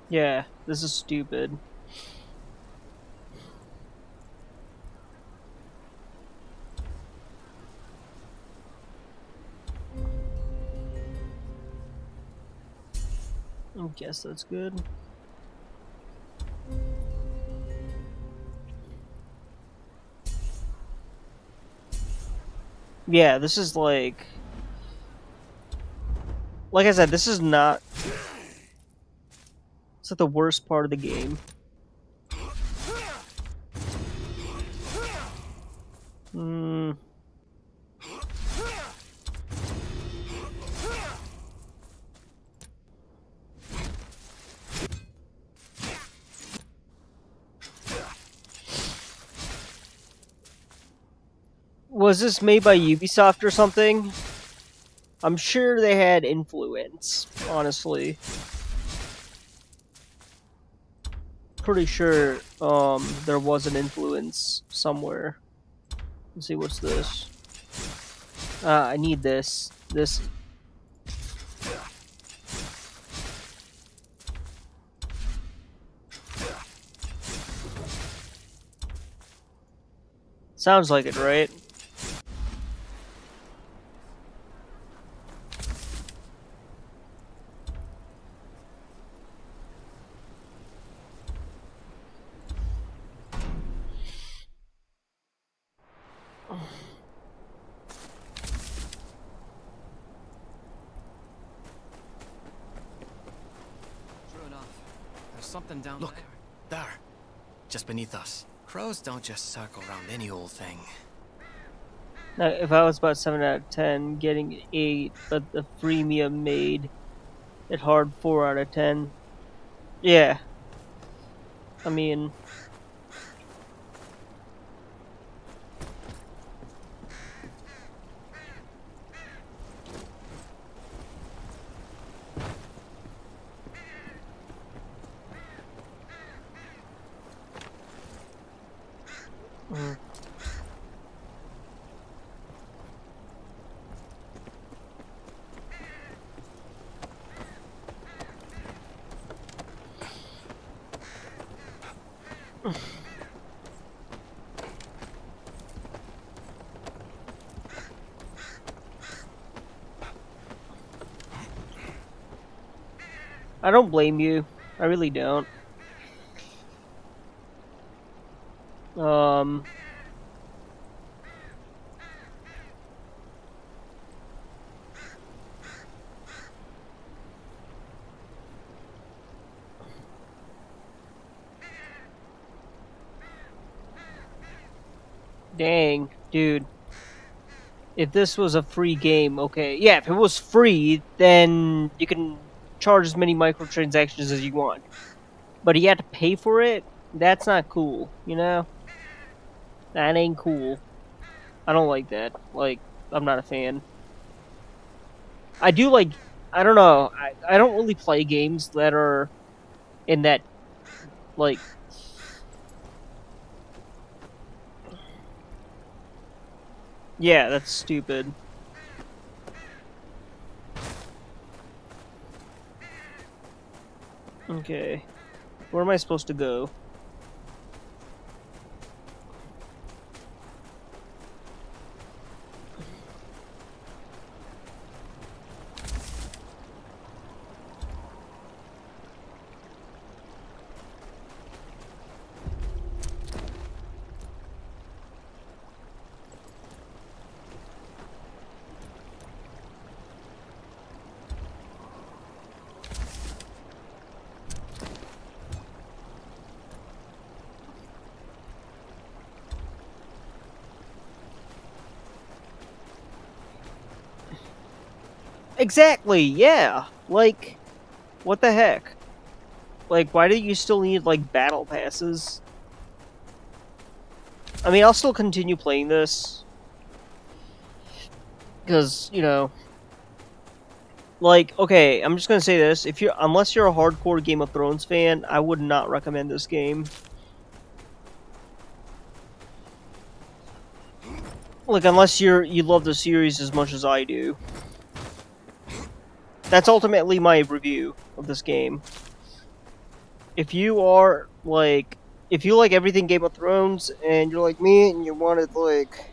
Yeah, this is stupid. I guess that's good. Yeah, this is like I said, this is not. It's like the worst part of the game. Hmm. Was this made by Ubisoft or something? I'm sure they had influence, honestly. Pretty sure there was an influence somewhere. Let's see, what's this? I need this. This. Sounds like it, right? True enough. There's something down Look, there. Just beneath us. Crows don't just circle around any old thing. Now, if I was about 7 out of 10, getting 8, but the freemium made it hard 4 out of 10. Yeah. I mean... Mm. I don't blame you. I really don't. Dang, dude. If this was a free game, okay. Yeah, if it was free, then you can charge as many microtransactions as you want. But you have to pay for it? That's not cool, you know? That ain't cool. I don't like that. Like, I'm not a fan. I do like... I don't know. I don't really play games that are in that, like... Yeah, that's stupid. Okay. Where am I supposed to go? Exactly, yeah. Like, what the heck? Like, why do you still need, like, battle passes? I mean, I'll still continue playing this. Because, you know... Like, okay, I'm just gonna say this. Unless you're a hardcore Game of Thrones fan, I would not recommend this game. Like, unless you love the series as much as I do. That's ultimately my review of this game. If you are, like... If you like everything Game of Thrones, and you're like me, and you wanted, like...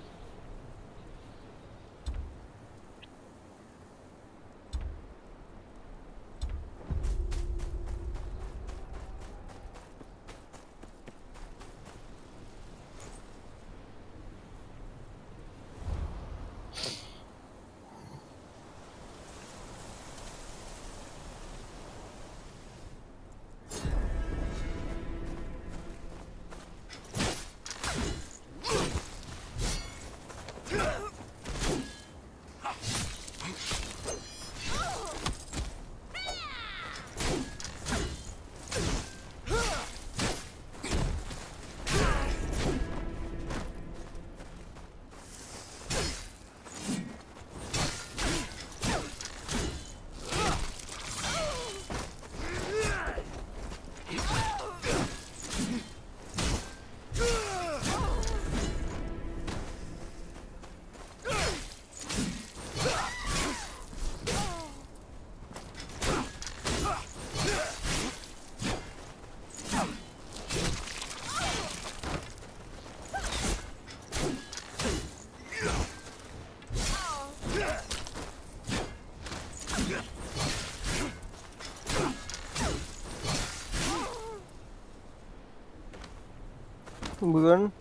Moving.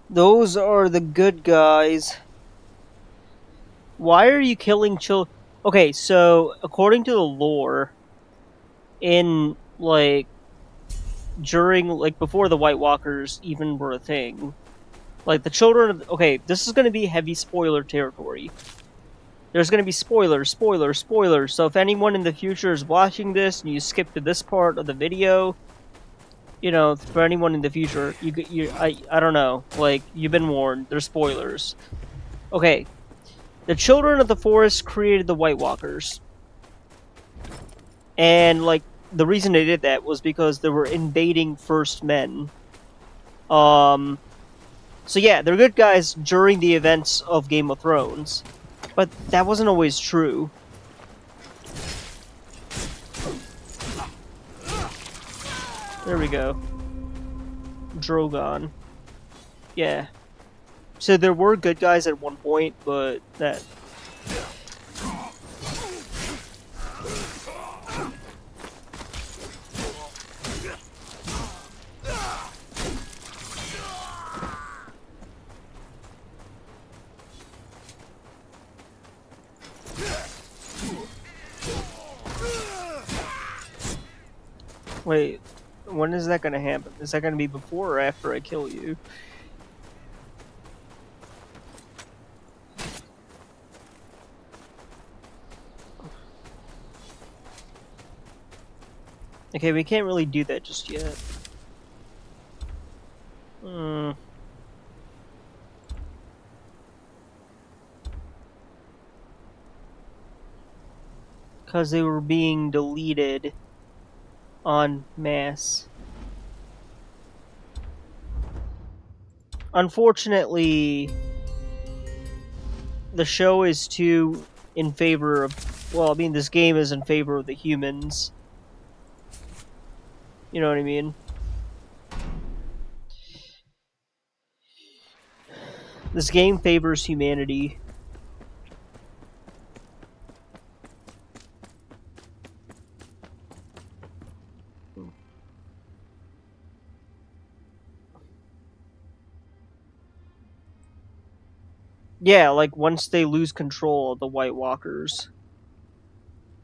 Those are the good guys. Why are you killing children? Okay, so according to the lore, in like during like before the White Walkers even were a thing, like the children of, okay, this is going to be heavy spoiler territory. There's going to be spoilers, spoilers, spoilers. So if anyone in the future is watching this and you skip to this part of the video, you know, for anyone in the future, I don't know, like you've been warned. There's spoilers. Okay, the children of the forest created the White Walkers. And, like, the reason they did that was because they were invading First Men. So yeah, they're good guys during the events of Game of Thrones. But that wasn't always true. There we go. Drogon. Yeah. So there were good guys at one point, but that... Wait, when is that gonna happen? Is that gonna be before or after I kill you? Okay, we can't really do that just yet. Because they were being deleted en masse. Unfortunately, the show is too in favor of... Well, I mean, this game is in favor of the humans. You know what I mean? This game favors humanity. Yeah, like once they lose control of the White Walkers.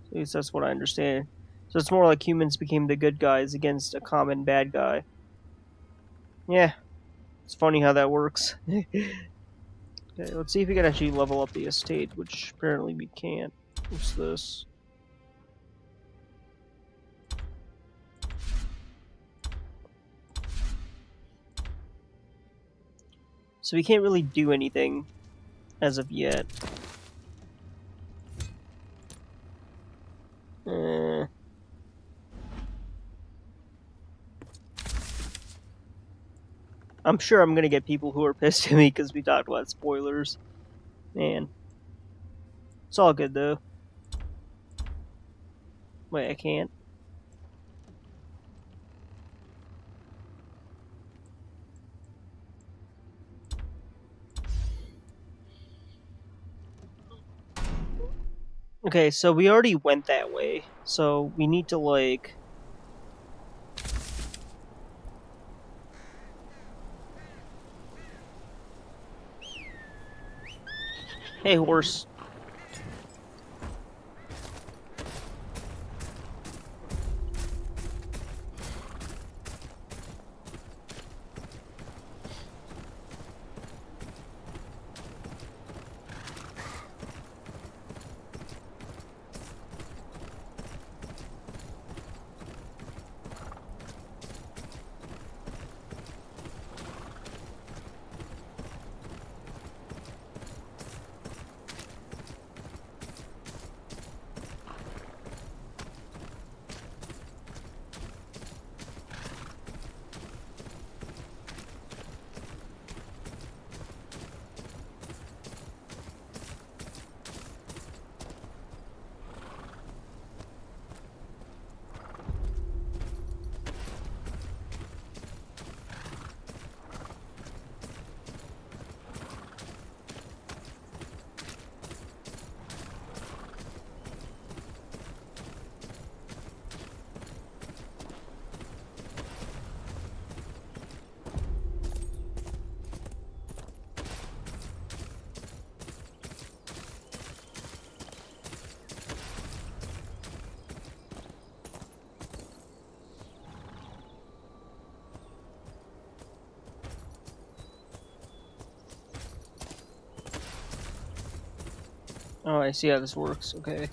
At least that's what I understand. So it's more like humans became the good guys against a common bad guy. Yeah, it's funny how that works. Okay, let's see if we can actually level up the estate, which apparently we can't. What's this? So we can't really do anything as of yet. I'm sure I'm gonna get people who are pissed at me because we talked about spoilers. Man. It's all good though. Wait, I can't. Okay, so we already went that way. So we need to, like... Hey, horse. Oh, I see how this works. Okay.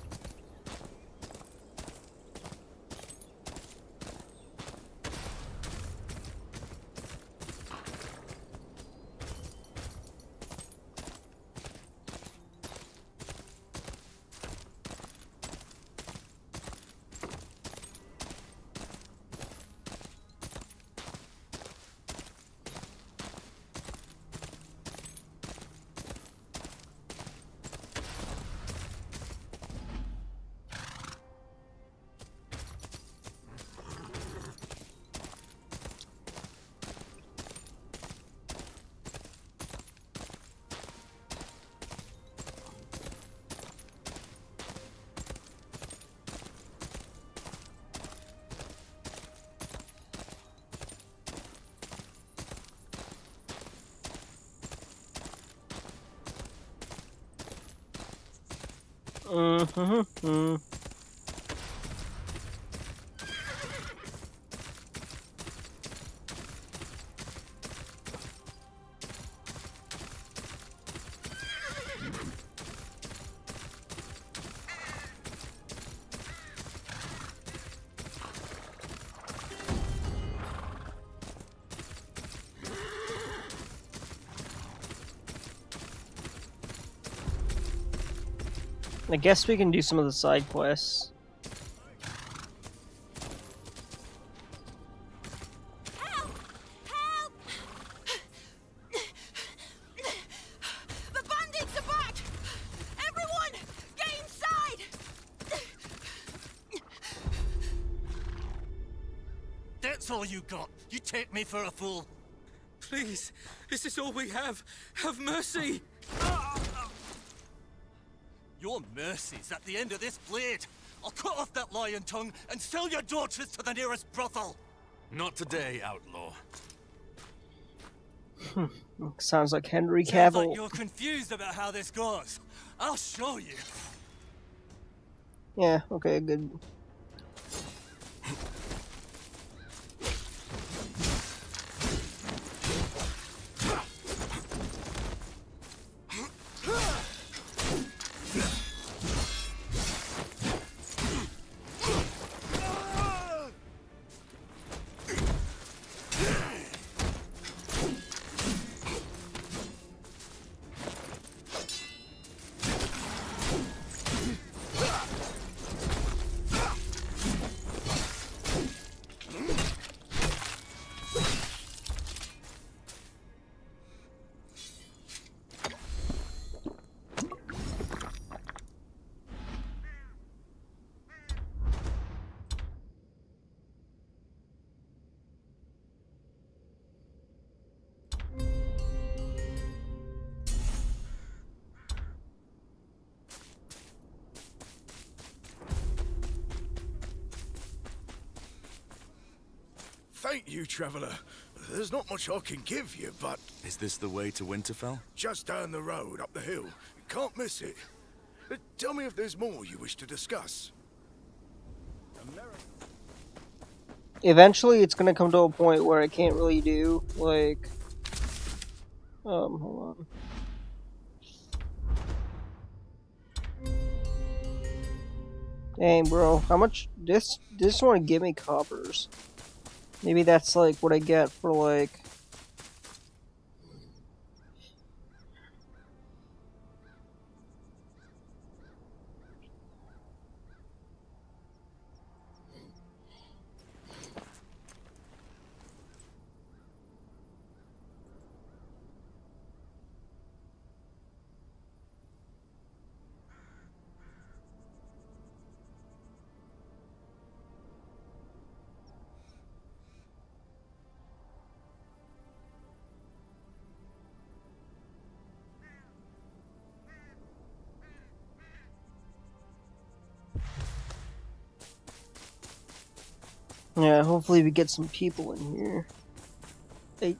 Mm-hmm. I guess we can do some of the side quests. The bandits are back! Everyone, get inside! That's all you got. You take me for a fool. Please, this is all we have. Have mercy! Your mercy's at the end of this blade. I'll cut off that lion tongue and sell your daughters to the nearest brothel. Not today, outlaw. Sounds like Henry Sounds like Cavill. you're confused about how this goes. I'll show you. Yeah, okay, good. Thank you, Traveller. There's not much I can give you, but... Is this the way to Winterfell? Just down the road, up the hill. You can't miss it. Tell me if there's more you wish to discuss. Eventually, it's gonna come to a point where I can't really do, like... hold on. Dang, bro. How much... This want to give me coppers. Maybe that's, like, what I get for, like... Yeah, hopefully we get some people in here. Hey.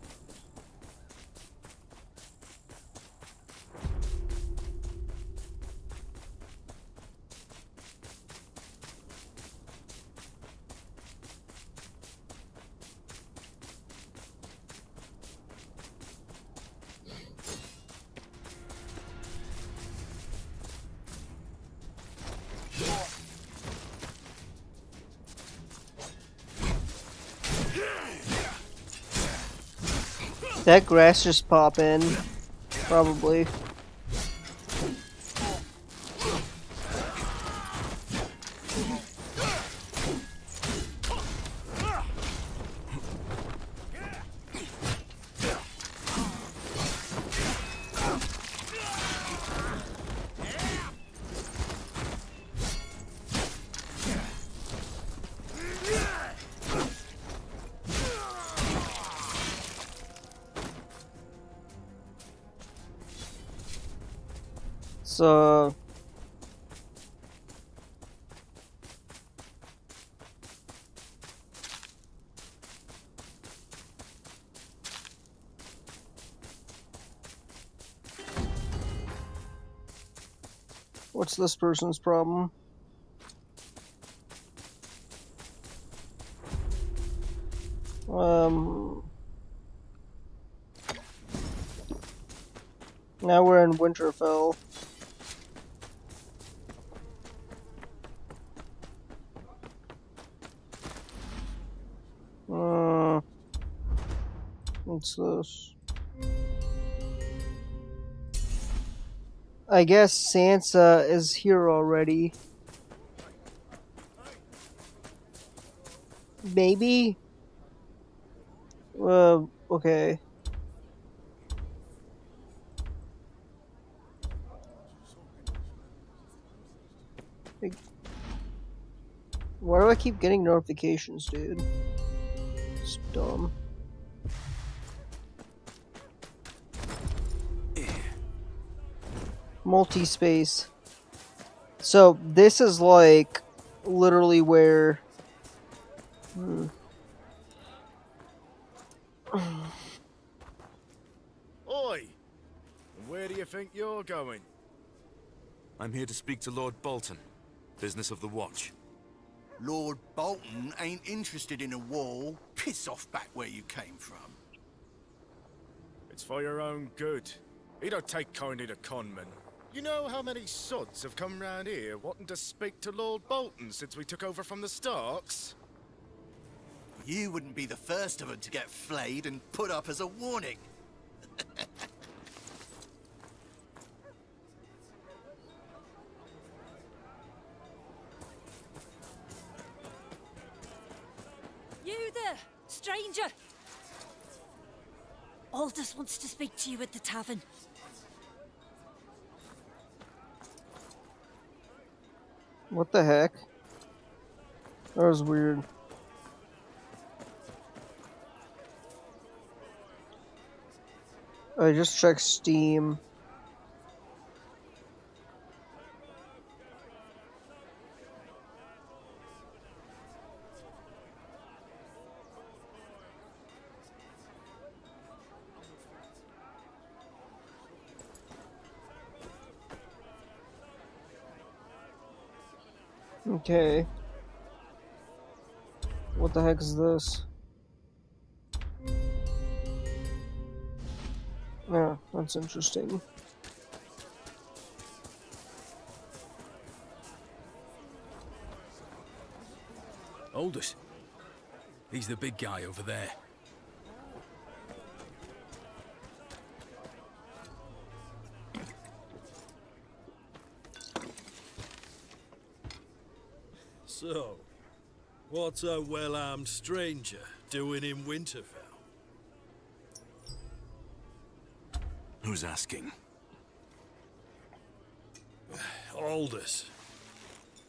That grass just pop in, probably. So what's this person's problem? Now we're in Winterfell. What's this? I guess Sansa is here already. Maybe? Okay. Why do I keep getting notifications, dude? It's dumb. Multi-space. So, this is like literally where... boy! And where do you think you're going? I'm here to speak to Lord Bolton. Business of the Watch. Lord Bolton ain't interested in a war. Piss off back where you came from. It's for your own good. He don't take kindly to conmen. You know how many sods have come round here wanting to speak to Lord Bolton since we took over from the Starks? You wouldn't be the first of them to get flayed and put up as a warning. You there, stranger! Aldous wants to speak to you at the tavern. What the heck? That was weird. I just checked Steam. Okay. What the heck is this? Yeah, that's interesting. Aldous. He's the big guy over there. So, what's a well-armed stranger doing in Winterfell? Who's asking? Aldous.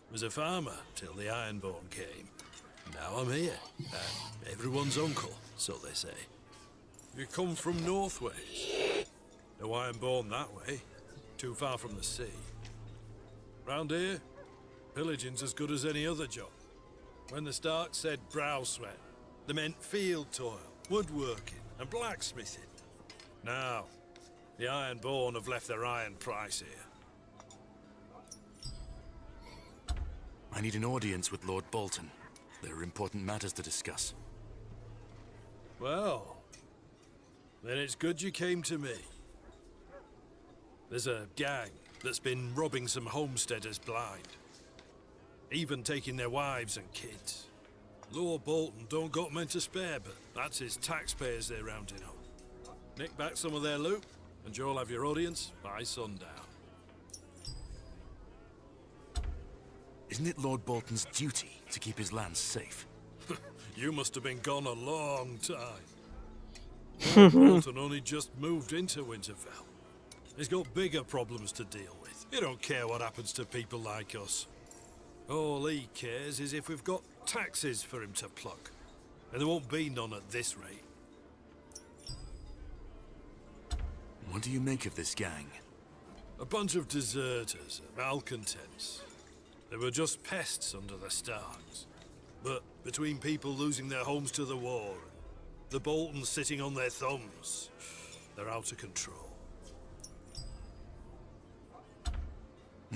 Was a farmer till the Ironborn came. Now I'm here, and everyone's uncle, so they say. You come from Northways. No Ironborn that way, too far from the sea. Round here, pillaging's as good as any other job. When the Starks said brow sweat, they meant field toil, woodworking, and blacksmithing. Now, the Ironborn have left their iron price here. I need an audience with Lord Bolton. There are important matters to discuss. Well, then it's good you came to me. There's a gang that's been robbing some homesteaders blind. Even taking their wives and kids. Lord Bolton don't got men to spare, but that's his taxpayers they're rounding up. Nick back some of their loot, and you'll have your audience by sundown. Isn't it Lord Bolton's duty to keep his lands safe? You must have been gone a long time. Lord Bolton only just moved into Winterfell. He's got bigger problems to deal with. He don't care what happens to people like us. All he cares is if we've got taxes for him to pluck. And there won't be none at this rate. What do you make of this gang? A bunch of deserters, malcontents. They were just pests under the Starks. But between people losing their homes to the war, and the Boltons sitting on their thumbs, they're out of control.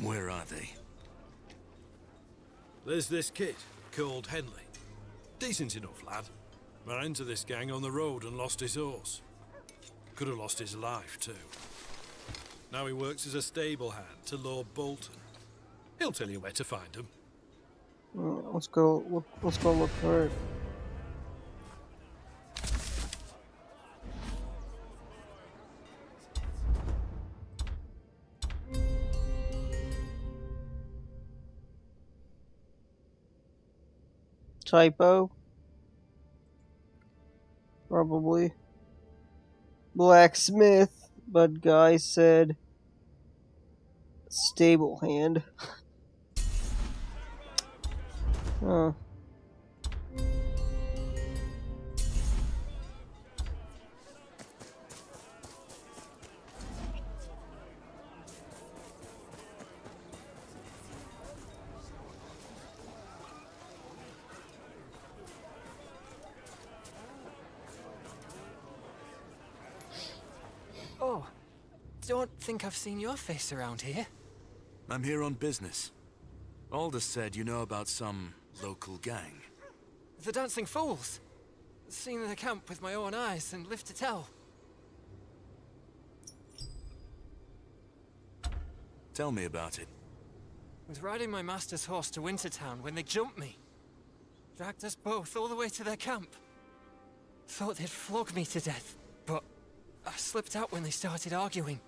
Where are they? There's this kid called Henley. Decent enough lad. Ran into this gang on the road and lost his horse. Could have lost his life too. Now he works as a stable hand to Lord Bolton. He'll tell you where to find him. Let's go. Let's go look for it. Typo. Probably. Blacksmith, but guy said stable hand. Huh. don't think I've seen your face around here. I'm here on business. Aldous said you know about some local gang. The Dancing Fools. Seen the camp with my own eyes and live to tell. Tell me about it. Was riding my master's horse to Wintertown when they jumped me. Dragged us both all the way to their camp. Thought they'd flog me to death, but I slipped out when they started arguing.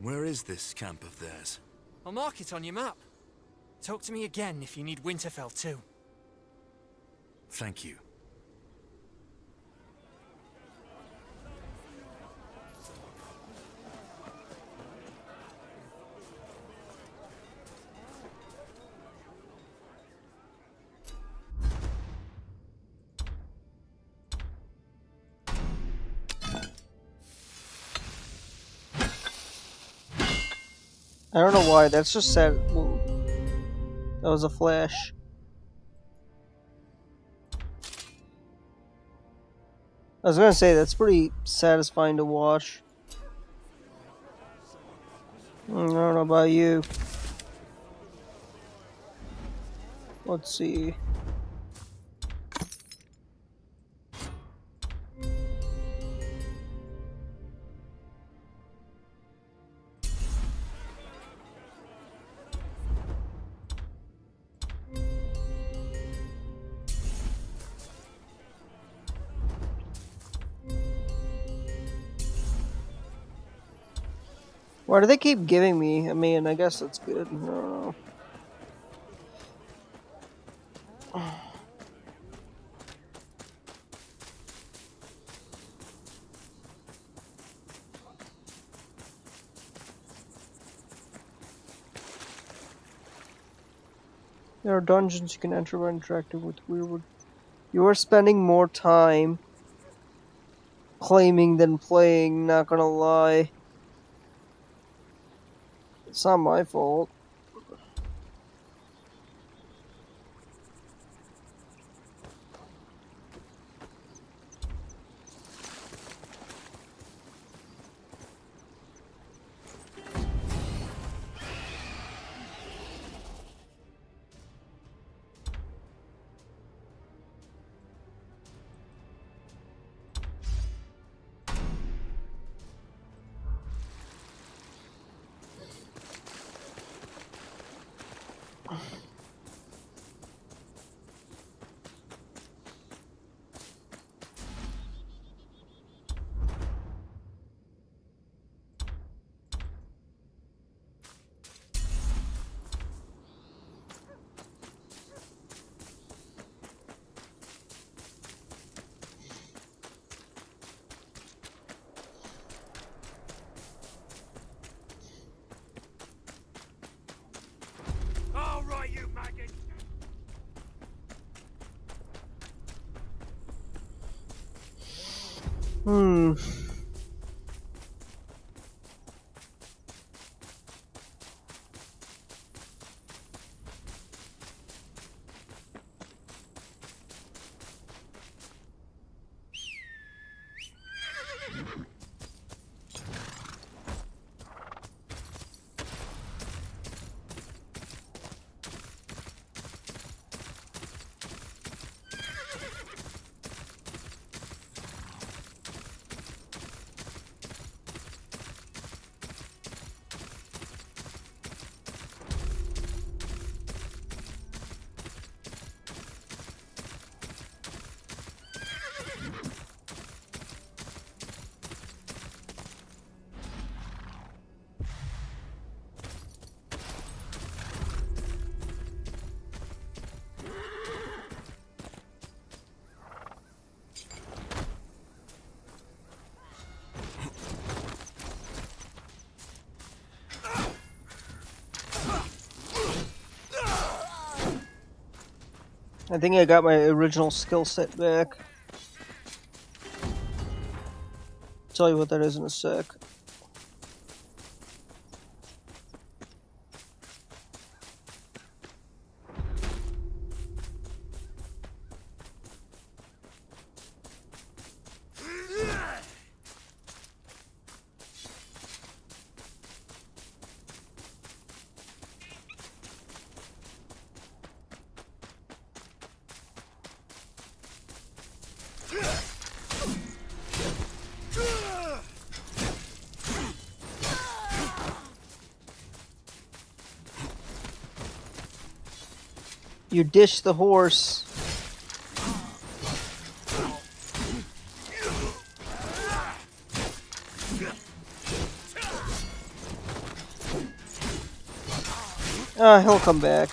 Where is this camp of theirs? I'll mark it on your map. Talk to me again if you need Winterfell too. Thank you. I don't know why, that's just sad. That was a flash. I was gonna say, that's pretty satisfying to watch. I don't know about you. Let's see. Why do they keep giving me? I mean, I guess that's good. I don't know. There are dungeons you can enter by interacting with weird. You are spending more time claiming than playing, not gonna lie. It's not my fault. All right, you maggot. Hmm. I think I got my original skill set back. Tell you what that is in a sec. You dish the horse. He'll come back.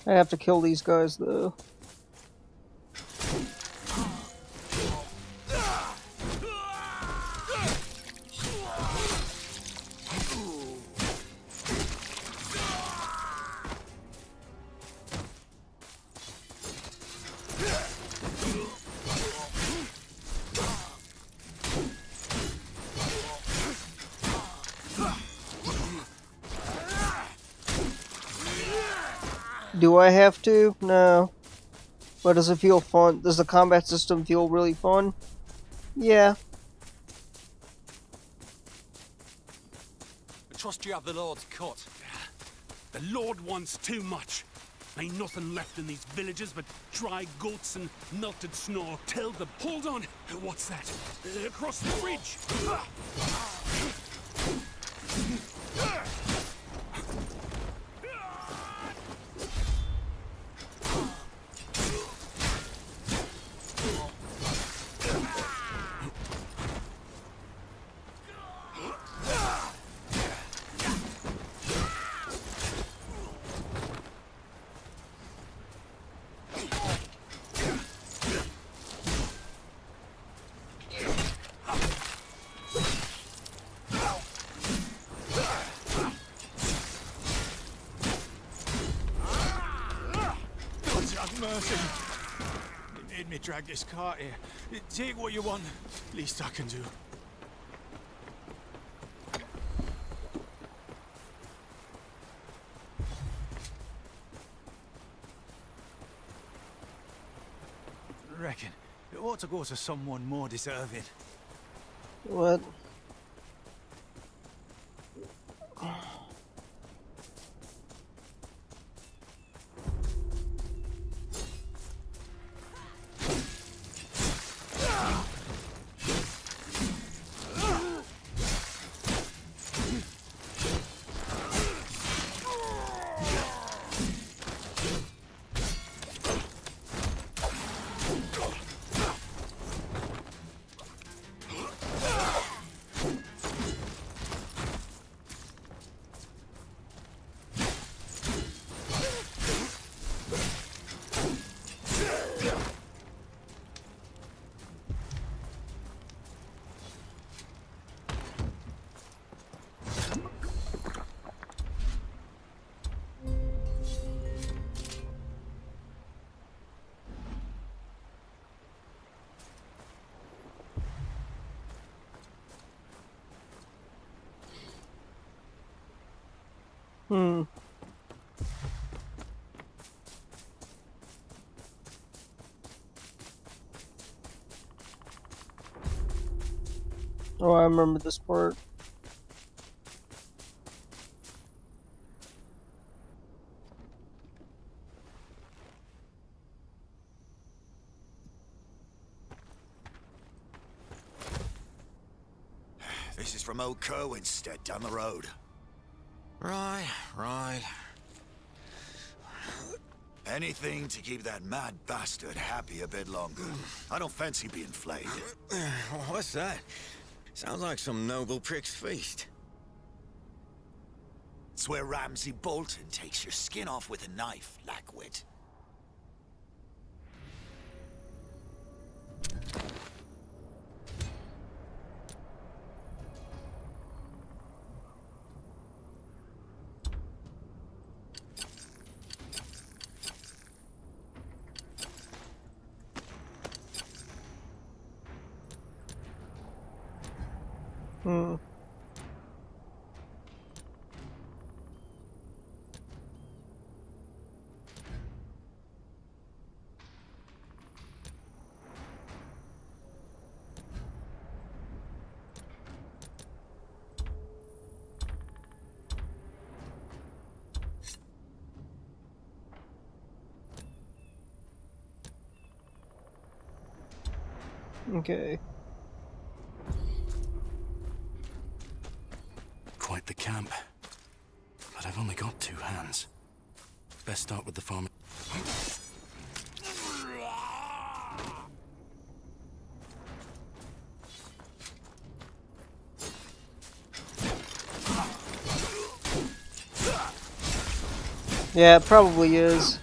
I have to kill these guys, though. Do I have to? No. But does it feel fun? Does the combat system feel really fun? Yeah. I trust you have the Lord's cut. The Lord wants too much. Ain't nothing left in these villages but dry goats and melted snow. Tell them. Hold on. What's that? Across the bridge. Have mercy. It made me drag this cart here. Take what you want. Least I can do. Reckon it ought to go to someone more deserving. What? Hmm. Oh, I remember this part. This is from old Kerwin's stead down the road. Right. Anything to keep that mad bastard happy a bit longer. I don't fancy being flayed. What's that? Sounds like some noble prick's feast. It's where Ramsay Bolton takes your skin off with a knife, Lackwit. Hmm. Okay. Quite the camp. But I've only got 2 hands. Best start with the farm. Yeah, it probably is.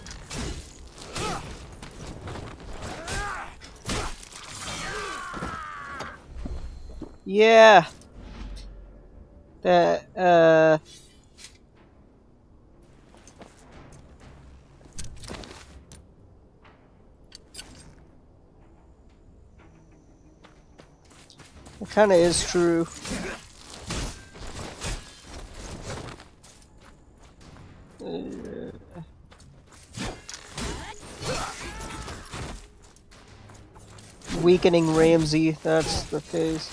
Yeah. That, it kind of is true. Weakening Ramsey, that's the case.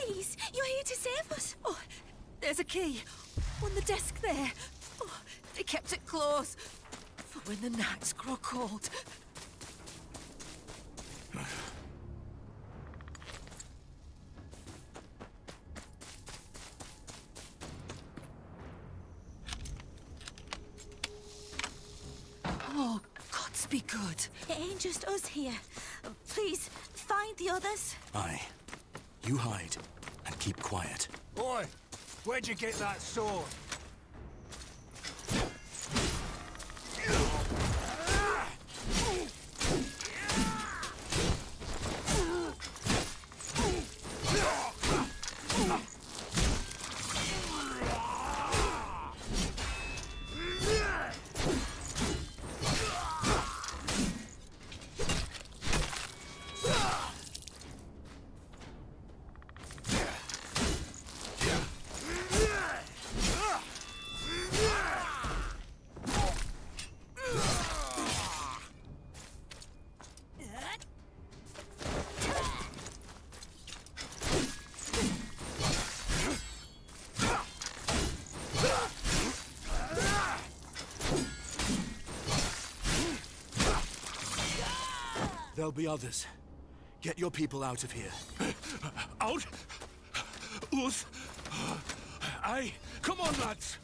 Please, you're here to save us. Oh, there's a key on the desk there. Oh, they kept it close for when the nights grow cold. Oh, gods be good. It ain't just us here. Please, find the others. Aye. You hide and keep quiet. Oi! Where'd you get that sword? There'll be others. Get your people out of here. Out? Uth? Aye. Come on, lads.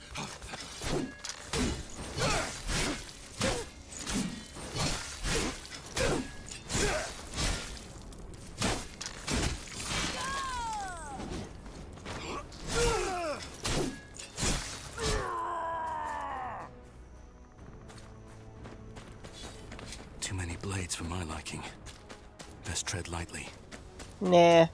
Too many blades for my liking. Best tread lightly. Nah.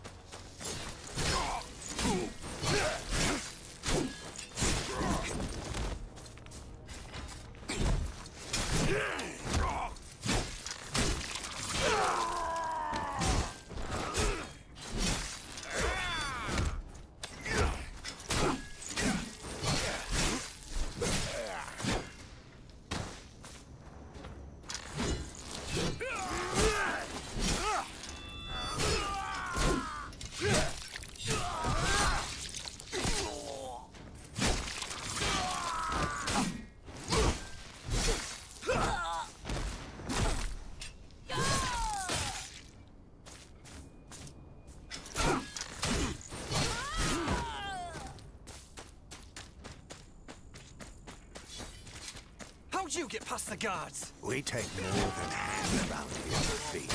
How'd you get past the guards? We take more than hand around here, Pete.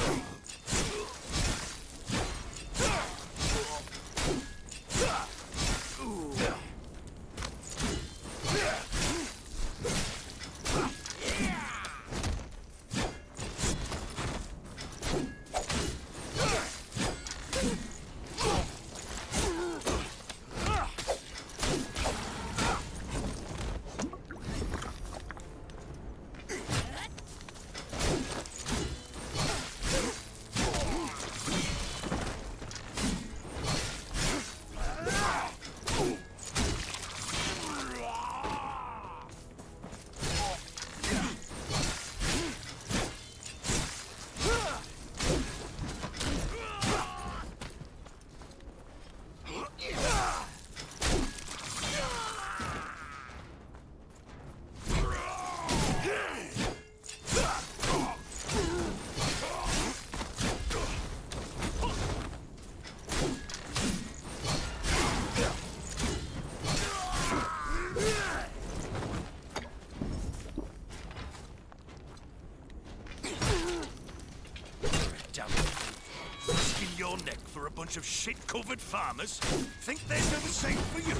Risking your neck for a bunch of shit-covered farmers? Think they'd do the same for you?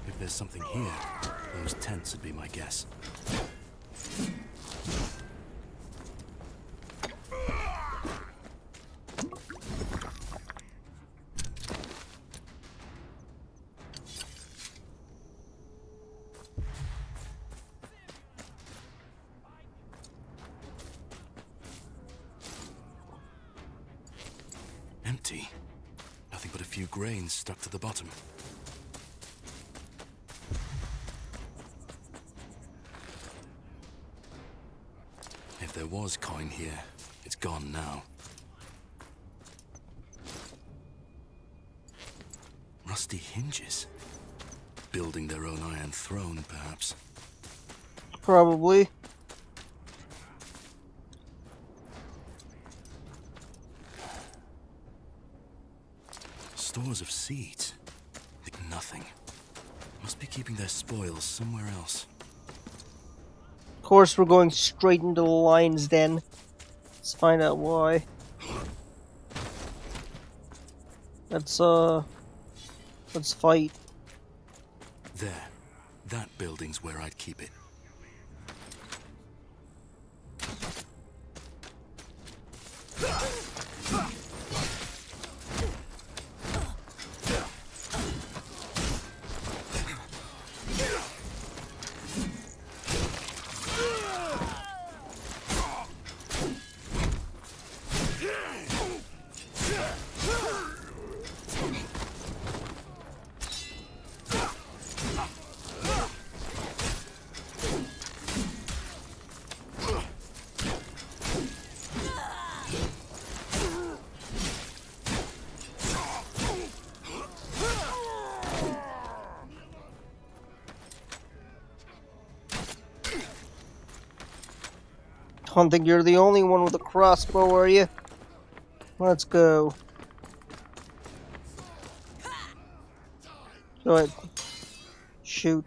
If there's something here, those tents would be my guess. Empty. Nothing but a few grains stuck to the bottom. If there was coin here, it's gone now. Rusty hinges. Building their own iron throne, perhaps. Probably. Stores of seeds. Nothing. Must be keeping their spoils somewhere else. Of course, we're going straight into the lion's den. Let's find out why. Let's fight. There. That building's where I'd keep it. Don't think you're the only one with a crossbow, are you? Let's go. Go ahead. Shoot.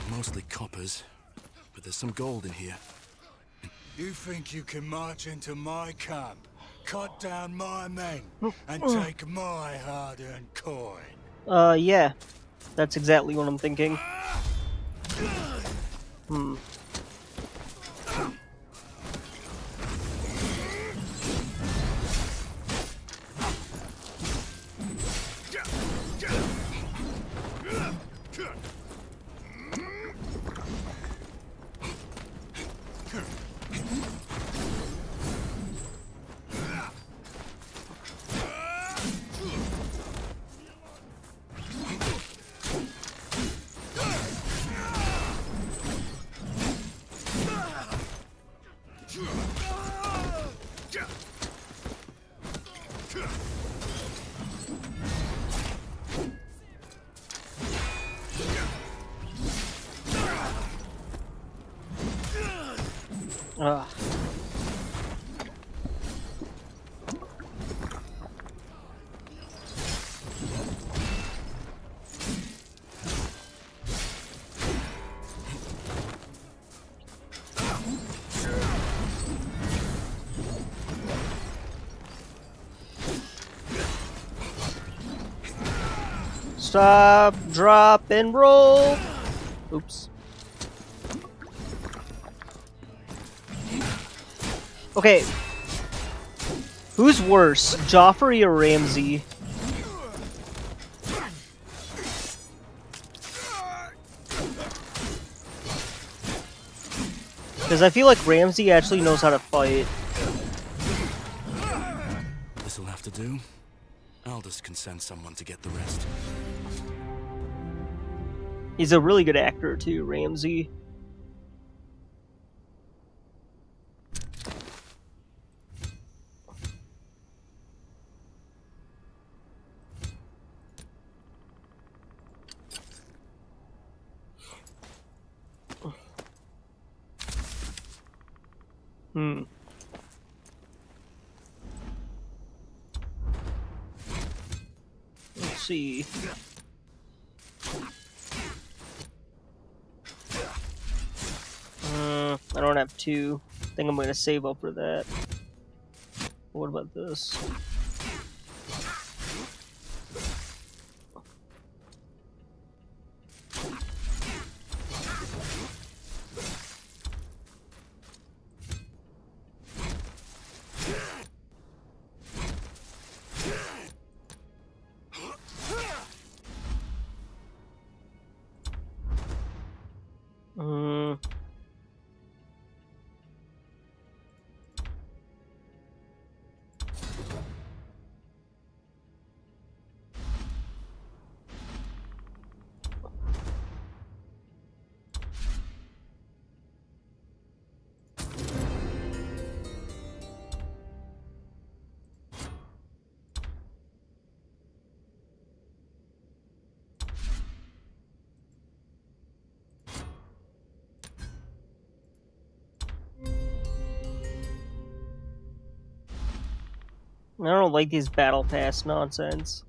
Mostly coppers, but there's some gold in here. You think you can march into my camp, cut down my men, and take my hard-earned coin? Yeah. That's exactly what I'm thinking. Ugh. Stop, drop, and roll. Oops. Okay. Who's worse, Joffrey or Ramsay? Because I feel like Ramsey actually knows how to fight. This'll have to do. Aldous can send someone to get the rest. He's a really good actor too, Ramsey. Let's see. I don't have two. I think I'm going to save up for that. What about this? I don't like these battle pass nonsense.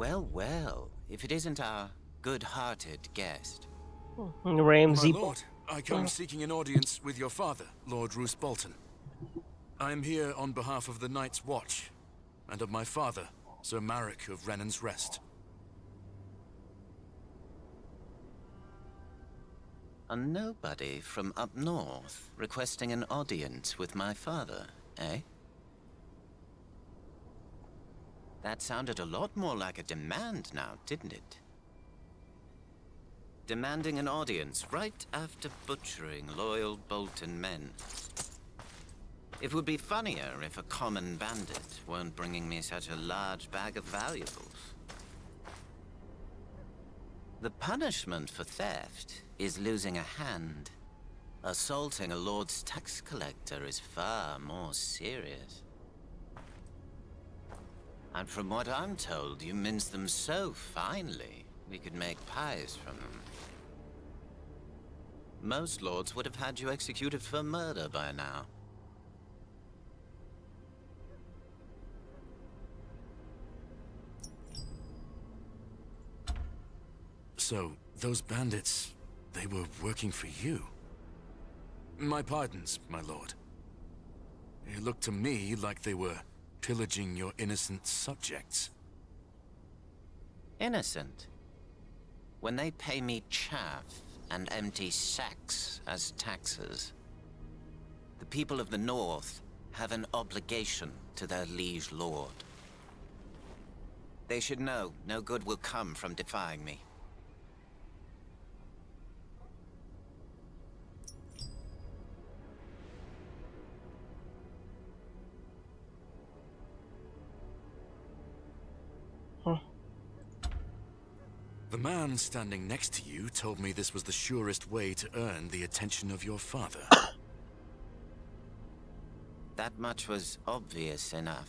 Well, well, if it isn't our good-hearted guest. Ramsey. My lord, I come seeking an audience with your father, Lord Roose Bolton. I am here on behalf of the Night's Watch, and of my father, Sir Marek of Renan's Rest. A nobody from up north requesting an audience with my father, eh? That sounded a lot more like a demand now, didn't it? Demanding an audience right after butchering loyal Bolton men. It would be funnier if a common bandit weren't bringing me such a large bag of valuables. The punishment for theft is losing a hand. Assaulting a lord's tax collector is far more serious. And from what I'm told, you mince them so finely, we could make pies from them. Most lords would have had you executed for murder by now. So, those bandits, they were working for you? My pardons, my lord. It looked to me like they were pillaging your innocent subjects. Innocent? When they pay me chaff and empty sacks as taxes, the people of the North have an obligation to their liege lord. They should know no good will come from defying me. The man standing next to you told me this was the surest way to earn the attention of your father. That much was obvious enough.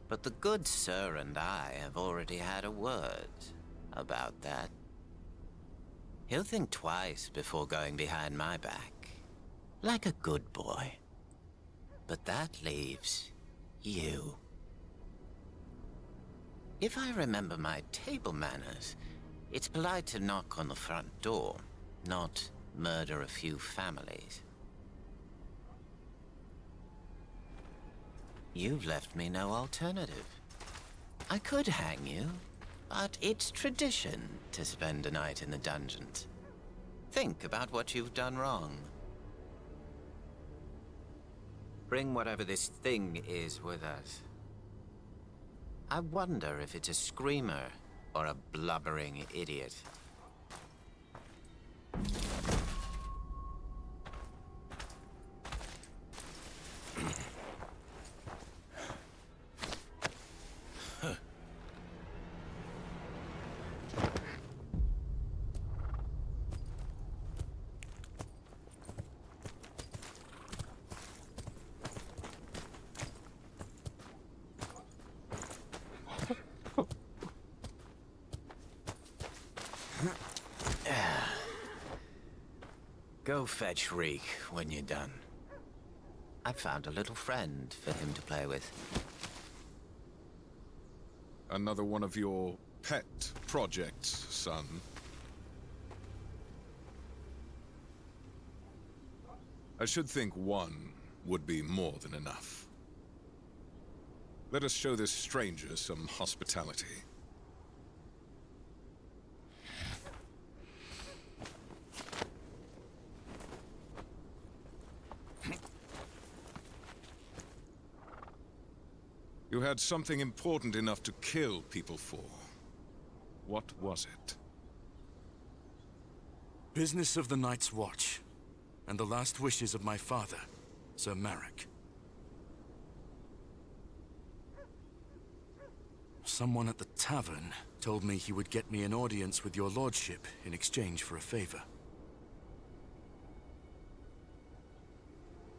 But the good sir and I have already had a word about that. He'll think twice before going behind my back. Like a good boy. But that leaves you. If I remember my table manners, it's polite to knock on the front door, not murder a few families. You've left me no alternative. I could hang you, but it's tradition to spend a night in the dungeons. Think about what you've done wrong. Bring whatever this thing is with us. I wonder if it's a screamer or a blubbering idiot. Go fetch Reek when you're done. I found a little friend for him to play with. Another one of your pet projects, son. I should think one would be more than enough. Let us show this stranger some hospitality. You had something important enough to kill people for. What was it? Business of the Night's Watch, and the last wishes of my father, Sir Marek. Someone at the tavern told me he would get me an audience with your lordship in exchange for a favor.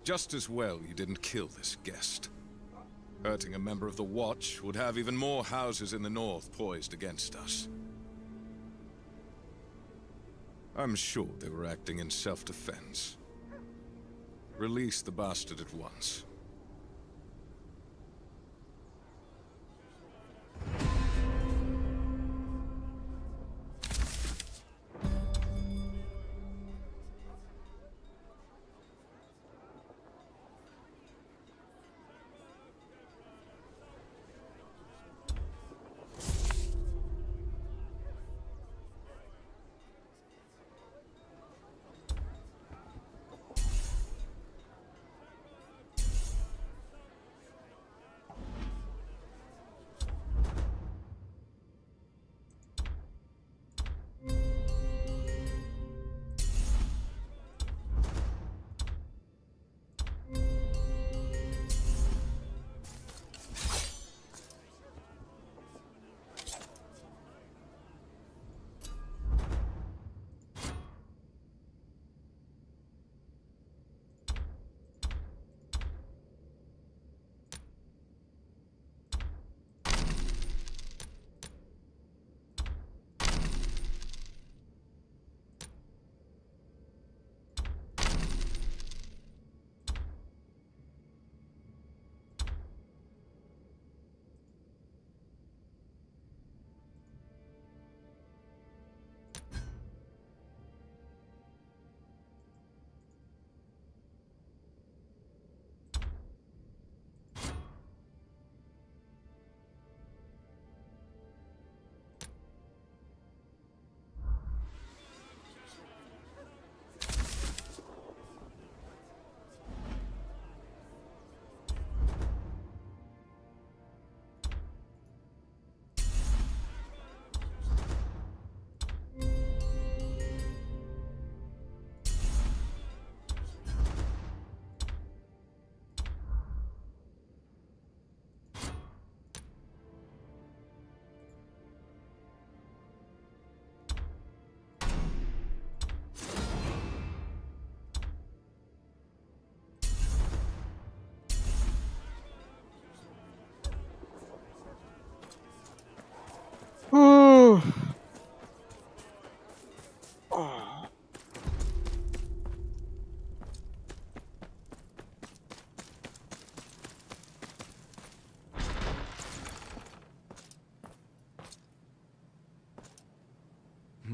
Just as well you didn't kill this guest. Hurting a member of the Watch would have even more houses in the north poised against us. I'm sure they were acting in self-defense. Release the bastard at once.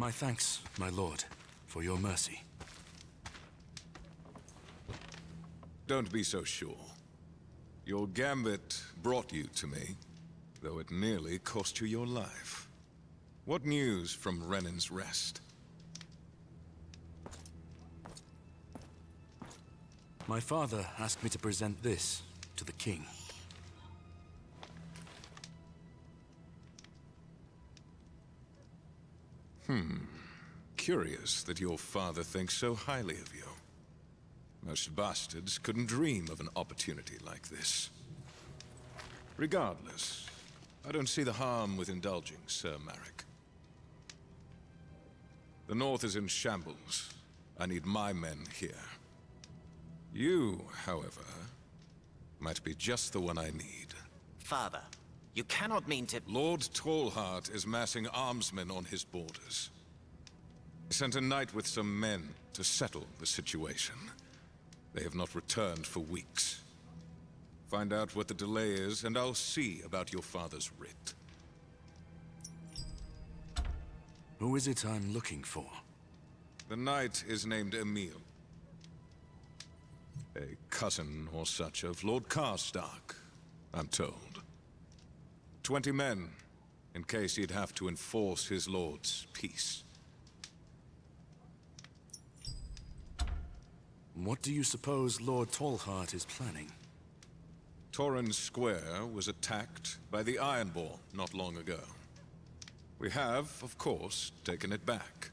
My thanks, my lord, for your mercy. Don't be so sure. Your gambit brought you to me, though it nearly cost you your life. What news from Renan's Rest? My father asked me to present this to the king. Curious that your father thinks so highly of you. Most bastards couldn't dream of an opportunity like this. Regardless, I don't see the harm with indulging, Sir Marek. The North is in shambles. I need my men here. You, however, might be just the one I need. Father, you cannot mean to... Lord Tallheart is massing armsmen on his borders. He sent a knight with some men to settle the situation. They have not returned for weeks. Find out what the delay is, and I'll see about your father's writ. Who is it I'm looking for? The knight is named Emil. A cousin or such of Lord Karstark, I'm told. 20 men, in case he'd have to enforce his lord's peace. What do you suppose Lord Tallheart is planning? Torrens Square was attacked by the Ironborn not long ago. We have, of course, taken it back.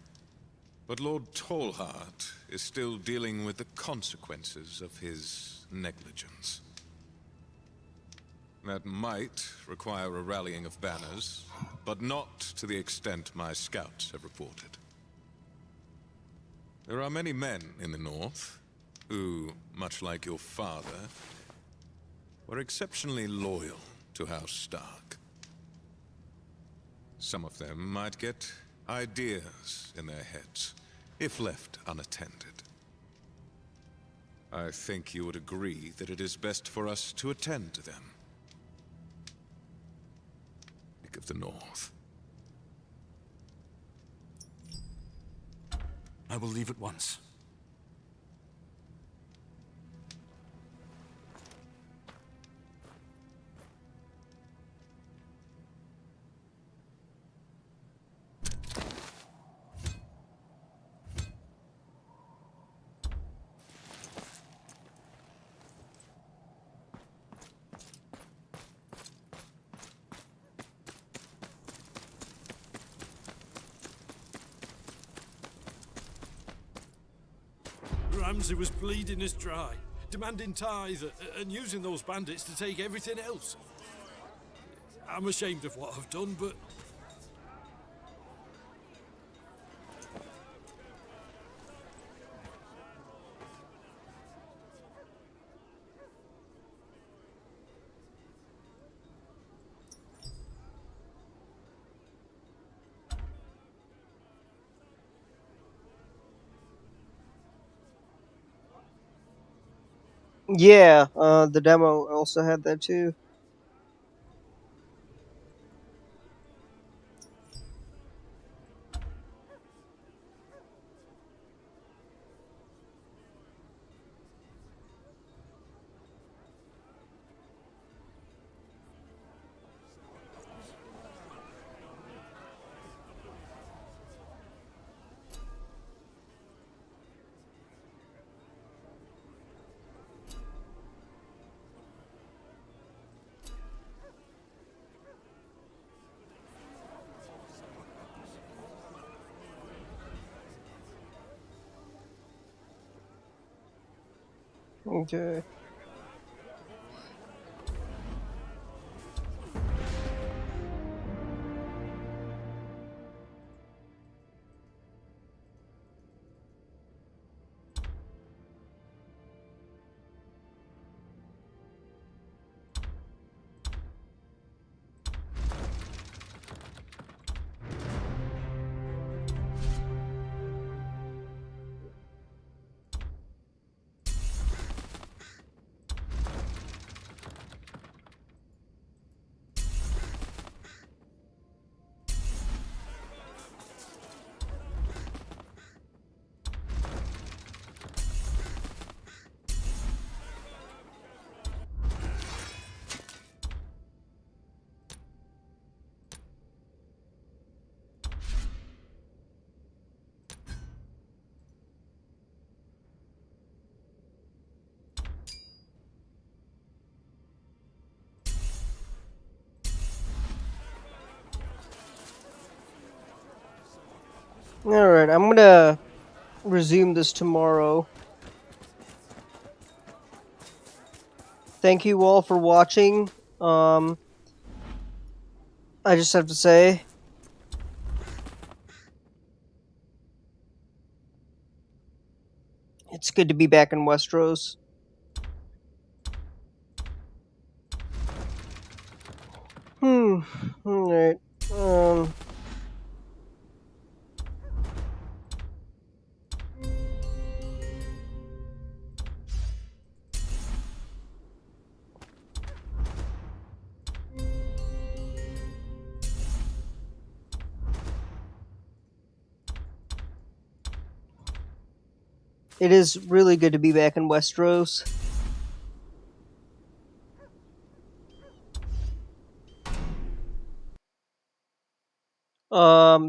But Lord Tallheart is still dealing with the consequences of his negligence. That might require a rallying of banners, but not to the extent my scouts have reported. There are many men in the North who, much like your father, were exceptionally loyal to House Stark. Some of them might get ideas in their heads, if left unattended. I think you would agree that it is best for us to attend to them. Think of the North. I will leave at once. Ramsay was bleeding us dry, demanding tithe and using those bandits to take everything else. I'm ashamed of what I've done, but... Yeah, the demo also had that too. Okay. Alright, I'm gonna resume this tomorrow. Thank you all for watching. I just have to say, it's good to be back in Westeros. Alright. It is really good to be back in Westeros.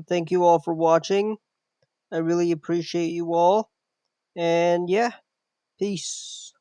Thank you all for watching. I really appreciate you all. And yeah, peace.